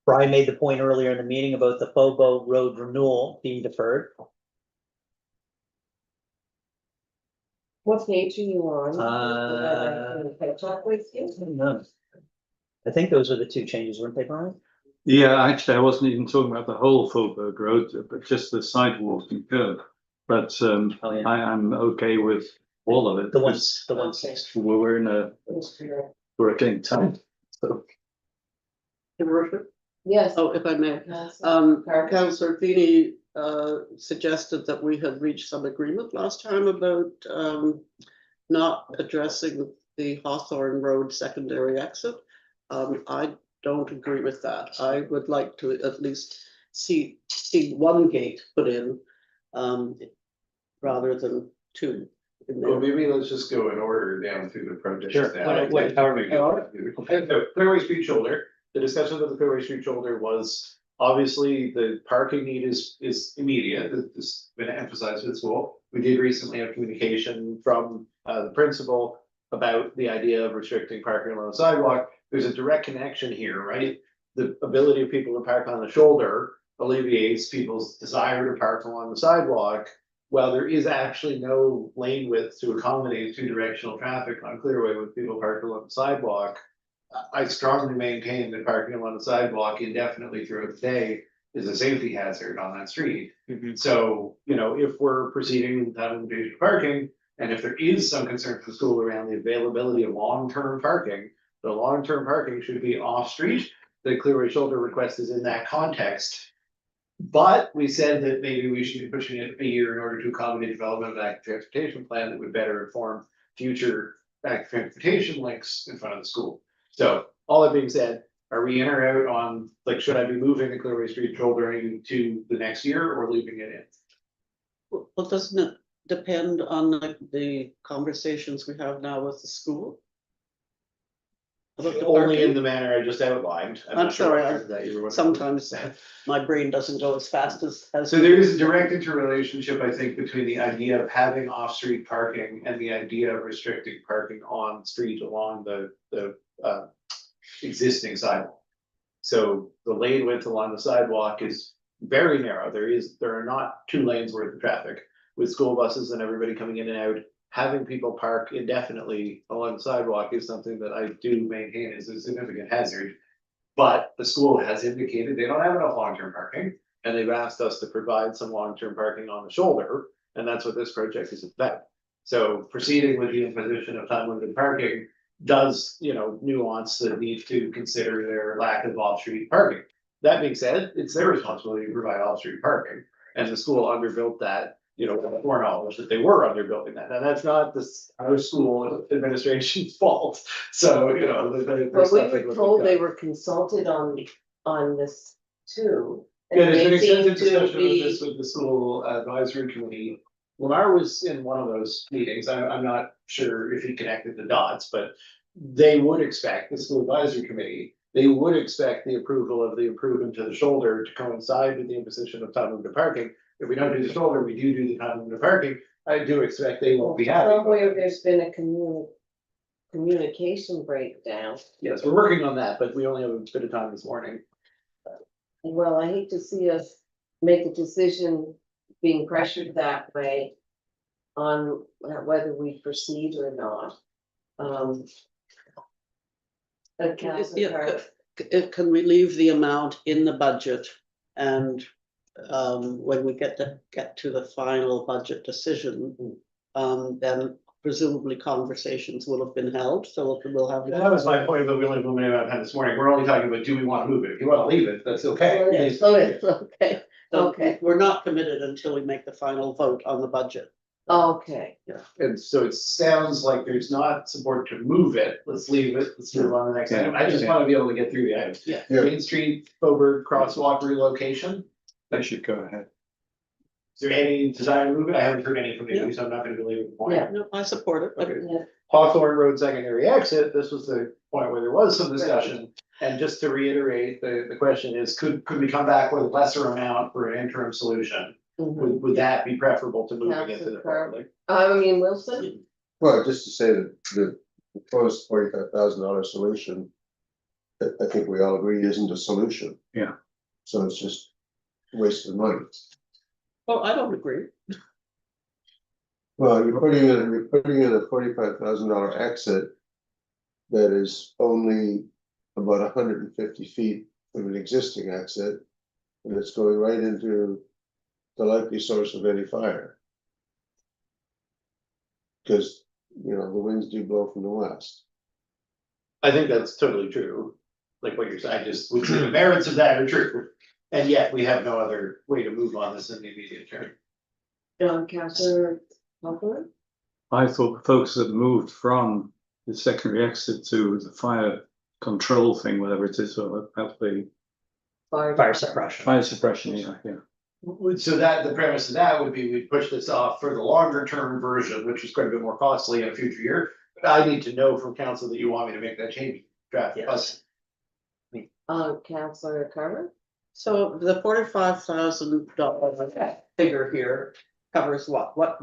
Brian made the point earlier in the meeting about the Fobo Road renewal being deferred. What page are you on? Uh, Talk with you. No. I think those are the two changes, weren't they, Brian? Yeah, actually, I wasn't even talking about the whole Fulberg Road, but just the sidewalk and curb. But Oh, yeah. I am okay with all of it. The ones, the ones. We're in a working time, so. Your worship? Yes. Oh, if I may. Councillor Carter. Councillor Feeney, suggested that we had reached some agreement last time about, not addressing the Hawthorne Road secondary exit. I don't agree with that. I would like to at least see one gate put in, rather than two. in there. Well, maybe let's just go in order down through the project. Sure. However you go. Clearway Street shoulder, the discussion of the Clearway Street shoulder was obviously the parking need is immediate. This has been emphasized at school. We did recently have communication from the principal about the idea of restricting parking along the sidewalk. There's a direct connection here, right? The ability of people to park on the shoulder alleviates people's desire to park along the sidewalk. While there is actually no lane width to accommodate two directional traffic on Clearway with people parked along the sidewalk. I strongly maintain that parking along the sidewalk indefinitely throughout the day is a safety hazard on that street. So, you know, if we're proceeding with that limitation of parking, and if there is some concern for the school around the availability of long-term parking, the long-term parking should be off-street. The Clearway shoulder request is in that context. But we said that maybe we should be pushing it a year in order to accommodate development of an active transportation plan that would better inform future active transportation links in front of the school. So all that being said, are we in or out on, like, should I be moving the Clearway Street shouldering to the next year or leaving it in? Well, doesn't it depend on the conversations we have now with the school? About the Only in parking? the manner I just outlined. I'm not sure sorry, what part of that you were- Sometimes my brain doesn't go as fast as. So there is a direct interrelationship, I think, between the idea of having off-street parking and the idea of restricting parking on street along the existing sidewalk. So the lane width along the sidewalk is very narrow. There are not 2 lanes worth of traffic with school buses and everybody coming in and out. Having people park indefinitely along the sidewalk is something that I do maintain is a significant hazard. But the school has indicated they don't have enough long-term parking, and they've asked us to provide some long-term parking on the shoulder, and that's what this project is about. So proceeding with the imposition of time limited parking does, you know, nuance the need to consider their lack of off-street parking. That being said, it's their responsibility to provide off-street parking, and the school underbuilt that, you know, with foreknowledge that they were underbuilding that, and that's not our school administration's fault. So, you know, But we were told they were consulted on this too. Yeah, And there's been they seem extensive to discussion of be, this with the school advisory committee. Lamar was in one of those meetings. I'm not sure if he connected the dots, but they would expect, the school advisory committee, they would expect the approval of the improvement to the shoulder to coincide with the imposition of time limit parking. If we don't do the shoulder, we do the time limit parking. I do expect they won't be happy. somewhere there's been a communication breakdown. Yes, we're working on that, but we only have a bit of time this morning. Well, I hate to see us make a decision being pressured that way on whether we proceed or not. Councillor Yeah, Carter. Can we leave the amount in the budget and when we get to the final budget decision, then presumably conversations will have been held, so we'll have. That was my point, but we only have a minute amount of time this morning. We're only talking about, do we want to move it? If you want to leave it, that's okay. Yes. Okay, So okay. we're not committed until we make the final vote on the budget. okay. And so it sounds like there's not support to move it. Let's leave it. Let's move on to the next item. I just want to be able to get through the items. Yeah. Yeah. Main Street, Boberg crosswalk relocation. They should go ahead. Is there any desire to move it? I haven't heard any from you, so I'm not going to belabor the point. Yeah. No, I support it, but Okay. Yeah. Hawthorne Road secondary exit, this was the point where there was some discussion. And just to reiterate, the question is, could we come back with a lesser amount for an interim solution? Mhm. Would that be preferable to moving it to the Councillor Carr. public? I mean, Wilson, Well, just to say that the proposed $45,000 solution I think we all agree isn't a solution. Yeah. So it's just wasted money. Well, I don't agree. Well, you're putting in a $45,000 exit that is only about 150 feet from an existing exit, and it's going right into the likely source of any fire. Because, you know, the winds do blow from the west. I think that's totally true, like what you're saying, I just would say the merits of that are true. And yet we have no other way to move on this in the immediate term. Councillor Hopper? I thought the focus had moved from the secondary exit to the fire control thing, whatever it is, or the Fire suppression. fire suppression, yeah. So that, the premise of that would be we'd push this off for the longer term version, which is quite a bit more costly in a future year. But I need to know from council that you want me to make that change, draft. the budget. Yes. Councillor Carver? So the $45,000 figure here covers what? What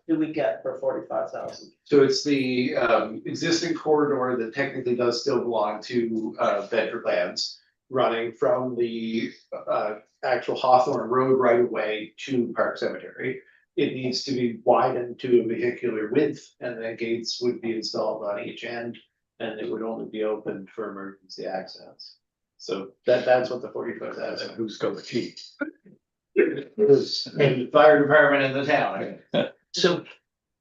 do we get for 45,000? So it's the existing corridor that technically does still belong to Bedford Lands, running from the actual Hawthorne Road right away to Park Cemetery. It needs to be widened to a vehicular width, and then gates would be installed on each end, and it would only be opened for emergency access. So that's what the 45,000. Who's got the key? And the fire department in the town. So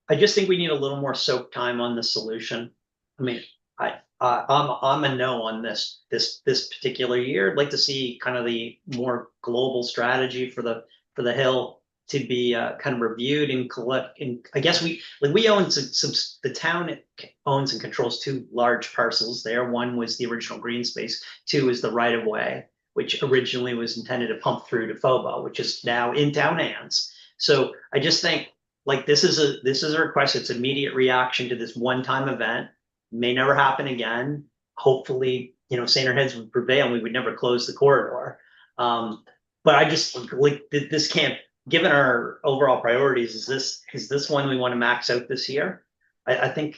I just think we need a little more soak time on the solution. I mean, I'm a no on this particular year. I'd like to see kind of the more global strategy for the hill to be kind of reviewed and collect. And I guess we own the town owns and controls two large parcels there. One was the original green space. Two is the right of way, which originally was intended to pump through to FOBO, which is now in town hands. So I just think like this is a request. It's immediate reaction to this one-time event. May never happen again. Hopefully, St. Heads would prevail and we would never close the corridor. But I just like this can't, given our overall priorities, is this one we want to max out this year? I think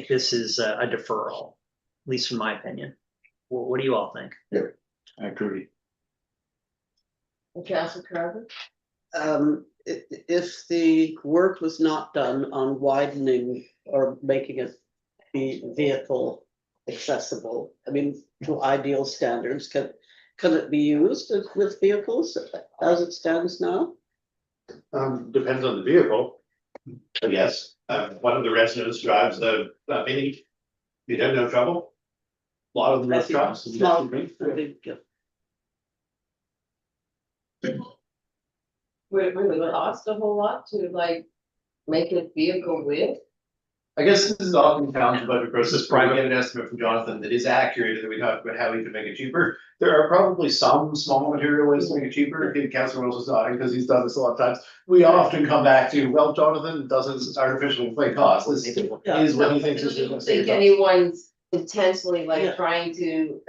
this is a deferral, at least from my opinion. What do you all think? I agree. Councillor Carver? If the work was not done on widening or making it be vehicle accessible, I mean, to ideal standards, can it be used with vehicles as it stands now? Depends on the vehicle. But yes, one of the residents drives the Mini. You have no trouble. A lot of them have trucks. Small, big, Would it cost a whole lot to like make it vehicle width? I guess this is often found in the budget process, probably get an estimate from Jonathan that is accurate, and then we talk about how we can make it cheaper. There are probably some small material ways to make it cheaper. Councilor Wills is nodding because he's done this a lot of times. We often come back to, well, Jonathan doesn't artificially inflate costs. This is what he thinks is. I don't think anyone's intentionally like trying to,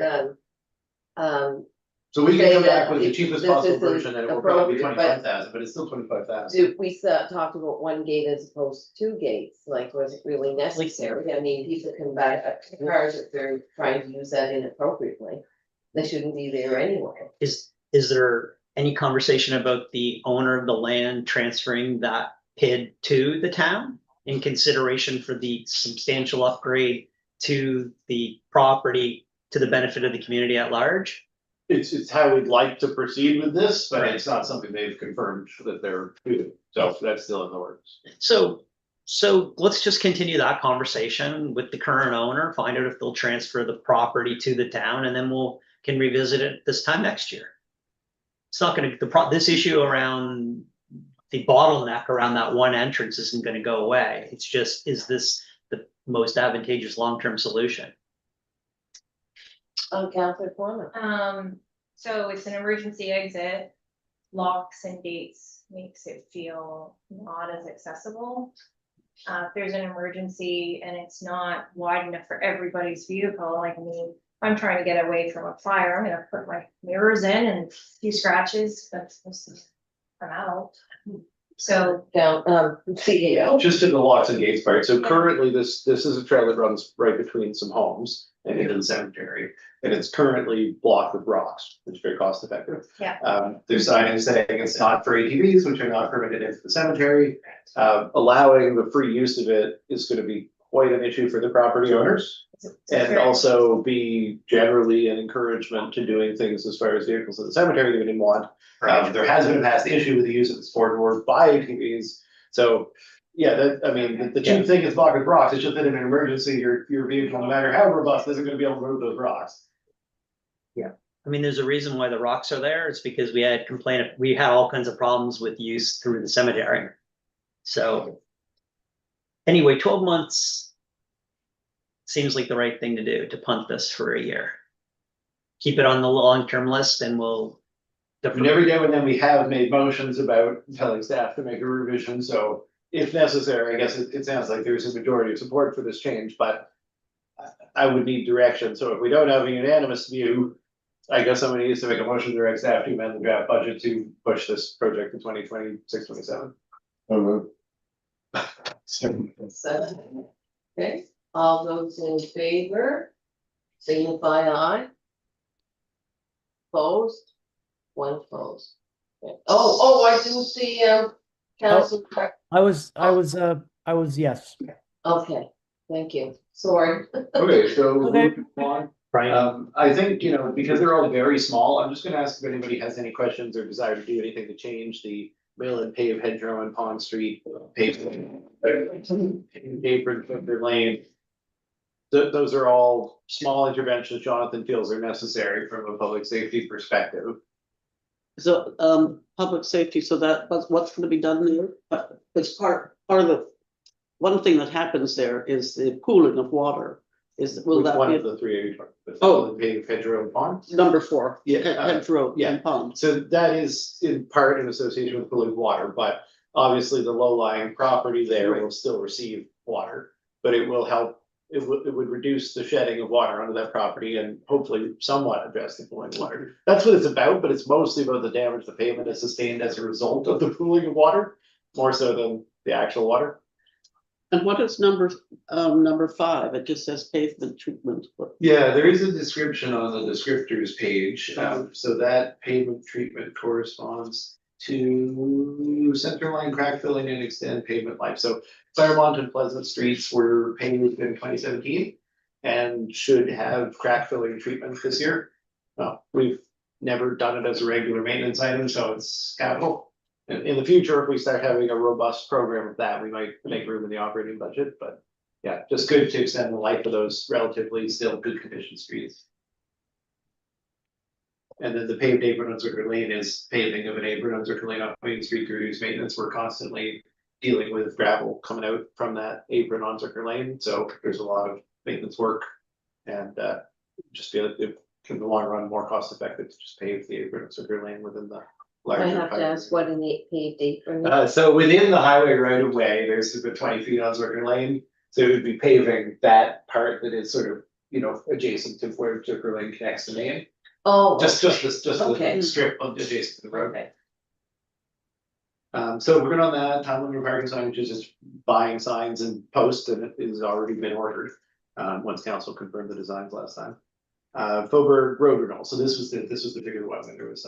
So we can say come back that with the if cheapest this possible isn't version and it will probably be appropriate, but- 25,000, but it's still 25,000. do we talked about one gate as opposed to two gates, like was it really necessary? I mean, people can buy cars if they're trying to use that inappropriately. They shouldn't be there anyway. Is there any conversation about the owner of the land transferring that PID to the town in consideration for the substantial upgrade to the property to the benefit of the community at large? It's how we'd like to proceed with this, but it's not something they've confirmed that they're doing, so that's still in the works. So let's just continue that conversation with the current owner, find out if they'll transfer the property to the town, and then can revisit it this time next year. It's not gonna, this issue around the bottleneck around that one entrance isn't gonna go away. It's just, is this the most advantageous long-term solution? Councillor Foreman. So it's an emergency exit, locks and gates makes it feel not as accessible. If there's an emergency and it's not wide enough for everybody's vehicle, like, I mean, if I'm trying to get away from a fire, I'm gonna put my mirrors in and a few scratches, that's supposed to come out. So Down, CEO. Just to the locks and gates part, so currently this is a trail that runs right between some homes and into the cemetery. And it's currently blocked with rocks, which is very cost effective. Yeah. There's signage saying it's not for ATVs, which are not permitted into the cemetery. Allowing the free use of it is gonna be quite an issue for the property owners. And also be generally an encouragement to doing things as far as vehicles in the cemetery that we didn't want. There has been a past issue with the use of the sport board by ATVs, so. Yeah, I mean, the chief thing is blocked with rocks, it's just that in an emergency, your vehicle, no matter how robust, isn't gonna be able to move those rocks. I mean, there's a reason why the rocks are there. It's because we had all kinds of problems with use through the cemetery. So. Anyway, 12 months. Seems like the right thing to do, to punt this for a year. Keep it on the long-term list and we'll. We never do, and then we have made motions about telling staff to make a revision, so if necessary, I guess it sounds like there's a majority of support for this change, but. I would need direction, so if we don't have a unanimous view, I guess somebody needs to make a motion to direct staff to amend the draft budget to push this project to 2026, 27. Seven. Okay, all those in favor, signify aye. Opposed, one opposed. Okay. I didn't see, council. I was, yes. Okay, thank you, sorry. Okay, so Okay. moving on. Brian, I think, you know, because they're all very small, I'm just gonna ask if anybody has any questions or desire to do anything to change the mill and pave hedgerow and Pond Street pavement. Apron, Clifford Lane. Those are all small interventions Jonathan feels are necessary from a public safety perspective. So, public safety, so what's gonna be done there? It's part of the, one thing that happens there is the pooling of water. Will Which that one be of the 380? Oh. Paved hedgerow and pond. number 4? Yeah, Hedge road yeah. and pond. So that is in part in association with pooling water, but obviously the low-lying property there will still receive water. But it will help, it would reduce the shedding of water onto that property and hopefully somewhat address the pooling water. That's what it's about, but it's mostly about the damage the pavement has sustained as a result of the pooling of water, more so than the actual water. And what is number 5? It just says pavement treatment. Yeah, there is a description on the descriptors page, so that pavement treatment corresponds to centerline crack filling and extend pavement life, so Claremont and Pleasant Streets were paved in 2017. And should have crack filling treatment this year. Well, we've never done it as a regular maintenance item, so it's capital. In the future, if we start having a robust program of that, we might make room in the operating budget, but. Yeah, just good to extend the life of those relatively still good condition streets. And then the paved apron on Zucker Lane is paving of an apron on Zucker Lane off Main Street to reduce maintenance. We're constantly dealing with gravel coming out from that apron on Zucker Lane, so there's a lot of maintenance work. And just feel it in the long run more cost effective to just pave the apron on Zucker Lane within the. I have to ask what an paved apron. So within the highway right of way, there's about 20 feet on Zucker Lane. So it would be paving that part that is sort of, you know, adjacent to where Zucker Lane connects to Main. Oh. Just Okay. the strip of adjacent to the road. Okay. So we're good on that. Time limit parking signage is just buying signs and posts, and it has already been ordered. Once council confirmed the designs last time. Faubourg Road renewal. So this was the bigger one that there was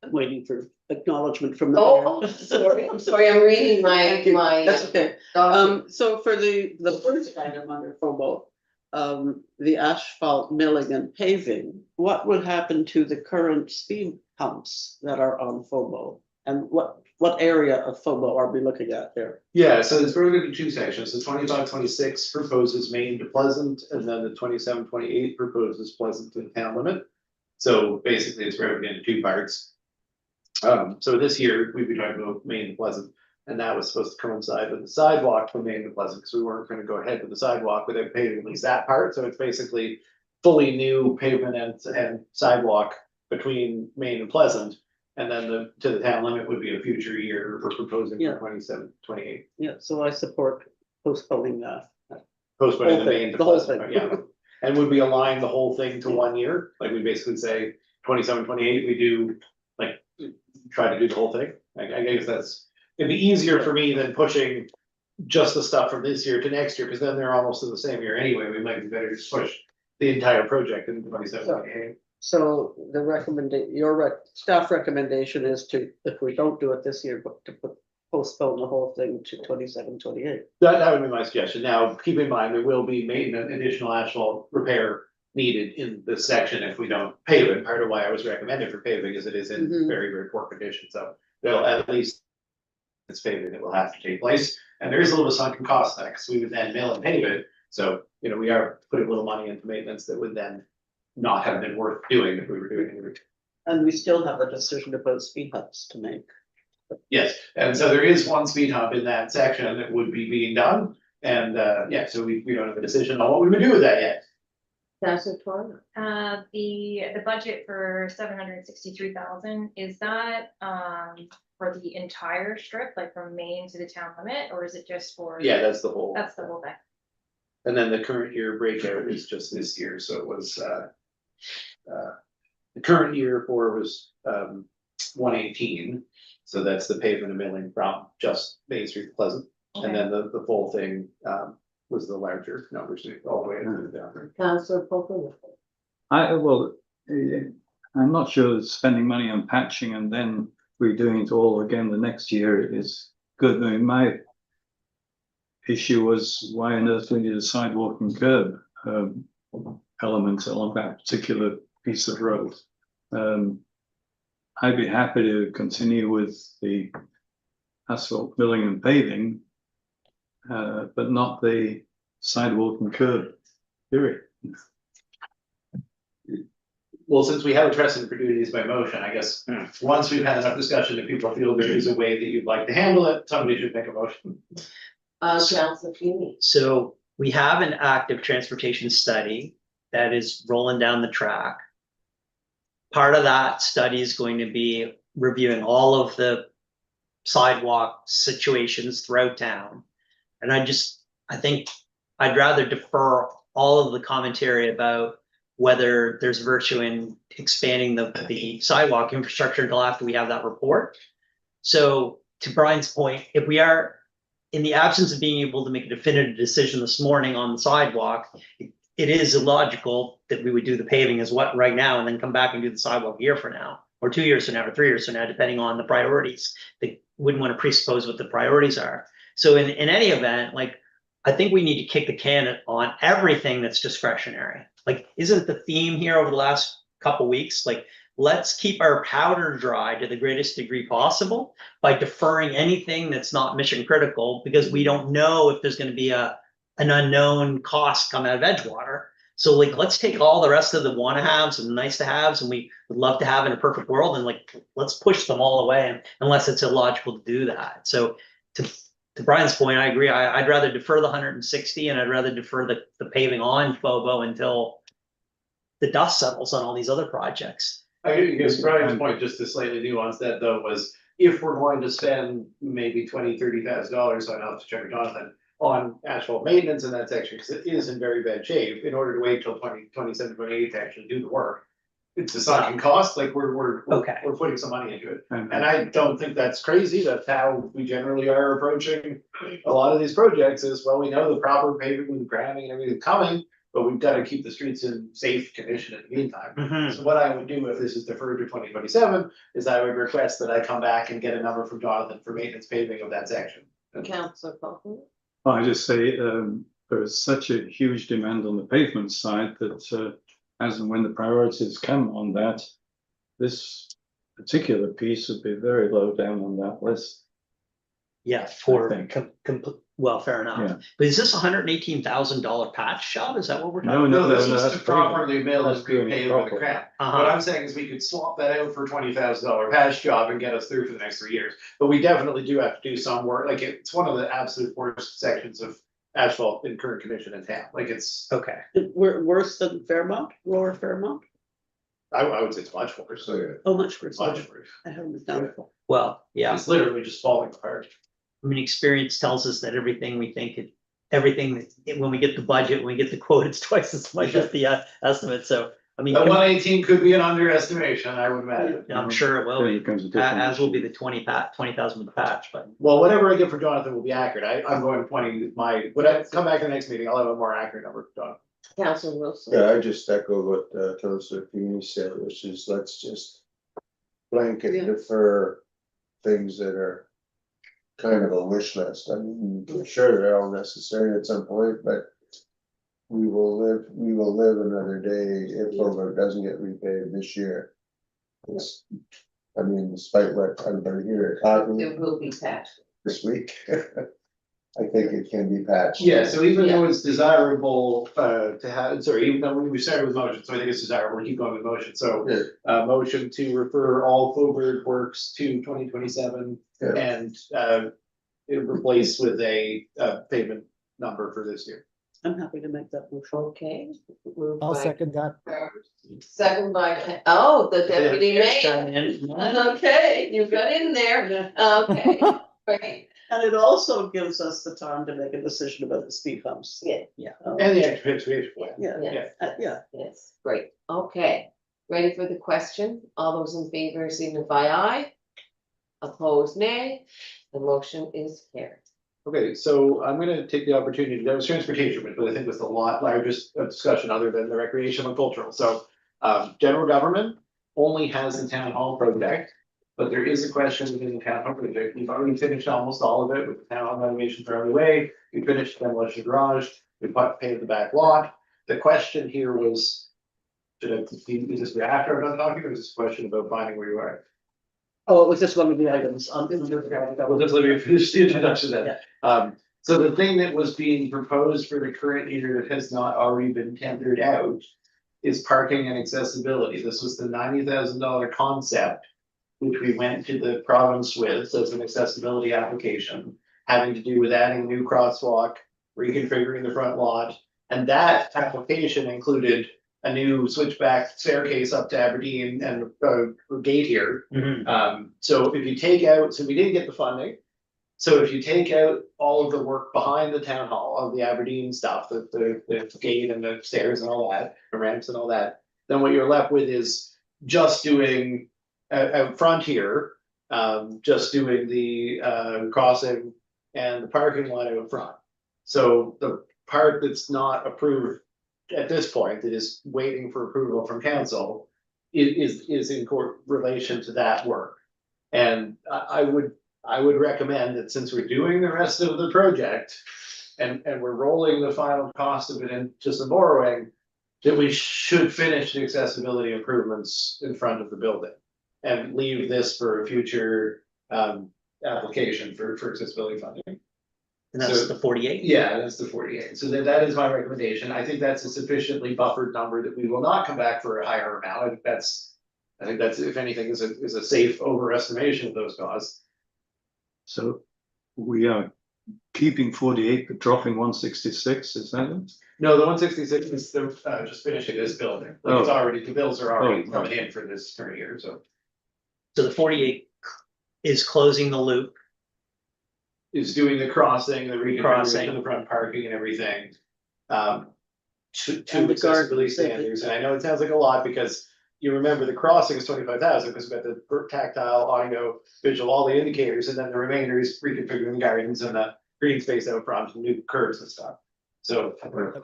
I'm waiting for acknowledgement from the. Oh, mayor. sorry, I'm reading Thank you. my. That's okay. document. So for the first item under FOBO, the asphalt milling and paving, what would happen to the current speed humps that are on FOBO? And what area of FOBO are we looking at there? Yeah, so it's broken into two sections. The 25-26 proposes Main to Pleasant, and then the 27-28 proposes Pleasant to the town limit. So basically it's broken into two parts. So this year we'd be talking about Main to Pleasant, and that was supposed to coincide with the sidewalk from Main to Pleasant, because we weren't gonna go ahead with the sidewalk without paving at least that part, so it's basically fully new pavement and sidewalk between Main and Pleasant. And then to the town limit would be a future year, we're proposing Yeah. for 27-28. Yeah, so I support postponing that. Postponing Whole the thing, Main to the whole Pleasant, thing. yeah. And would we align the whole thing to 1 year? Like we basically say 27-28, we do like try to do the whole thing. I guess it'd be easier for me than pushing just the stuff from this year to next year, because then they're almost in the same year anyway. We might be better to push the entire project in 27. So the staff recommendation is to, if we don't do it this year, but to postpone the whole thing to 27, 28. That would be my suggestion. Now, keep in mind, there will be maintenance, additional asphalt repair needed in this section if we don't pave it. Part of why I was recommended for paving is it is in Mhm. very, very poor condition, so there'll at least it's paving that will have to take place, and there is a little sunken cost there, because we would then mill and pave it. So, you know, we are putting a little money into maintenance that would then not have been worth doing if we were doing it. And we still have a decision about speed humps to make. Yes, and so there is one speed hump in that section that would be being done, and yeah, so we don't have a decision on what we would do with that yet. Councillor Torn. The budget for 763,000, is that, for the entire strip, like from Maine to the town limit, or is it just for? Yeah, that's the whole, That's the whole thing. and then the current year breakout is just this year, so it was the current year for was 118. So that's the pavement and milling from just Main Street to Pleasant, and then the full thing was the larger numbers all the way down. Councillor Polk. I'm not sure that spending money on patching and then redoing it all again the next year is good. I mean, my issue was why on earth we need a sidewalk and curb element along that particular piece of road. I'd be happy to continue with the asphalt milling and paving, but not the sidewalk and curb, period. Well, since we have a precedent for doing these by motion, I guess, once we've had enough discussion, if people feel there is a way that you'd like to handle it, somebody should make a motion. Councillor Feeny. So we have an active transportation study that is rolling down the track. Part of that study is going to be reviewing all of the sidewalk situations throughout town. And I think I'd rather defer all of the commentary about whether there's virtue in expanding the sidewalk infrastructure until after we have that report. So to Brian's point, if we are in the absence of being able to make a definitive decision this morning on the sidewalk, it is illogical that we would do the paving as what right now and then come back and do the sidewalk a year from now, or 2 years from now, or 3 years from now, depending on the priorities. They wouldn't want to presuppose what the priorities are. So in any event, like, I think we need to kick the can on everything that's discretionary. Like, isn't the theme here over the last couple weeks, like, let's keep our powder dry to the greatest degree possible by deferring anything that's not mission critical, because we don't know if there's going to be an unknown cost come out of Edgewater. So like, let's take all the rest of the wanna haves and nice to haves, and we would love to have in a perfect world, and like, let's push them all away unless it's illogical to do that. So to Brian's point, I agree. I'd rather defer the 160, and I'd rather defer the paving on FOBO until the dust settles on all these other projects. I guess Brian's point, just to slightly nuance that though, was if we're going to spend maybe $20,000-$30,000, I'll have to check with Jonathan, on asphalt maintenance in that section, because it is in very bad shape, in order to wait till 2027, 2028 to actually do the work. It's a sunken cost, like we're putting some money into it. And I don't think that's crazy. That's how we generally are approaching a lot of these projects is, well, we know the proper paving and grading and everything coming, but we've got to keep the streets in safe condition in the meantime. So what I would do if this is deferred to 2027 is I would request that I come back and get a number from Jonathan for maintenance paving of that section. Councillor Polk. I just say there is such a huge demand on the pavement side that as and when the priorities come on that, this particular piece would be very low down on that list. Yeah, well, fair enough. Yeah. But is this $118,000 patch job? Is that what we're talking about? No, this is that's to properly mill and That's doing it repave with the properly. crap. Uh-huh. What I'm saying is we could swap that out for $20,000 patch job and get us through for the next 3 years. But we definitely do have to do some work. Like, it's one of the absolute worst sections of asphalt in current condition in town. Like, it's, Okay. We're worse than Fairmont, Lower Fairmont? I would say it's much worse. So, yeah. Oh, much worse. Much worse. I haven't been down. Well, yeah. It's literally just falling apart. I mean, experience tells us that everything we think, when we get the budget, when we get the quote, it's twice as much as the estimate. So I mean, The 118 could be an underestimation, I would imagine. I'm sure it will Then be, it becomes a different as will be issue. the 20,000 with the patch, but. Well, whatever I get for Jonathan will be accurate. I'm going 20, when I come back to the next meeting, I'll have a more accurate number for Jonathan. Councilor Wilson. Yeah, I just echo what Councilor Feeney said, which is let's just blanket Yeah. defer things that are kind of a wish list. I mean, I'm sure they're all necessary at some point, but we will live another day if Bogart doesn't get repaid this year. It's, I mean, despite what everybody here talking There will be patched. this week, I think it can be patched. Yeah, so even though it's desirable to have, sorry, even though we started with motion, so I think it's desirable to keep going with motion, so. Yeah. Motion to refer all Faubourg works to 2027 Yeah. and it replaced with a payment number for this year. I'm happy to make that motion. Okay. Moved I'll by second that. Second by, oh, the deputy mayor. Yeah. Okay, you got in there. Okay, great. And it also gives us the time to make a decision about the speed bumps. Yeah. And the extra plan. Yeah, Yeah. yeah. Yes, great. Okay. Ready for the question? All those in favor signify aye. Opposed, nay. The motion is carried. Okay, so I'm gonna take the opportunity, that was transportation, but I think was the largest discussion other than the recreational and cultural, so. General government only has the town hall project. But there is a question within the town hall project, we've already finished almost all of it with the town hall renovations are underway, we finished demolition garage, we paved the back lot. The question here was. Should I, is this after I'm done talking, or is this a question about finding where you are? Oh, it was just one of the items. Well, just let me finish the introduction then. So the thing that was being proposed for the current year that has not already been tendered out. Is parking and accessibility. This was the $90,000 concept. Which we went to the province with as an accessibility application, having to do with adding a new crosswalk, reconfiguring the front lot. And that application included a new switchback staircase up to Aberdeen and a gate here. Mhm. So if you take out, so we didn't get the funding. So if you take out all of the work behind the town hall of the Aberdeen stuff, the gate and the stairs and all that, the ramps and all that, then what you're left with is just doing out front here, just doing the crossing and the parking lot out front. So the part that's not approved at this point, that is waiting for approval from council, is in relation to that work. And I would recommend that since we're doing the rest of the project and we're rolling the final cost of it into some borrowing, that we should finish the accessibility improvements in front of the building and leave this for a future application for accessibility funding. And that's So- the 48. Yeah, that's the 48. So that is my recommendation. I think that's a sufficiently buffered number that we will not come back for a higher amount. I think that's, if anything, is a safe overestimation of those costs. So we are keeping 48 but dropping 166, is that it? No, the 166 is the just finishing this building. Like it's already, the bills are already coming in for this current year, so. So the 48 is closing the loop. Is doing the crossing, the reconfiguration Crossing. of the front parking and everything. And To the garden accessibility safety. standards, and I know it sounds like a lot because. You remember the crossing is 25,000 because we've got the tactile, audio, visual, all the indicators, and then the remainder is reconfiguring the gardens and the green space out front, and new curves and stuff. So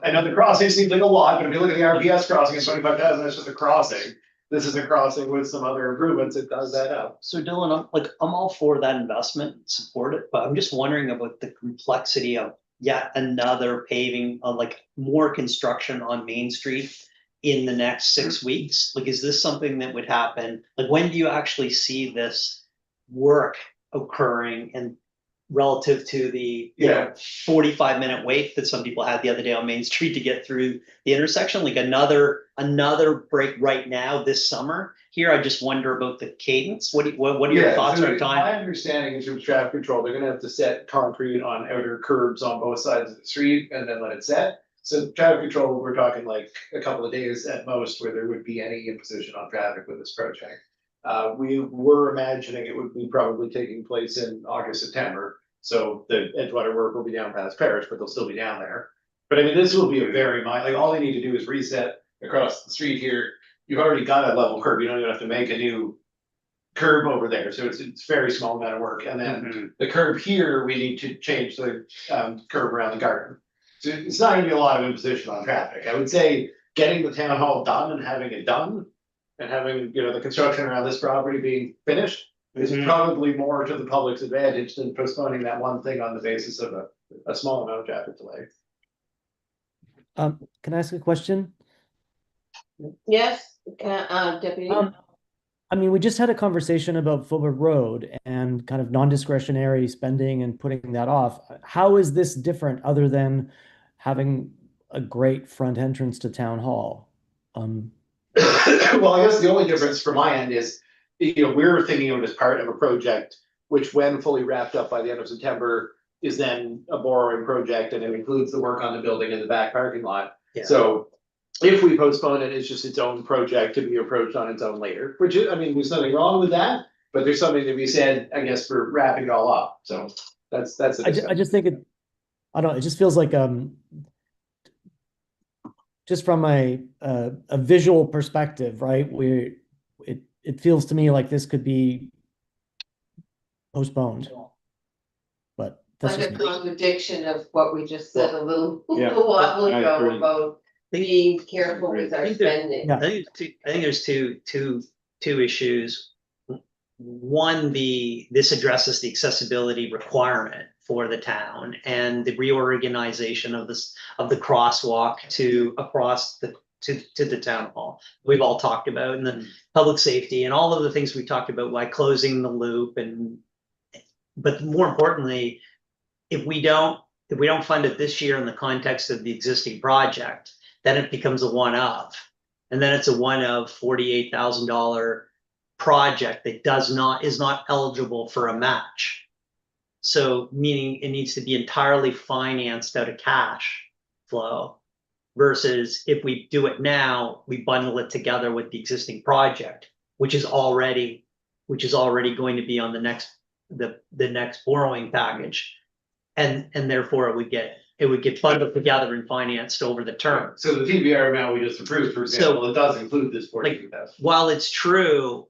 I know the crossing seems like a lot, but if you look at the RPS crossing, it's 25,000, that's just a crossing. This is a crossing with some other improvements, it does that up. So Dylan, I'm all for that investment, support it, but I'm just wondering about the complexity of yet another paving, like more construction on Main Street in the next 6 weeks. Like, is this something that would happen? Like, when do you actually see this work occurring and relative to the, you know, 45-minute wait that some people had the other day on Main Street to get through the intersection, like another break right now this summer? Here, I just wonder about the cadence. What are your thoughts so on time? My understanding is with traffic control, they're gonna have to set concrete on outer curbs on both sides of the street and then let it set. So traffic control, we're talking like a couple of days at most where there would be any imposition on traffic with this project. We were imagining it would be probably taking place in August, September. So the Edgewater work will be down past Parish, but they'll still be down there. But I mean, this will be a very like all they need to do is reset across the street here. you've already got a level curb, you don't even have to make a new curb over there, so it's very small amount of work, and then the curb here, we need to change the curb around the garden. So it's not gonna be a lot of imposition on traffic, I would say getting the town hall done and having it done. And having, you know, the construction around this property being finished is probably more to the public's advantage than postponing that one thing on the basis of a small amount of traffic delay. Can I ask a question? Yes, Deputy? I mean, we just had a conversation about Fulbrook Road and kind of non-discretionary spending and putting that off. How is this different other than having a great front entrance to town hall? Well, I guess the only difference from my end is, you know, we're thinking of it as part of a project, which when fully wrapped up by the end of September, is then a borrowing project, and it includes the work on the building in the back parking lot. Yeah. So if we postpone it, it's just its own project to be approached on its own later, which is, I mean, there's nothing wrong with that, but there's something to be said, I guess, for wrapping it all up, so that's the I just think it, I don't know, it just feels like, just from a visual perspective, right? It feels to me like this could be postponed. But that's Under just me. contradiction of what we just said a little Yeah, while I ago agree. about being careful with our I think there- spending. Yeah. I think there's two issues. One, this addresses the accessibility requirement for the town and the reorganization of the crosswalk across to the town hall. We've all talked about, and the public safety and all of the things we talked about, like closing the loop but more importantly, if we don't fund it this year in the context of the existing project, then it becomes a one of. And then it's a one of $48,000 project that is not eligible for a match. So meaning it needs to be entirely financed out of cash flow. Versus if we do it now, we bundle it together with the existing project, which is already going to be on the next borrowing package. And therefore it would get bundled together and financed over the term. So the TBR amount we just approved, for example, it does include this 42,000. While it's true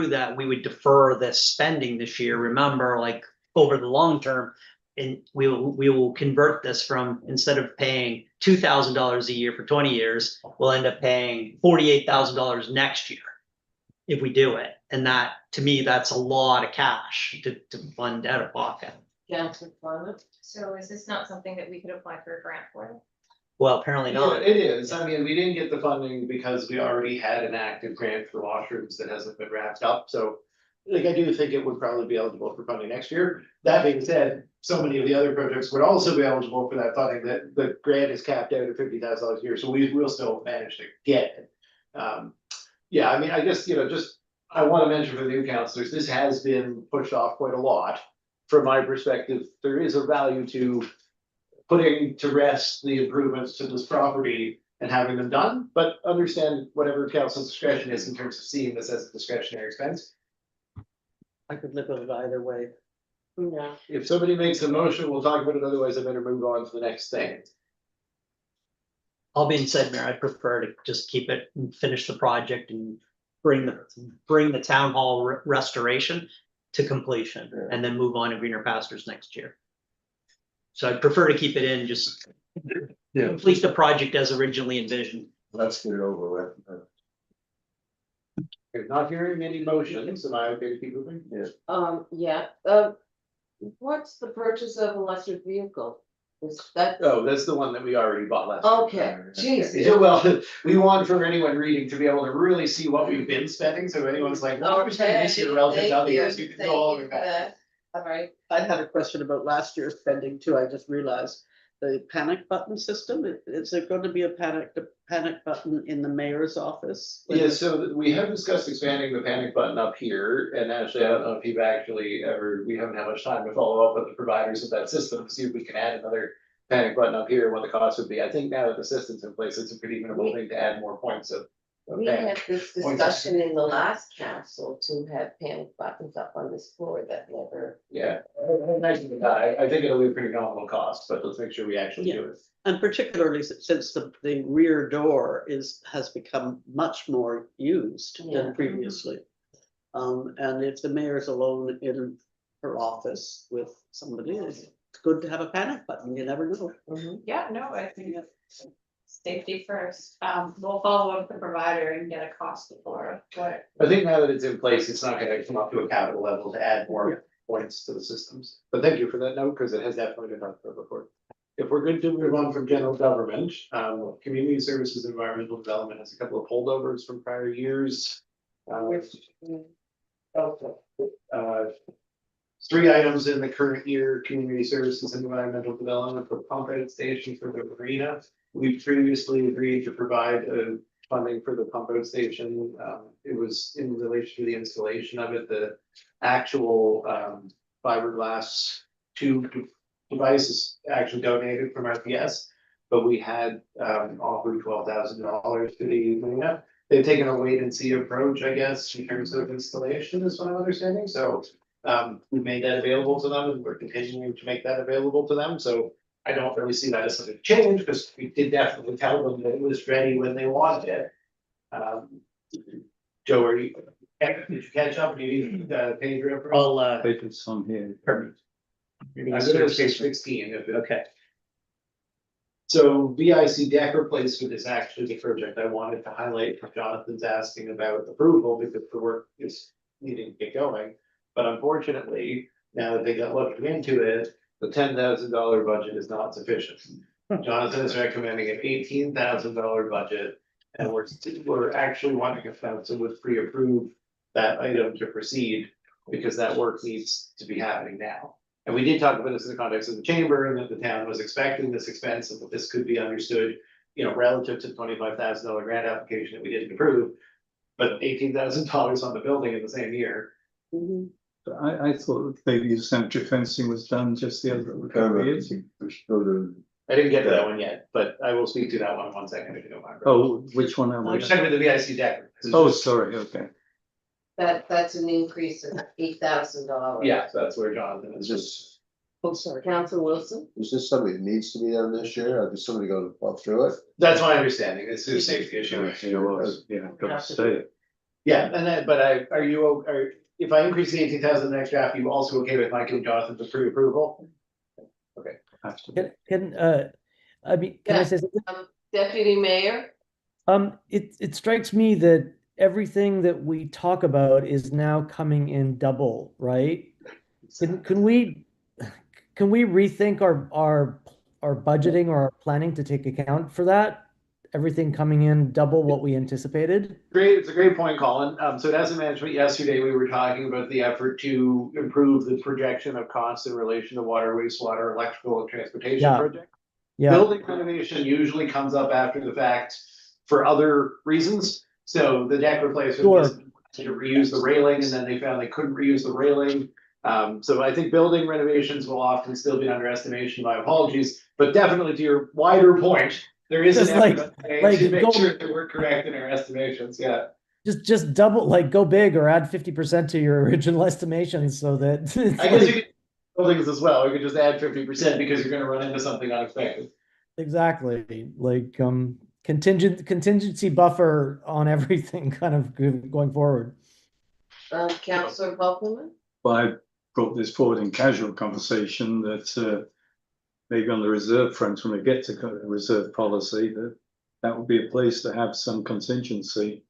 that we would defer this spending this year, remember, like over the long term, and we will convert this from, instead of paying $2,000 a year for 20 years, we'll end up paying $48,000 next year if we do it. And that, to me, that's a lot of cash to fund out of pocket. Councilor Clement? So is this not something that we could apply for a grant for? Well, apparently Yeah, not. it is. I mean, we didn't get the funding because we already had an active grant for washrooms that hasn't been wrapped up, so. Like, I do think it would probably be eligible for funding next year. That being said, so many of the other projects would also be eligible for that funding, that the grant is capped out at $50,000 a year, so we will still manage to get it. Yeah, I mean, I guess, you know, I wanna mention for the new counselors, this has been pushed off quite a lot. From my perspective, there is a value to putting to rest the improvements to this property and having them done, but understand whatever council's discretion is in terms of seeing this as a discretionary expense. I could live with it either way. Yeah. If somebody makes a motion, we'll talk about it, otherwise I better move on to the next thing. All being said, Mayor, I'd prefer to just keep it and finish the project and bring the town hall restoration to completion and then move on to greener pastures next year. So I'd prefer to keep it in, just complete the project as originally envisioned. Let's get it over with. If not hearing any motions, am I okay to keep moving? Yeah, what's the purchase of electric vehicle? Is that, Oh, that's the one that we already bought last. okay, jeez. Yeah, well, we want for anyone reading to be able to really see what we've been spending, so if anyone's like, what we spent this year relative to other years, you can go all over that. All right, I had a question about last year's spending too, I just realized. The panic button system, is there going to be a panic button in the mayor's office? Yeah, so we have discussed expanding the panic button up here, and actually, I don't know if you've we haven't had much time to follow up with the providers of that system to see if we can add another panic button up here, and what the cost would be. I think now that the system's in place, it's a pretty minimal thing to add more points of We had this discussion in the last council to have panic buttons up on this floor that never. Yeah, nice of the guy. I think it'll be a pretty nominal cost, but let's make sure we actually do it. And particularly since the rear door has become much more used Yeah. than previously. And if the mayor's alone in her office with somebody, it's good to have a panic button, you never know. Mhm. Yeah, no, I think it's safety first. We'll follow up with the provider and get a cost before what. I think now that it's in place, it's not gonna come up to a capital level to add more points to the systems. But thank you for that note, because it has definitely been talked about before. If we're good to move on from general government, community services, environmental development has a couple of holdovers from prior years. Three items in the current year, community services and environmental development for pump out station for the marina. We previously agreed to provide funding for the pump out station. It was in relation to the installation of it, the actual fiberglass tube device is actually donated from RPS. But we had offered $12,000 to the marina. They've taken a wait and see approach, I guess, in terms of installation, is what I'm understanding. So we made that available to them and we're continuing to make that available to them. So I don't really see that as something to change, because we did definitely tell them that it was ready when they wanted it. Joe, did you catch up? Do you need page reference? I'll, It's on here. perfect. I'm gonna go to page 16. Okay, So VIC deck replacement is actually the project I wanted to highlight. Jonathan's asking about approval because the work is needing to get going. But unfortunately, now that they got looking into it, the $10,000 budget is not sufficient. Jonathan is recommending an $18,000 budget. And we're actually wanting if council would pre-approve that item to proceed, because that work needs to be happening now. And we did talk about this in the context of the chamber, and that the town was expecting this expense, and that this could be understood, relative to the $25,000 grant application that we didn't approve. But $18,000 on the building in the same year. Mhm. I thought maybe the cemetery fencing was done just the other couple of years. I didn't get to that one yet, but I will speak to that one in 1 second if you don't mind. Oh, which one am We're I? just talking about the VIC deck. Oh, sorry, okay. That's an increase of $8,000. Yeah, so that's where Jonathan is. Just, Oh, sorry. Council Wilson? is this something that needs to be done this year, or is somebody gonna walk through it? That's my understanding. It's a safety issue. Yeah, got to say it. Yeah, and then, but if I increase the 18,000 next draft, you also okay with Mike and Jonathan's pre-approval? Has to be. Can I mean, can I say something? Deputy Mayor? It strikes me that everything that we talk about is now coming in double, right? Can we rethink our budgeting or our planning to take account for that? Everything coming in double what we anticipated? Great, it's a great point, Colin. So at asset management yesterday, we were talking about the effort to improve the projection of costs in relation to water, wastewater, electrical and transportation Yeah. projects. Yeah, Building renovation usually comes up after the fact for other reasons. So the deck replacement Sure. was to reuse the railing, and then they found they couldn't reuse the railing. So I think building renovations will often still be underestimation. My apologies, but definitely to your wider point, there is an Just like- effort like to make go- sure that we're correct in our estimations. Yeah. just double, like go big or add 50% to your original estimations so that it's I guess you like- could buildings as well. We could just add 50% because you're gonna run into something unexpected. exactly like contingency buffer on everything kind of going forward. Councillor Buckman? Well, I brought this forward in casual conversation that maybe on the reserve front, when we get to reserve policy, that would be a place to have some contingency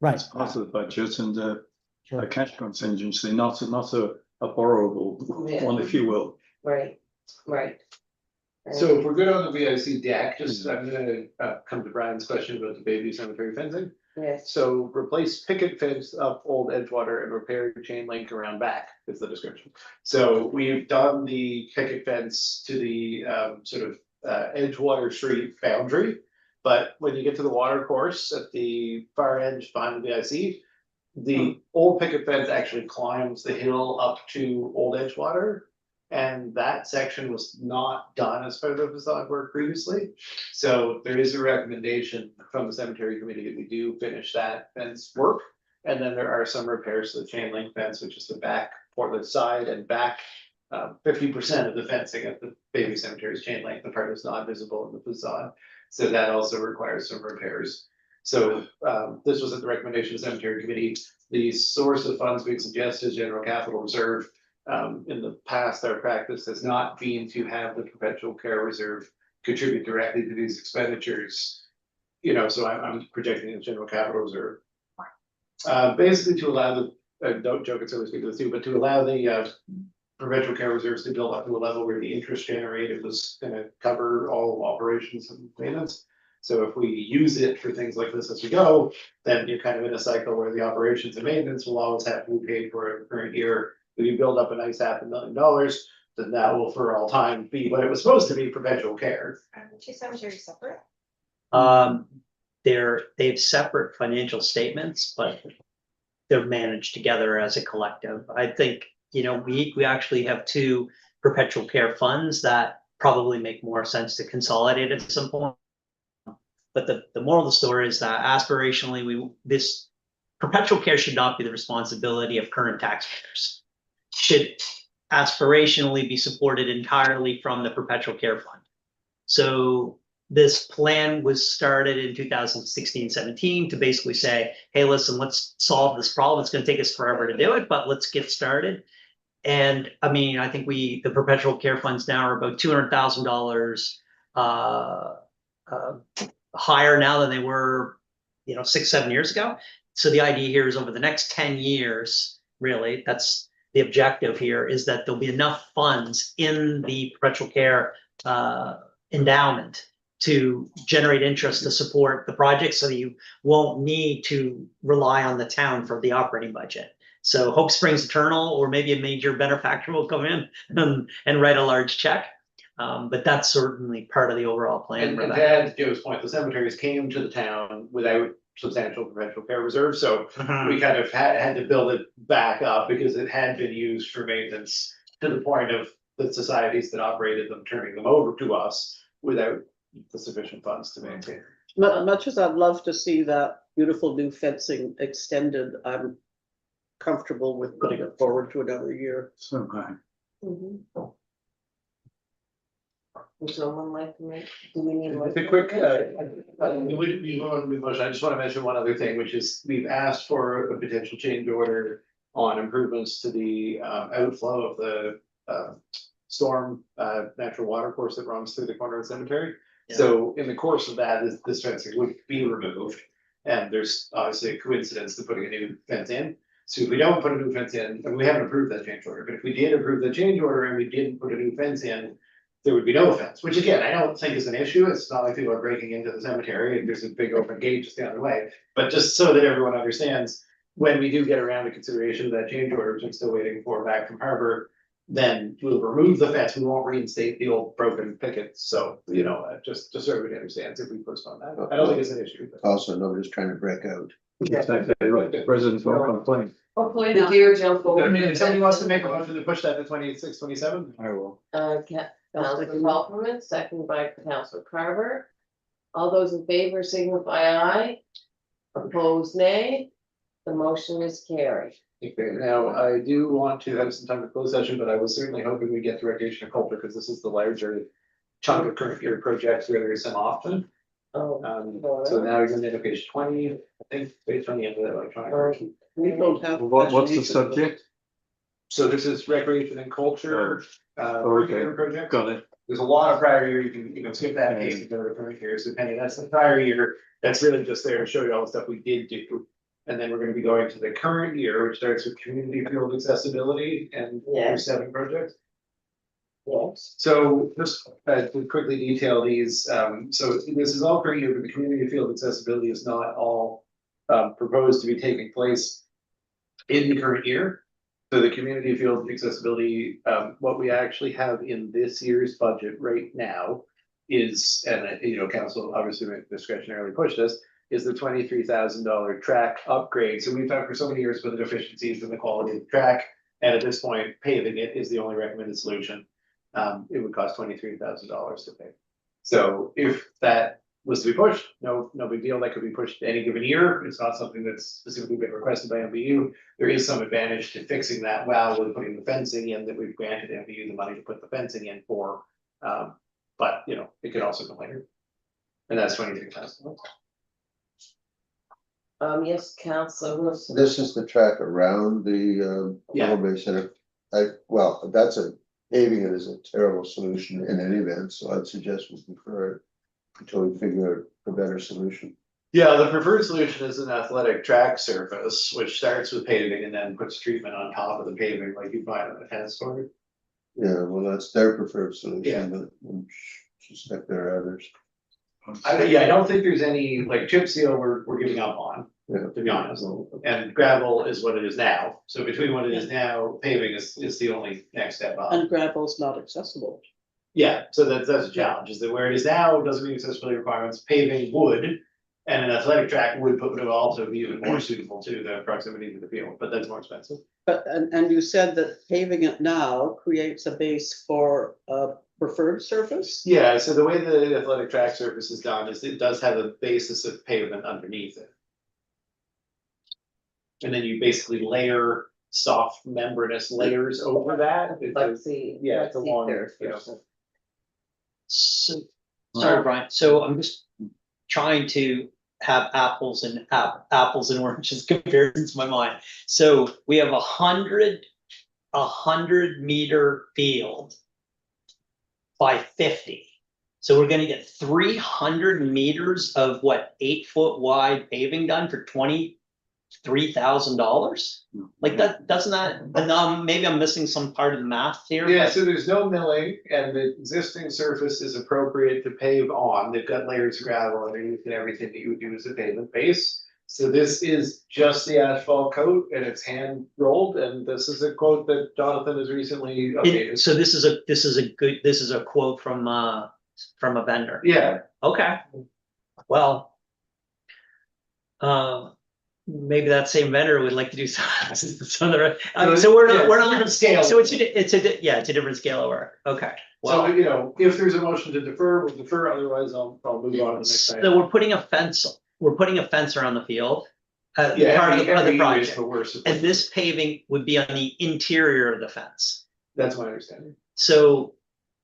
Right. as part of the budget, and Sure. a cash contingency, not a borrowable Yeah. one, if you will. Right. So if we're good on the VIC deck, I'm gonna come to Brian's question about the Bayview Cemetery fencing. Yes, So replace picket fence up Old Edgewater and repair chain link around back is the description. So we've done the picket fence to the sort of Edgewater Street boundary. But when you get to the water course at the far edge behind the VIC, the old picket fence actually climbs the hill up to Old Edgewater. And that section was not done as part of the facade work previously. So there is a recommendation from the cemetery committee that we do finish that fence work. And then there are some repairs to the chain link fence, which is the back Portland side and back 50% of the fencing at the baby cemetery's chain link, the part that's not visible in the facade. So that also requires some repairs. So this was at the recommendation of the cemetery committee. The source of funds being suggested is general capital reserve. In the past, our practice has not been to have the perpetual care reserve contribute directly to these expenditures. You know, so I'm projecting a general capital reserve. Basically to allow the, don't joke, it's always speak to this too, but to allow the perpetual care reserves to build up to a level where the interest generated was gonna cover all operations and maintenance. So if we use it for things like this as we go, then you're kind of in a cycle where the operations and maintenance will always have to be paid for in the current year. If you build up a nice $500,000, then that will for all time be what it was supposed to be, perpetual care. Are the two cemeteries separate? They have separate financial statements, but they're managed together as a collective. I think, you know, we actually have two perpetual care funds that probably make more sense to consolidate at some point. But the moral of the story is that aspirationally, this perpetual care should not be the responsibility of current taxpayers. Should aspirationally be supported entirely from the perpetual care fund. So this plan was started in 2016-17 to basically say, hey, listen, let's solve this problem. It's going to take us forever to do it, but let's get started. And I mean, I think the perpetual care funds now are about $200,000 higher now than they were, 6-7 years ago. So the idea here is over the next 10 years, really, that's the objective here, is that there'll be enough funds in the perpetual care endowment to generate interest to support the project, so that you won't need to rely on the town for the operating budget. So hope springs eternal, or maybe a major benefactor will come in and write a large check. But that's certainly part of the overall plan. And to add to Joe's point, the cemeteries came to the town without substantial perpetual care reserve, so we kind of had to build it back up because it had been used for maintenance to the point of the societies that operated them turning them over to us without the sufficient funds to maintain. Much as I'd love to see that beautiful new fencing extended, I'm comfortable with putting it forward to another year. So high. Would someone like to make, do we need? It's a quick, I just want to mention one other thing, which is we've asked for a potential change order on improvements to the outflow of the storm natural water course that runs through the corner of the cemetery. Yeah. So in the course of that, this fencing would be removed. And there's obviously a coincidence to putting a new fence in. So if we don't put a new fence in, and we haven't approved that change order, but if we did approve the change order and we didn't put a new fence in, there would be no fence, which again, I don't think is an issue. It's not like people are breaking into the cemetery and there's a big open gate just the other way. But just so that everyone understands, when we do get around to consideration of that change order, which I'm still waiting for back from Harbor, then we'll remove the fence. We won't reinstate the old broken pickets. So, just so everybody understands, if we postpone that, I don't think it's an issue. But Also, nobody's trying to break out. That's exactly right. The president's won't complain. Hopefully the deer jump over. If somebody wants to make a motion to push that to 26, 27. I will. Councilor Halperman, second by Councilor Carver. All those in favor signify aye. Opposed, nay. The motion is carried. Okay, now I do want to have some time to close session, but I was certainly hoping we get to recreation and culture, because this is the larger chunk of current year projects where there is some option. Oh, So now you're going to page 20, I think, based on the end of the electronic version. We don't have. What's the subject? So this is recreation and culture. Okay. Project. Got it. There's a lot of prior year, you can skip that case and go to the current years, depending, that's the prior year, that's really just there to show you all the stuff we did do. And then we're gonna be going to the current year, which starts with community field accessibility and Yeah. 7 projects. yes. So just to quickly detail these, so this is all per year, but the community field accessibility is not all proposed to be taking place in the current year. So the community field accessibility, what we actually have in this year's budget right now is, and council obviously discretionarily push this, is the $23,000 track upgrade. So we've talked for so many years about the deficiencies in the quality of the track. And at this point, paving it is the only recommended solution. It would cost $23,000 to pave. So if that was to be pushed, no big deal, that could be pushed any given year. It's not something that's specifically been requested by MBU. There is some advantage to fixing that while we're putting the fencing in, that we've granted MBU the money to put the fencing in for. But you know, it could also come later. And that's $23,000. Yes, Councillor Wilson. This is the track around the Yeah. Naval Base Center. Paving it is a terrible solution in any event, so I'd suggest we defer it until we figure out a better solution. Yeah, the preferred solution is an athletic track surface, which starts with paving and then puts treatment on top of the paving like you find on a tennis court. Yeah, well, that's their preferred Yeah. solution, but I suspect there are others. I don't think there's any, like chip seal, we're giving up on, Yeah. to be honest. And gravel is what it is now. So between what it is now, paving is the only next step up. And gravel's not accessible. Yeah, so that's a challenge, is that where it is now, doesn't meet accessibility requirements, paving would. And an athletic track would also be even more suitable to the proximity to the field, but that's more expensive. But, and you said that paving it now creates a base for a preferred surface? Yeah, so the way the athletic track surface is done is it does have a basis of pavement underneath it. And then you basically layer soft membranous layers over that. Let's see. Yeah, let's it's a see long, there you know. first. So, sorry, Brian, so I'm just trying to have apples and oranges comparisons in my mind. So we have 100-meter field by 50. So we're gonna get 300 meters of what, 8-foot wide paving done for $23,000? Like that, doesn't that, and maybe I'm missing some part of the math here. Yeah, but- so there's no milling and the existing surface is appropriate to pave on. They've got layers of gravel underneath and everything that you would do as a pavement base. So this is just the asphalt coat and it's hand rolled, and this is a quote that Jonathan has recently updated. So this is a quote from a vendor. Yeah, Okay. Well. Maybe that same vendor would like to do some other, so we're Yeah, not, different scale. so it's a different scale of work. Okay. so Well, you know, if there's a motion to defer, we'll defer, otherwise I'll move on to the next so item. we're putting a fence around the field. Yeah, Part of the every year is project, for worse. and this paving would be on the interior of the fence. That's my understanding. So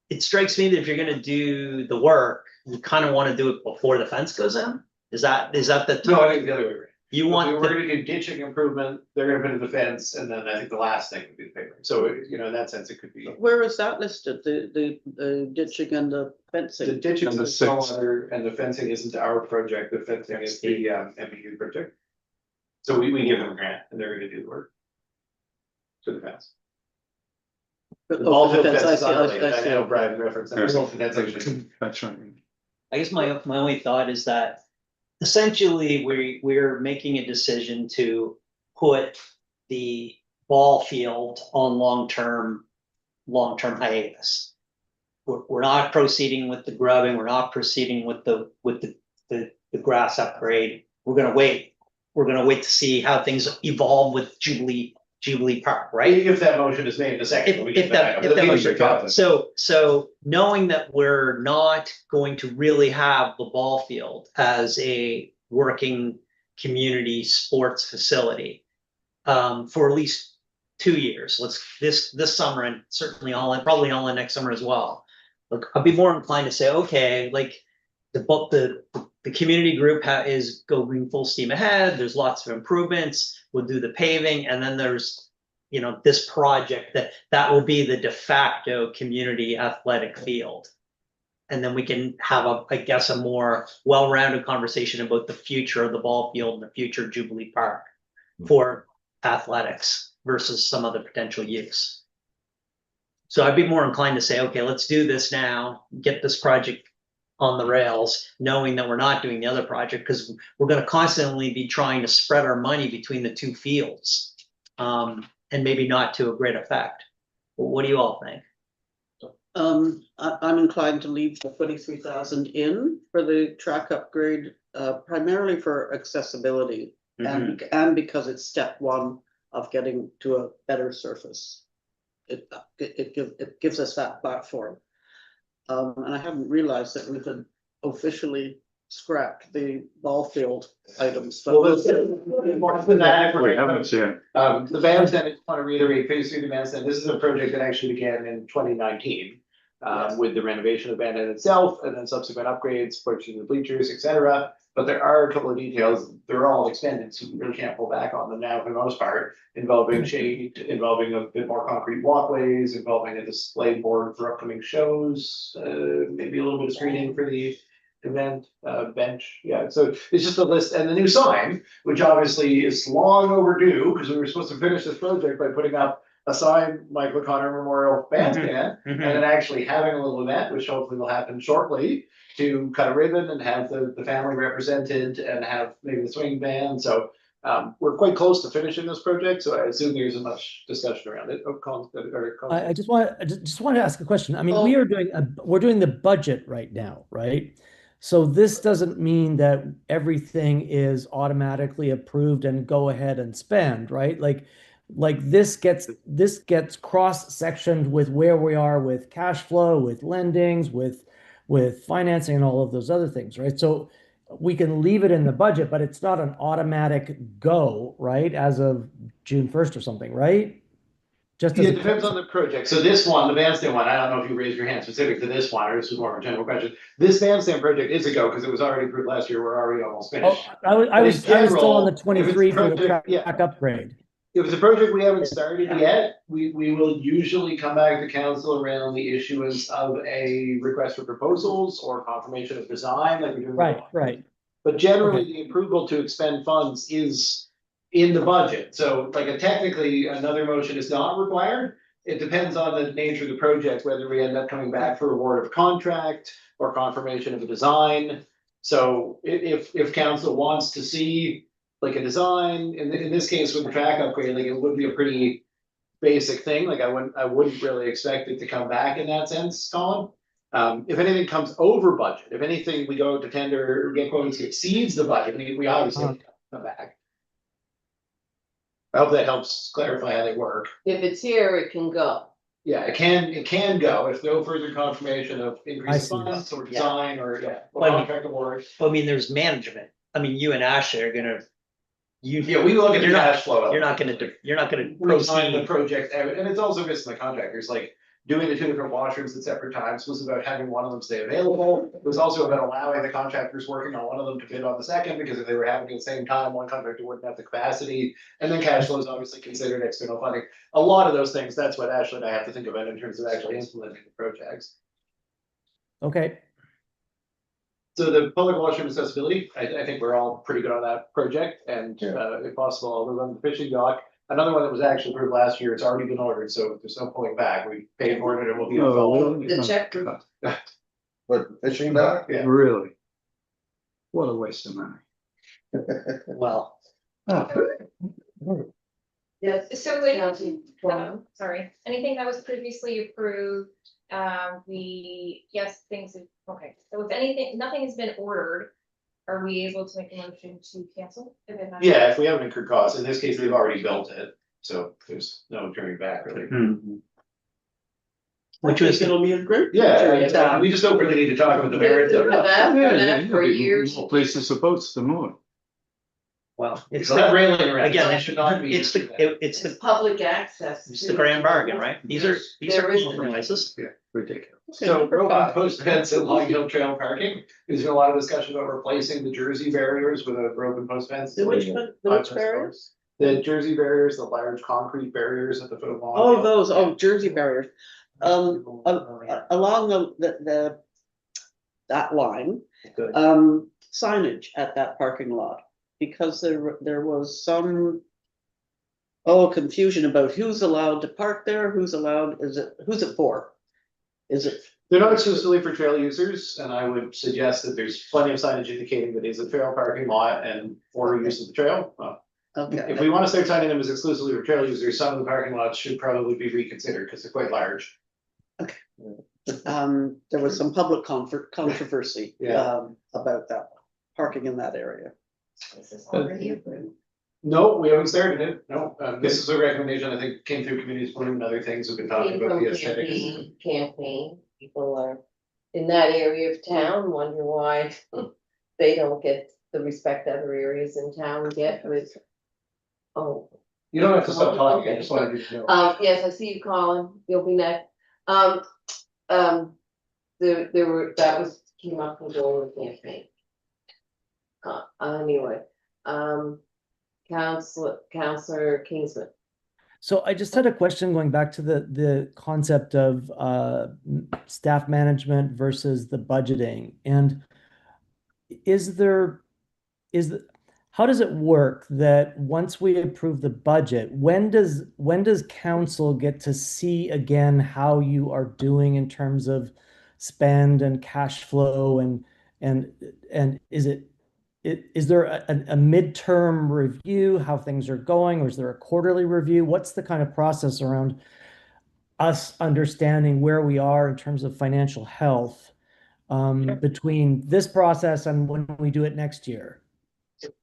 it strikes me that if you're gonna do the work, you kind of want to do it before the fence goes in? Is that the? No, I think the other way around. You want We're the, gonna do ditching improvement, they're gonna put in the fence, and then I think the last thing would be the paving. So, you know, in that sense, it could be. Where is that listed, the ditching and the The fencing? ditching Number is no 6. other, and the fencing isn't our project, the fencing is the MBU project. So we give them a grant and they're gonna do the work. To the fence. But- The oh, ball the field fence, fence is I on see, the, I I see. know Brian referenced that, There's- that's actually. That's right. I guess my only thought is that essentially we're making a decision to put the ball field on long-term hiatus. We're not proceeding with the grubbing, we're not proceeding with the grass upgrade. We're gonna wait to see how things evolve with Jubilee Park, right? If that motion is made in a second. we If get that The meeting's motion- recorded. So knowing that we're not going to really have the ball field as a working community sports facility for at least 2 years, this summer and certainly probably all in next summer as well. Look, I'd be more inclined to say, okay, like the community group is going full steam ahead. There's lots of improvements. We'll do the paving, and then there's, you know, this project that will be the de facto community athletic field. And then we can have a more well-rounded conversation about the future of the ball field and the future of Jubilee Park for athletics versus some other potential use. So I'd be more inclined to say, okay, let's do this now, get this project on the rails, knowing that we're not doing the other project, because we're going to constantly be trying to spread our money between the two fields, and maybe not to a great effect. Well, what do you all think? I'm inclined to leave the 23,000 in for the track upgrade, primarily for accessibility. And because it's step one of getting to a better surface. It gives us that platform. And I hadn't realized that we had officially scrapped the ball field items. but- Well, more than that, We haven't seen. the bandstand, I just want to reiterate, phase 3 of the bandstand, this is a project that actually began in 2019. Yes. With the renovation of the bandstand itself and then subsequent upgrades, purchasing the bleachers, et cetera. But there are a couple of details, they're all expended, so we really can't pull back on them now for the most part. Involving shade, involving a bit more concrete walkways, involving a display board for upcoming shows, maybe a little bit of screening for the event, bench, yeah, so it's just a list, and the new sign, which obviously is long overdue, because we were supposed to finish this project by putting up a sign, Michael O'Connor Memorial Bandstand, and then actually having a little event, which hopefully will happen shortly, to cut a ribbon and have the family represented and have maybe the swing band, so we're quite close to finishing this project, so I assume there isn't much discussion around it. I just want to ask a question. I mean, we're doing the budget right now, right? So this doesn't mean that everything is automatically approved and go ahead and spend, right? Like this gets cross-sectioned with where we are with cash flow, with lendings, with financing and all of those other things, right? So we can leave it in the budget, but it's not an automatic go, right? As of June 1st or something, right? Just as Yeah, it depends on the project. So this one, the bandstand one, I don't know if you raised your hand specific to this one, or this was more of a general question. This bandstand project is a go, because it was already approved last year, we're already almost Oh, finished. I was still on the If it's 23 for the project, yeah. track upgrade. If it's a project we haven't started yet, we will usually come back to council around the issuance of a request for proposals or confirmation of design, like we're doing. with Right. But generally, the approval to expend funds is in the budget, so like technically, another motion is not required. It depends on the nature of the project, whether we end up coming back for award of contract or confirmation of a design. So if council wants to see like a design, in this case with the track upgrade, like it would be a pretty basic thing, like I wouldn't really expect it to come back in that sense, Colin. If anything comes over budget, if anything, we go to tender, or get quotes, exceeds the budget, we obviously come back. I hope that helps clarify how they work. If it's here, it can go. Yeah, it can go if no further confirmation of I increased see. funds or design or, or Well, contract award. I mean, there's management. I mean, you and Ashley are gonna. Yeah, we look at the You're not- cash flow. You're not gonna We time the proceed. project out, and it's also missing the contractors, like doing the two different washrooms at separate times was about having one of them stay available. It was also about allowing the contractors working on one of them to bid on the second, because if they were happening at the same time, one contractor wouldn't have the capacity. And then cash flow is obviously considered external funding. A lot of those things, that's what Ashley and I have to think about in terms of actually implementing the projects. Okay. So the public washroom accessibility, I think we're all pretty good on that project, and if possible, I'll move on to the fishing dock. Another one that was actually approved last year, it's already been ordered, so there's no pulling back, we paid for it and it will be. The check. But fishing dock? Yeah. Really? What a waste of money. Well, Yes. So County forum. sorry, anything that was previously approved, things have, okay, so if anything, nothing has been ordered, are we able to make a motion to cancel? If it not- Yeah, if we haven't incurred costs, in this case, they've already built it, so there's no turning back really. which was, It'll be a great. Yeah, project. yeah, we just don't really need to talk about the merits of it. That for years. More places to boats, the more. well, it's It's not the, railing around, again, it should not be. it's the, it's It's the, public access. it's the grand bargain, right? These are There is- reasonable prices. Ridiculous. So Number rope five. and post fence at Long Hill Trail parking, there's been a lot of discussion about replacing the Jersey barriers with a rope and post fence. The which barriers? The Jersey barriers, the large concrete barriers at the foot of Long Oh, Hill. those, Jersey barriers. Along that line, Good. signage at that parking lot. Because there was some confusion about who's allowed to park there, who's it for? Is it, They're not exclusively for trail users, and I would suggest that there's plenty of signage indicating that it's a trail parking lot and for use of the trail. If okay, we want to start signing them as exclusively for trail users, some of the parking lots should probably be reconsidered because they're quite large. there was some public controversy, Yeah. about that, parking in that area. This is already approved. No, we haven't started it, no, this is a recommendation, I think came through community support and other things, we've been talking Came about from the aesthetics. campaign, people are in that area of town, wonder why they don't get the respect other areas in town get with. Oh, You don't have to stop talking, I just wanted you to know. yes, I see you, Colin, you'll be next. There were, that was, came up from the campaign. Anyway, Counselor Kingsman. So I just had a question going back to the concept of staff management versus the budgeting. And how does it work that once we approve the budget, when does council get to see again how you are doing in terms of spend and cash flow and is there a midterm review, how things are going, or is there a quarterly review? What's the kind of process around us understanding where we are in terms of financial health between this process and when we do it next year?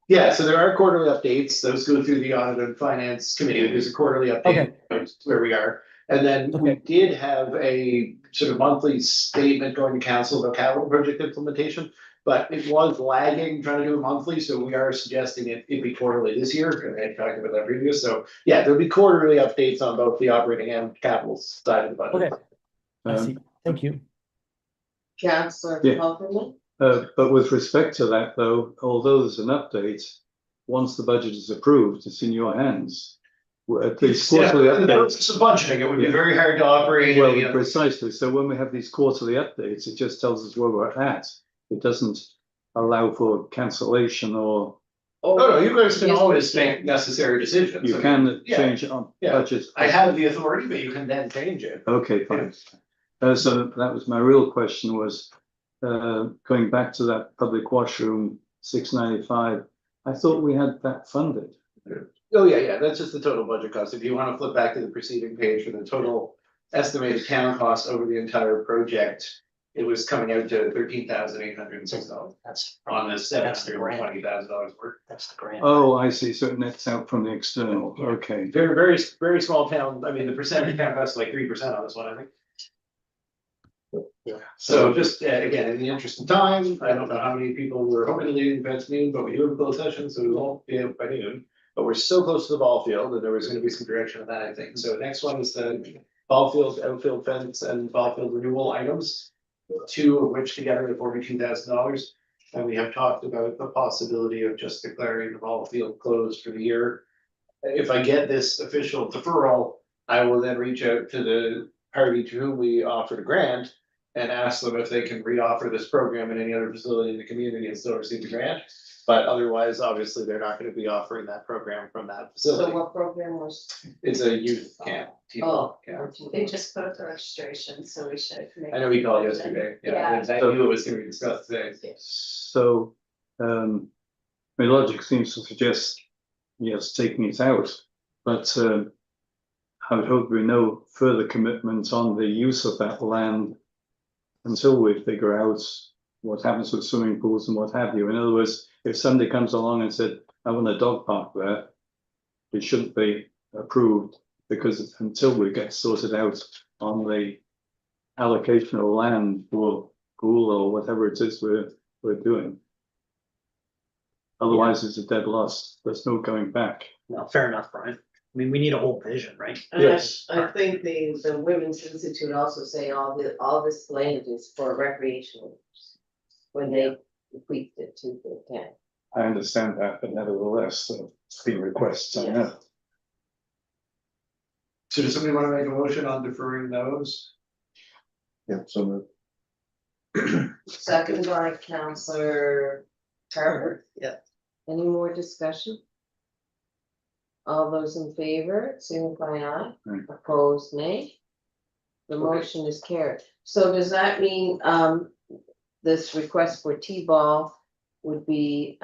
Yeah, so there are quarterly updates, those go through the audit and finance committee, there's a quarterly update of where we are. And then we did have a sort of monthly statement going to council about capital project implementation. But it was lagging, trying to do it monthly, so we are suggesting it be quarterly this year, and I talked about that previous, so yeah, there'll be quarterly updates on both the operating and capital side of the budget. Okay, I see, thank you. Counselor Yeah. Hoffman? But with respect to that, though, although there's an update, once the budget is approved, it's in your hands. At these quarterly updates. It's a budgeting, it would be very hard to operate. Well, precisely. So when we have these quarterly updates, it just tells us where we're at. It doesn't allow for cancellation or. Oh, no, you guys can always make necessary decisions. You can change it on budget. I have the authority, but you can then change it. Okay, fine. So that was my real question was, going back to that public washroom, 695. I thought we had that funded. Oh, yeah, that's just the total budget cost. If you want to flip back to the preceding page for the total estimated town cost over the entire project, it was coming out to $13,806. That's On this $720,000 worth. That's the grant. Oh, I see. So it nets out from the external. Okay. Very, very, very small town. I mean, the percentage town cost like 3% on this one, I think. Yeah. So just again, in the interest of time, I don't know how many people were hoping to leave by noon, but we do have a closed session, so we won't be out by noon. But we're so close to the ball field that there was going to be some direction on that, I think. So next one is the ball field, outfield fence and ball field renewal items. Two of which together are $42,000. And we have talked about the possibility of just declaring the ball field closed for the year. If I get this official deferral, I will then reach out to the party to whom we offered a grant and ask them if they can re-offer this program in any other facility in the community and still receive the grant. But otherwise, obviously, they're not going to be offering that program from that So facility. what program was? It's a youth camp. Oh. Camp. They just put up the registration, so we should. make I know we called it. yesterday. Yeah. I knew it was going to be discussed today. So, my logic seems to suggest, yes, taking it out, but I would hope we know further commitments on the use of that land until we figure out what happens with swimming pools and what have you. In other words, if somebody comes along and said, I want a dog park there, it shouldn't be approved because until we get sorted out on the allocation of land for pool or whatever it is we're doing. Otherwise, it's a dead loss. There's no going back. No, fair enough, Brian. I mean, we need a whole vision, right? And Yes. I think the Women's Institute also say all this land is for recreational use. When they bequeathed it to the town. I understand that, but nevertheless, it's been requests, I know. So does somebody want to make a motion on deferring those? Yeah, so Second by Counselor Carver. Yeah. Any more discussion? All those in favor, signify aye. Aye. Opposed, nay. The motion is carried. So does that mean, this request for T-ball would be,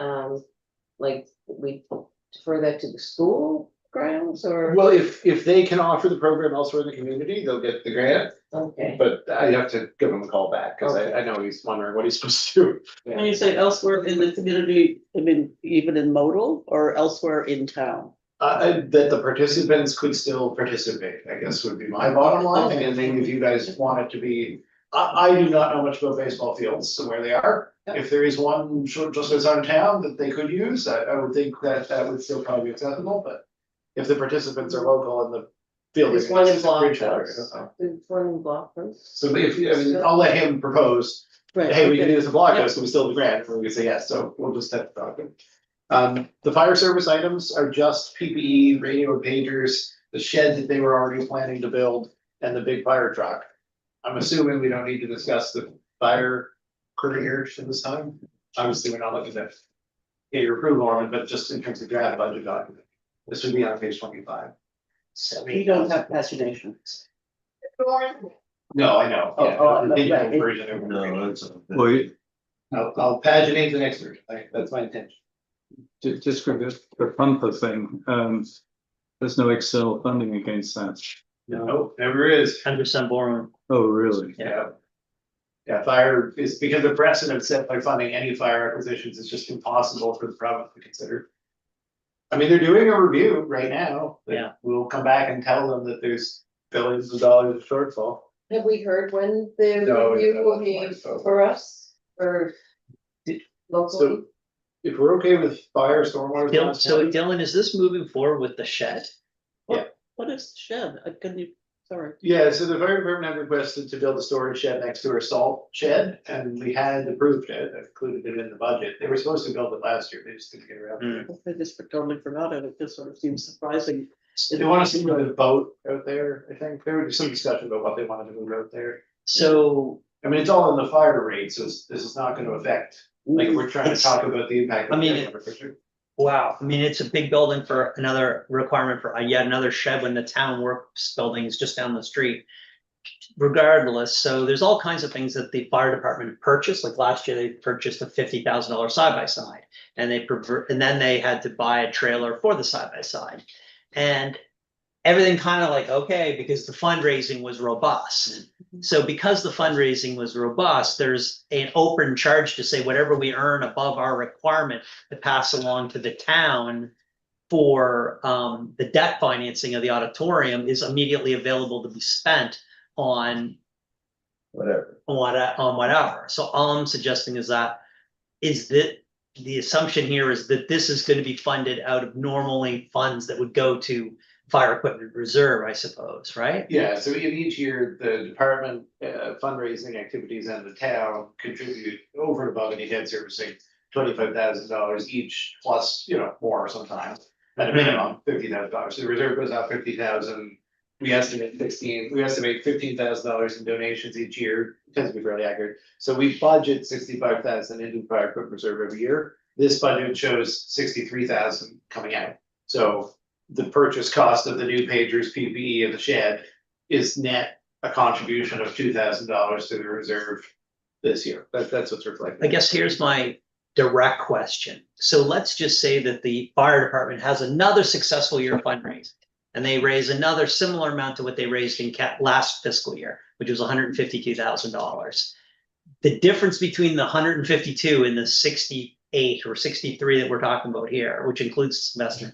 like, we defer that to the school? grounds or? Well, if they can offer the program elsewhere in the community, they'll get the grant, Okay, but I have to give him a call back, cause I know he's wondering what he's supposed to do. When you say elsewhere in the community, I mean, even in Modal or elsewhere in town? That the participants could still participate, I guess would be my bottom line, and then if you guys want it to be. I do not know much about baseball fields and where they are. If there is one short just outside of town that they could use, I would think that that would still probably be acceptable, but. If the participants are local and the field is. there's one in just a Bridgewater, Blockhouse, there's one in Blockhouse. So if, I mean, I'll let him propose, Right, hey, we can okay. do this in Blockhouse, can we still have the grant, and we can say yes, so we'll just have to talk. The fire service items are just PPE, radio and pagers, the shed that they were already planning to build, and the big fire truck. I'm assuming we don't need to discuss the fire careers at this time, obviously, we're not looking to get your approval on it, but just in terms of draft budget document. This would be on page 25. You don't have pagination. No, I know. Oh, Yeah, oh, the digital right. version of it. No, that's. Well, I'll paginate the next version, that's my intention. just for the Pumper thing, there's no external funding against that. No, never is. 10% borrowing. Oh, really? Yeah. Yeah, fire is because the precedent set by funding any fire acquisitions is just impossible for the province to consider. I mean, they're doing a review right now. but Yeah. We'll come back and tell them that there's billions of dollars of shortfall. Have we heard when the No, review will no, be so- for us, or locally? So if we're okay with fire, stormwater. Dylan, so Dylan, is this moving forward with the shed? What is the shed? I couldn't, sorry. Yeah, so the fire department had requested to build a storage shed next to our salt shed, and we had approved it, included it in the budget. They were supposed to build it last year, they just didn't get around to it. I just totally forgot it. It just sort of seems surprising. They want to see a boat out there, I think. There was some discussion about what they wanted to move out there. So, I mean, it's all in the fire rate, so this is not gonna affect, like, we're trying to It's- talk about the impact. of I mean, the it- infrastructure. wow, I mean, it's a big building for another requirement for yet another shed when the town works building is just down the street. Regardless, so there's all kinds of things that the fire department purchased, like last year they purchased a $50,000 side by side. And and then they had to buy a trailer for the side by side. And everything kind of like, okay, because the fundraising was robust. So because the fundraising was robust, there's an open charge to say whatever we earn above our requirement to pass along to the town for the debt financing of the auditorium is immediately available to be spent on Whatever. on whatever. So all I'm suggesting is that the assumption here is that this is going to be funded out of normally funds that would go to fire equipment reserve, I suppose, right? Yeah, so in each year, the department fundraising activities and the town contribute over and above any debt servicing. $25,000 each, plus, more sometimes, at a minimum, $50,000. So the reserve goes out 50,000. We estimate $15,000 in donations each year, tends to be fairly accurate. So we budget 65,000 into the fire equipment reserve every year. This budget shows 63,000 coming out. So the purchase cost of the new pagers, PPE and the shed is net a contribution of $2,000 to the reserve this year. That's what's reflected. I guess here's my direct question. So let's just say that the fire department has another successful year of fundraising. And they raise another similar amount to what they raised in last fiscal year, which was $152,000. The difference between the 152 and the 68 or 63 that we're talking about here, which includes investment,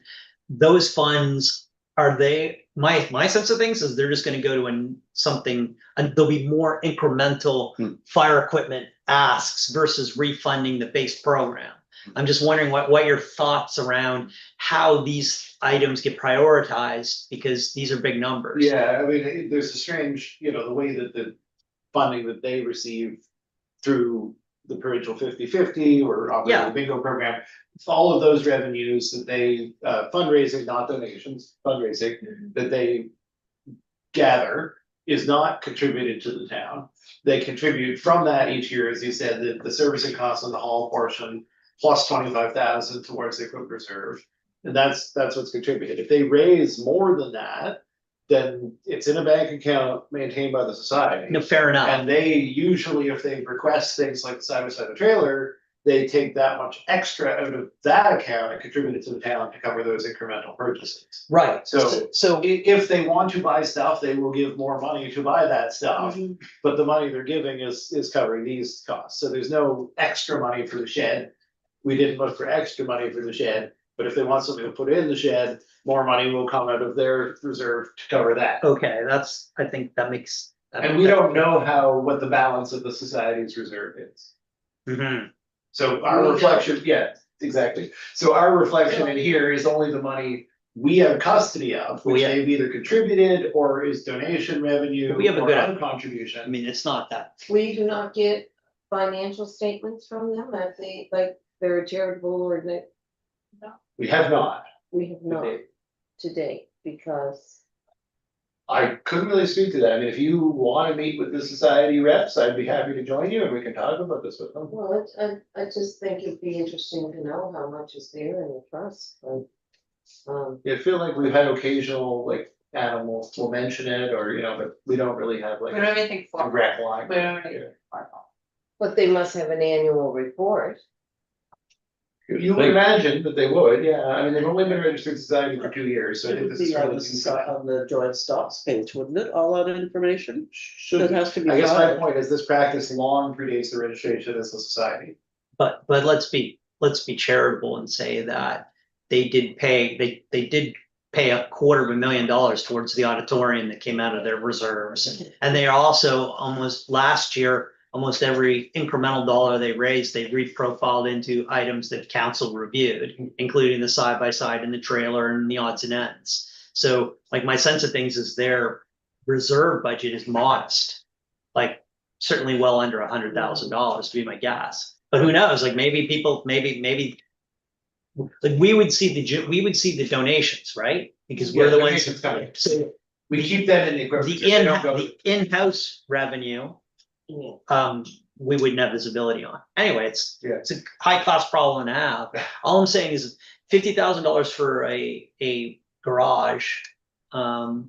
those funds, are they, my sense of things is they're just going to go to something, and there'll be more incremental fire equipment asks versus refunding the base program. I'm just wondering what your thoughts around how these items get prioritized, because these are big numbers. Yeah, I mean, there's a strange, the way that the funding that they receive through the provincial 50/50 or operating the bingo program, all of those revenues that they fundraising, not donations, fundraising that they gather is not contributed to the town. They contribute from that each year, as you said, the servicing costs on the hall portion plus 25,000 towards the equipment reserve. And that's what's contributed. If they raise more than that, then it's in a bank account maintained by the society. No, fair enough. And they usually, if they request things like the side by side of trailer, they take that much extra out of that account and contribute it to the town to cover those incremental purchases. Right, So- so, If they want to buy stuff, they will give more money to buy that stuff, but the money they're giving is covering these costs, so there's no extra money for the shed. We didn't look for extra money for the shed, but if they want something to put in the shed, more money will come out of their reserve to cover that. okay, I think that makes. And we don't know what the balance of the society's reserve is. Mhm. So We our don't. reflection, yeah, exactly. So our reflection in here is only the money we have custody of, which We have- they've either contributed or is donation revenue We have a or good- other I contribution. mean, it's not that, We do not get financial statements from them, if they, like, they're a charitable organization. We have not. We have not date. to date, because I couldn't really speak to that. I mean, if you want to meet with the society reps, I'd be happy to join you and we can talk about this with them. well, I just think it'd be interesting to know how much is there in the trust, like. I feel like we've had occasional, like, animals will mention it or, but we don't really have like We don't have anything a formal. direct line. We don't have anything Yeah. formal. But they must have an annual report. You would imagine that they would, yeah. I mean, they've only been a registered society for 2 years, so I It think would this is be on fairly the new. side on the joint stocks page, wouldn't it? All that information? Should It has to be I guess my filed. point is this practice long predates the registration as a society. but let's be charitable and say that they did pay $250,000 towards the auditorium that came out of their reserves. And they are also almost last year, almost every incremental dollar they raised, they reprofiled into items that council reviewed, including the side by side and the trailer and the odds and ends. So like my sense of things is their reserve budget is modest, like certainly well under $100,000 to be my guess. But who knows? Like maybe people, maybe. Like we would see the donations, right? Because we're the ones. Donations coming. So We keep them in the equipment. the in-house revenue, Yeah. we wouldn't have visibility on. Anyway, it's Yeah. a high cost problem to have. All I'm saying is $50,000 for a garage. I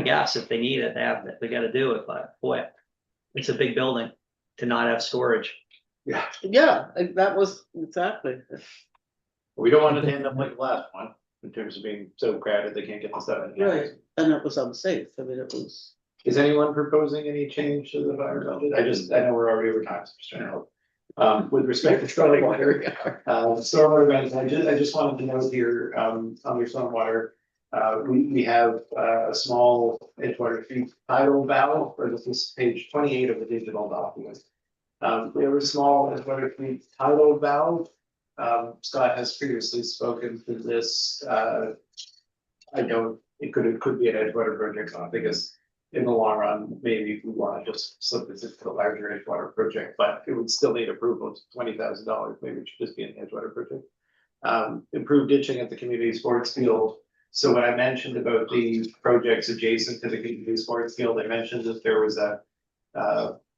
guess if they need it, they gotta do it, but boy, it's a big building to not have storage. Yeah, Yeah, that was exactly. we don't want it to end up like the last one, in terms of being so crowded they can't get the stuff in. Right, and it was unsafe. I mean, it was. Is anyone proposing any change to the fire budget? I know we're already over time, so just trying to help. With respect to stormwater, stormwater management, I just wanted to note here, under stormwater. We have a small Edgewater Street tidal valve, or this is page 28 of the digital document. We have a small Edgewater Street tidal valve. Scott has previously spoken to this. It could be an Edgewater project, because in the long run, maybe we want to just slip this into the larger Edgewater project, but it would still need approval. It's $20,000, maybe it should just be an Edgewater project. Improved ditching at the community sports field. So when I mentioned about the projects adjacent to the community sports field, I mentioned that there was a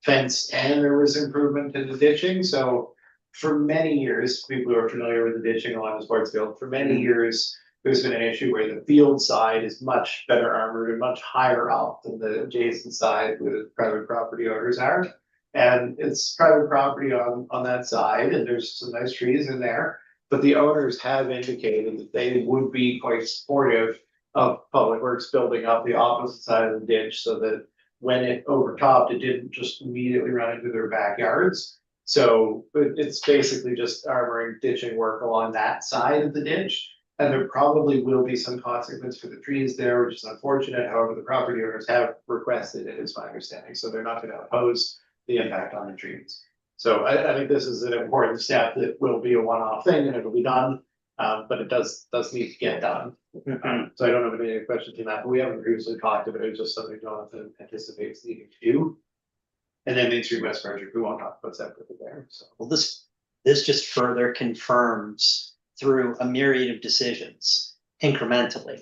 fence and there was improvement in the ditching. So for many years, people who are familiar with the ditching along the sports field, for many years, there's been an issue where the field side is much better armored and much higher up than the adjacent side where the private property owners are. And it's private property on that side, and there's some nice trees in there. But the owners have indicated that they would be quite supportive of Public Works building up the opposite side of the ditch so that when it overtopped, it didn't just immediately run into their backyards. So it's basically just armoring ditching work along that side of the ditch. And there probably will be some consequence for the trees there, which is unfortunate. However, the property owners have requested it, is my understanding. So they're not going to oppose the impact on the trees. So I think this is an important step that will be a one-off thing and it'll be done. But it does need to get done. So I don't know if any questions on that, but we haven't previously talked about it. It's just something Jonathan anticipates needing to do. And then Main Street West project, we won't talk about separately there, so. Well, this just further confirms through a myriad of decisions incrementally.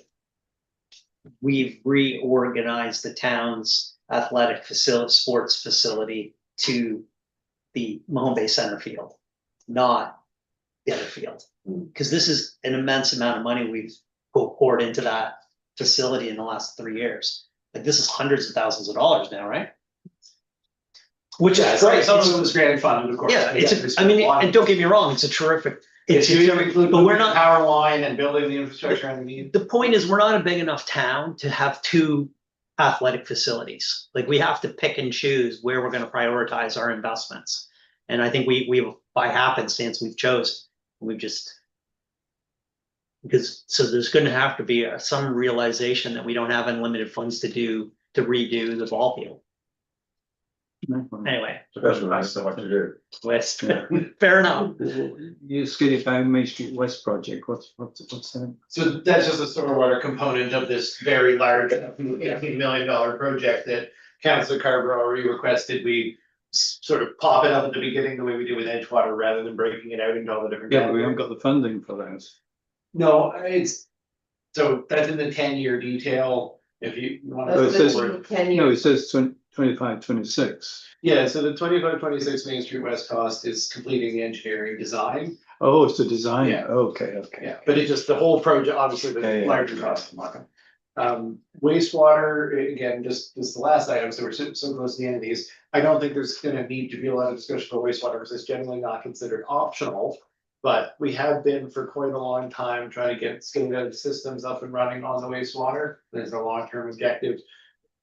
We've reorganized the town's athletic sports facility to the Mahone Bay Center field, not the other field. Because this is an immense amount of money we've poured into that facility in the last 3 years. Like this is hundreds of thousands of dollars now, right? Which Yeah, is so great. some of it was grant funded, of course. Yeah, There's it's, I mean, a lot and of- don't get me wrong, it's a terrific. If you terrific- include but we're moving the not, power line and building the infrastructure underneath. the point is, we're not a big enough town to have two athletic facilities. Like, we have to pick and choose where we're gonna prioritize our investments. And I think we, by happenstance, we've chosen, we've just. Because, so there's gonna have to be some realization that we don't have unlimited funds to redo the ball field. Anyway, That's what I thought to do. West, Yeah. fair enough. You Skinny Bang Main Street West project, what's that? So that's just a stormwater component of this very large $18 million project that Councilor Carver already requested. We sort of pop it up at the beginning the way we do with Edgewater rather than breaking it out into all the different. Yeah, but we haven't got the funding for that. No, it's, so that's in the 10-year detail, if you want But it That's says- the 10 No, years. it says 25, 26. Yeah, so the 25-26 Main Street West cost is completing the engineering design. Oh, it's the design. Yeah. Okay. Yeah, but it just, the whole project, obviously, Yeah, the yeah. larger cost. Wastewater, again, just this is the last item, so we're so close to the end of these. I don't think there's gonna need to be a lot of discussion about wastewater, because it's generally not considered optional. But we have been for quite a long time trying to get SCADA systems up and running on the wastewater. There's a long-term objective.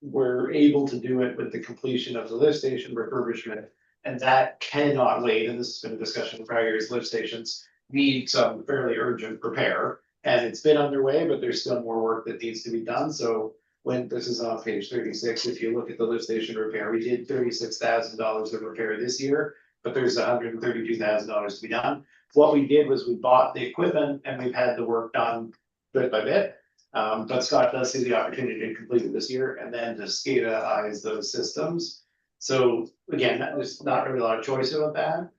We're able to do it with the completion of the lift station refurbishment. And that cannot wait, and this has been a discussion in prior years, lift stations need some fairly urgent repair. And it's been underway, but there's still more work that needs to be done, so when this is on page 36, if you look at the lift station repair, we did $36,000 of repair this year. But there's $132,000 to be done. What we did was we bought the equipment and we've had the work done bit by bit. But Scott does see the opportunity to complete it this year and then to SCADA-ize those systems. So again, there's not really a lot of choice about that.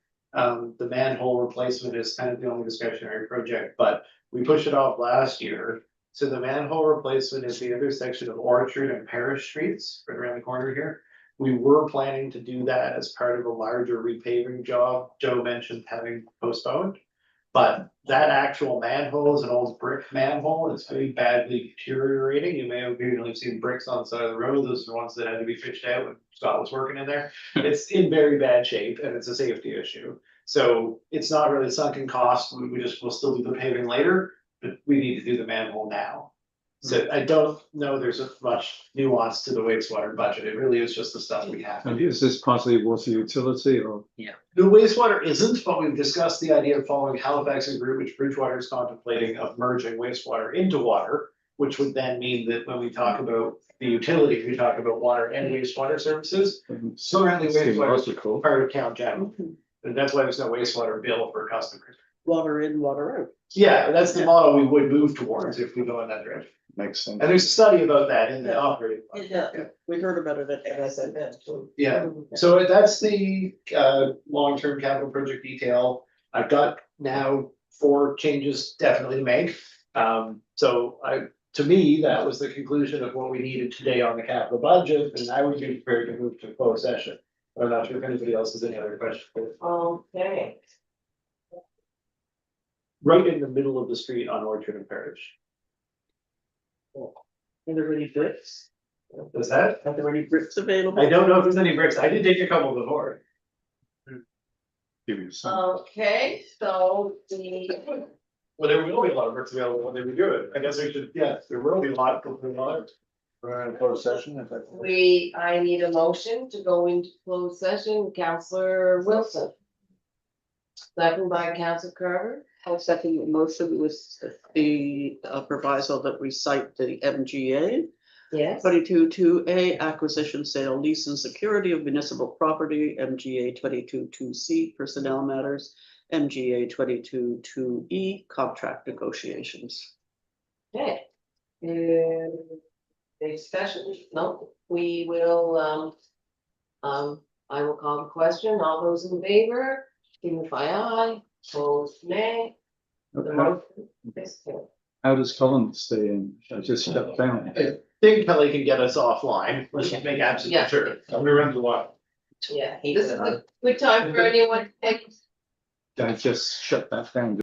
The manhole replacement is kind of the only discretionary project, but we pushed it off last year. So the manhole replacement is the intersection of Orchard and Parish Streets, right around the corner here. We were planning to do that as part of a larger repaving job. Joe mentioned having postponed. But that actual manhole is an old brick manhole. It's very badly deteriorating. You may have usually seen bricks on the side of the road. Those are the ones that had to be fished out when Scott was working in there. It's in very bad shape and it's a safety issue. So it's not really sunken cost. We'll still do the paving later, but we need to do the manhole now. So I don't know there's much nuance to the wastewater budget. It really is just the stuff we have. And is this partly water utility or? The wastewater isn't, but we've discussed the idea of following Halifax's route, which Bridgewater is contemplating of merging wastewater into water. Which would then mean that when we talk about the utility, we talk about water and wastewater services. So currently wastewater is Logical. part of town general, and that's why there's no wastewater bill for customers. Water in, water out. Yeah, that's the model we would move towards if we go in that direction. Makes sense. And there's a study about that in the operating. budget. Yeah, we heard about it at NSNN. Yeah, so that's the long-term capital project detail. I've got now 4 changes definitely to make. To me, that was the conclusion of what we needed today on the capital budget, and I would be prepared to move to closed session. I'm not sure if anybody else has any other questions. Okay, Right in the middle of the street on Orchard and Parish. Are there any bricks? Does that? Are there any bricks available? I don't know if there's any bricks. I did take a couple before. Give you some. okay, so the, Well, there will be a lot of bricks available when they do it. I guess we should, yeah, there will be a lot. We're in closed session, if I. I need a motion to go into closed session, Counselor Wilson. Second by Counselor Carver. I'll second the motion with the proviso that we cite the MGA. Yes. 22-2A, acquisition, sale, lease and security of municipal property, MGA 22-2C, personnel matters, MGA 22-2E, contract negotiations. Okay. Discussion, no, we will, I will call the question, all those in favor, signify aye, opposed nay. The motion is carried. How does Colin stay in? I just shut down. I think Kelly can get us offline. Let's just make absolutely Yeah. sure. We run the water. Yeah, this is a good time for anyone to take I just shut that down.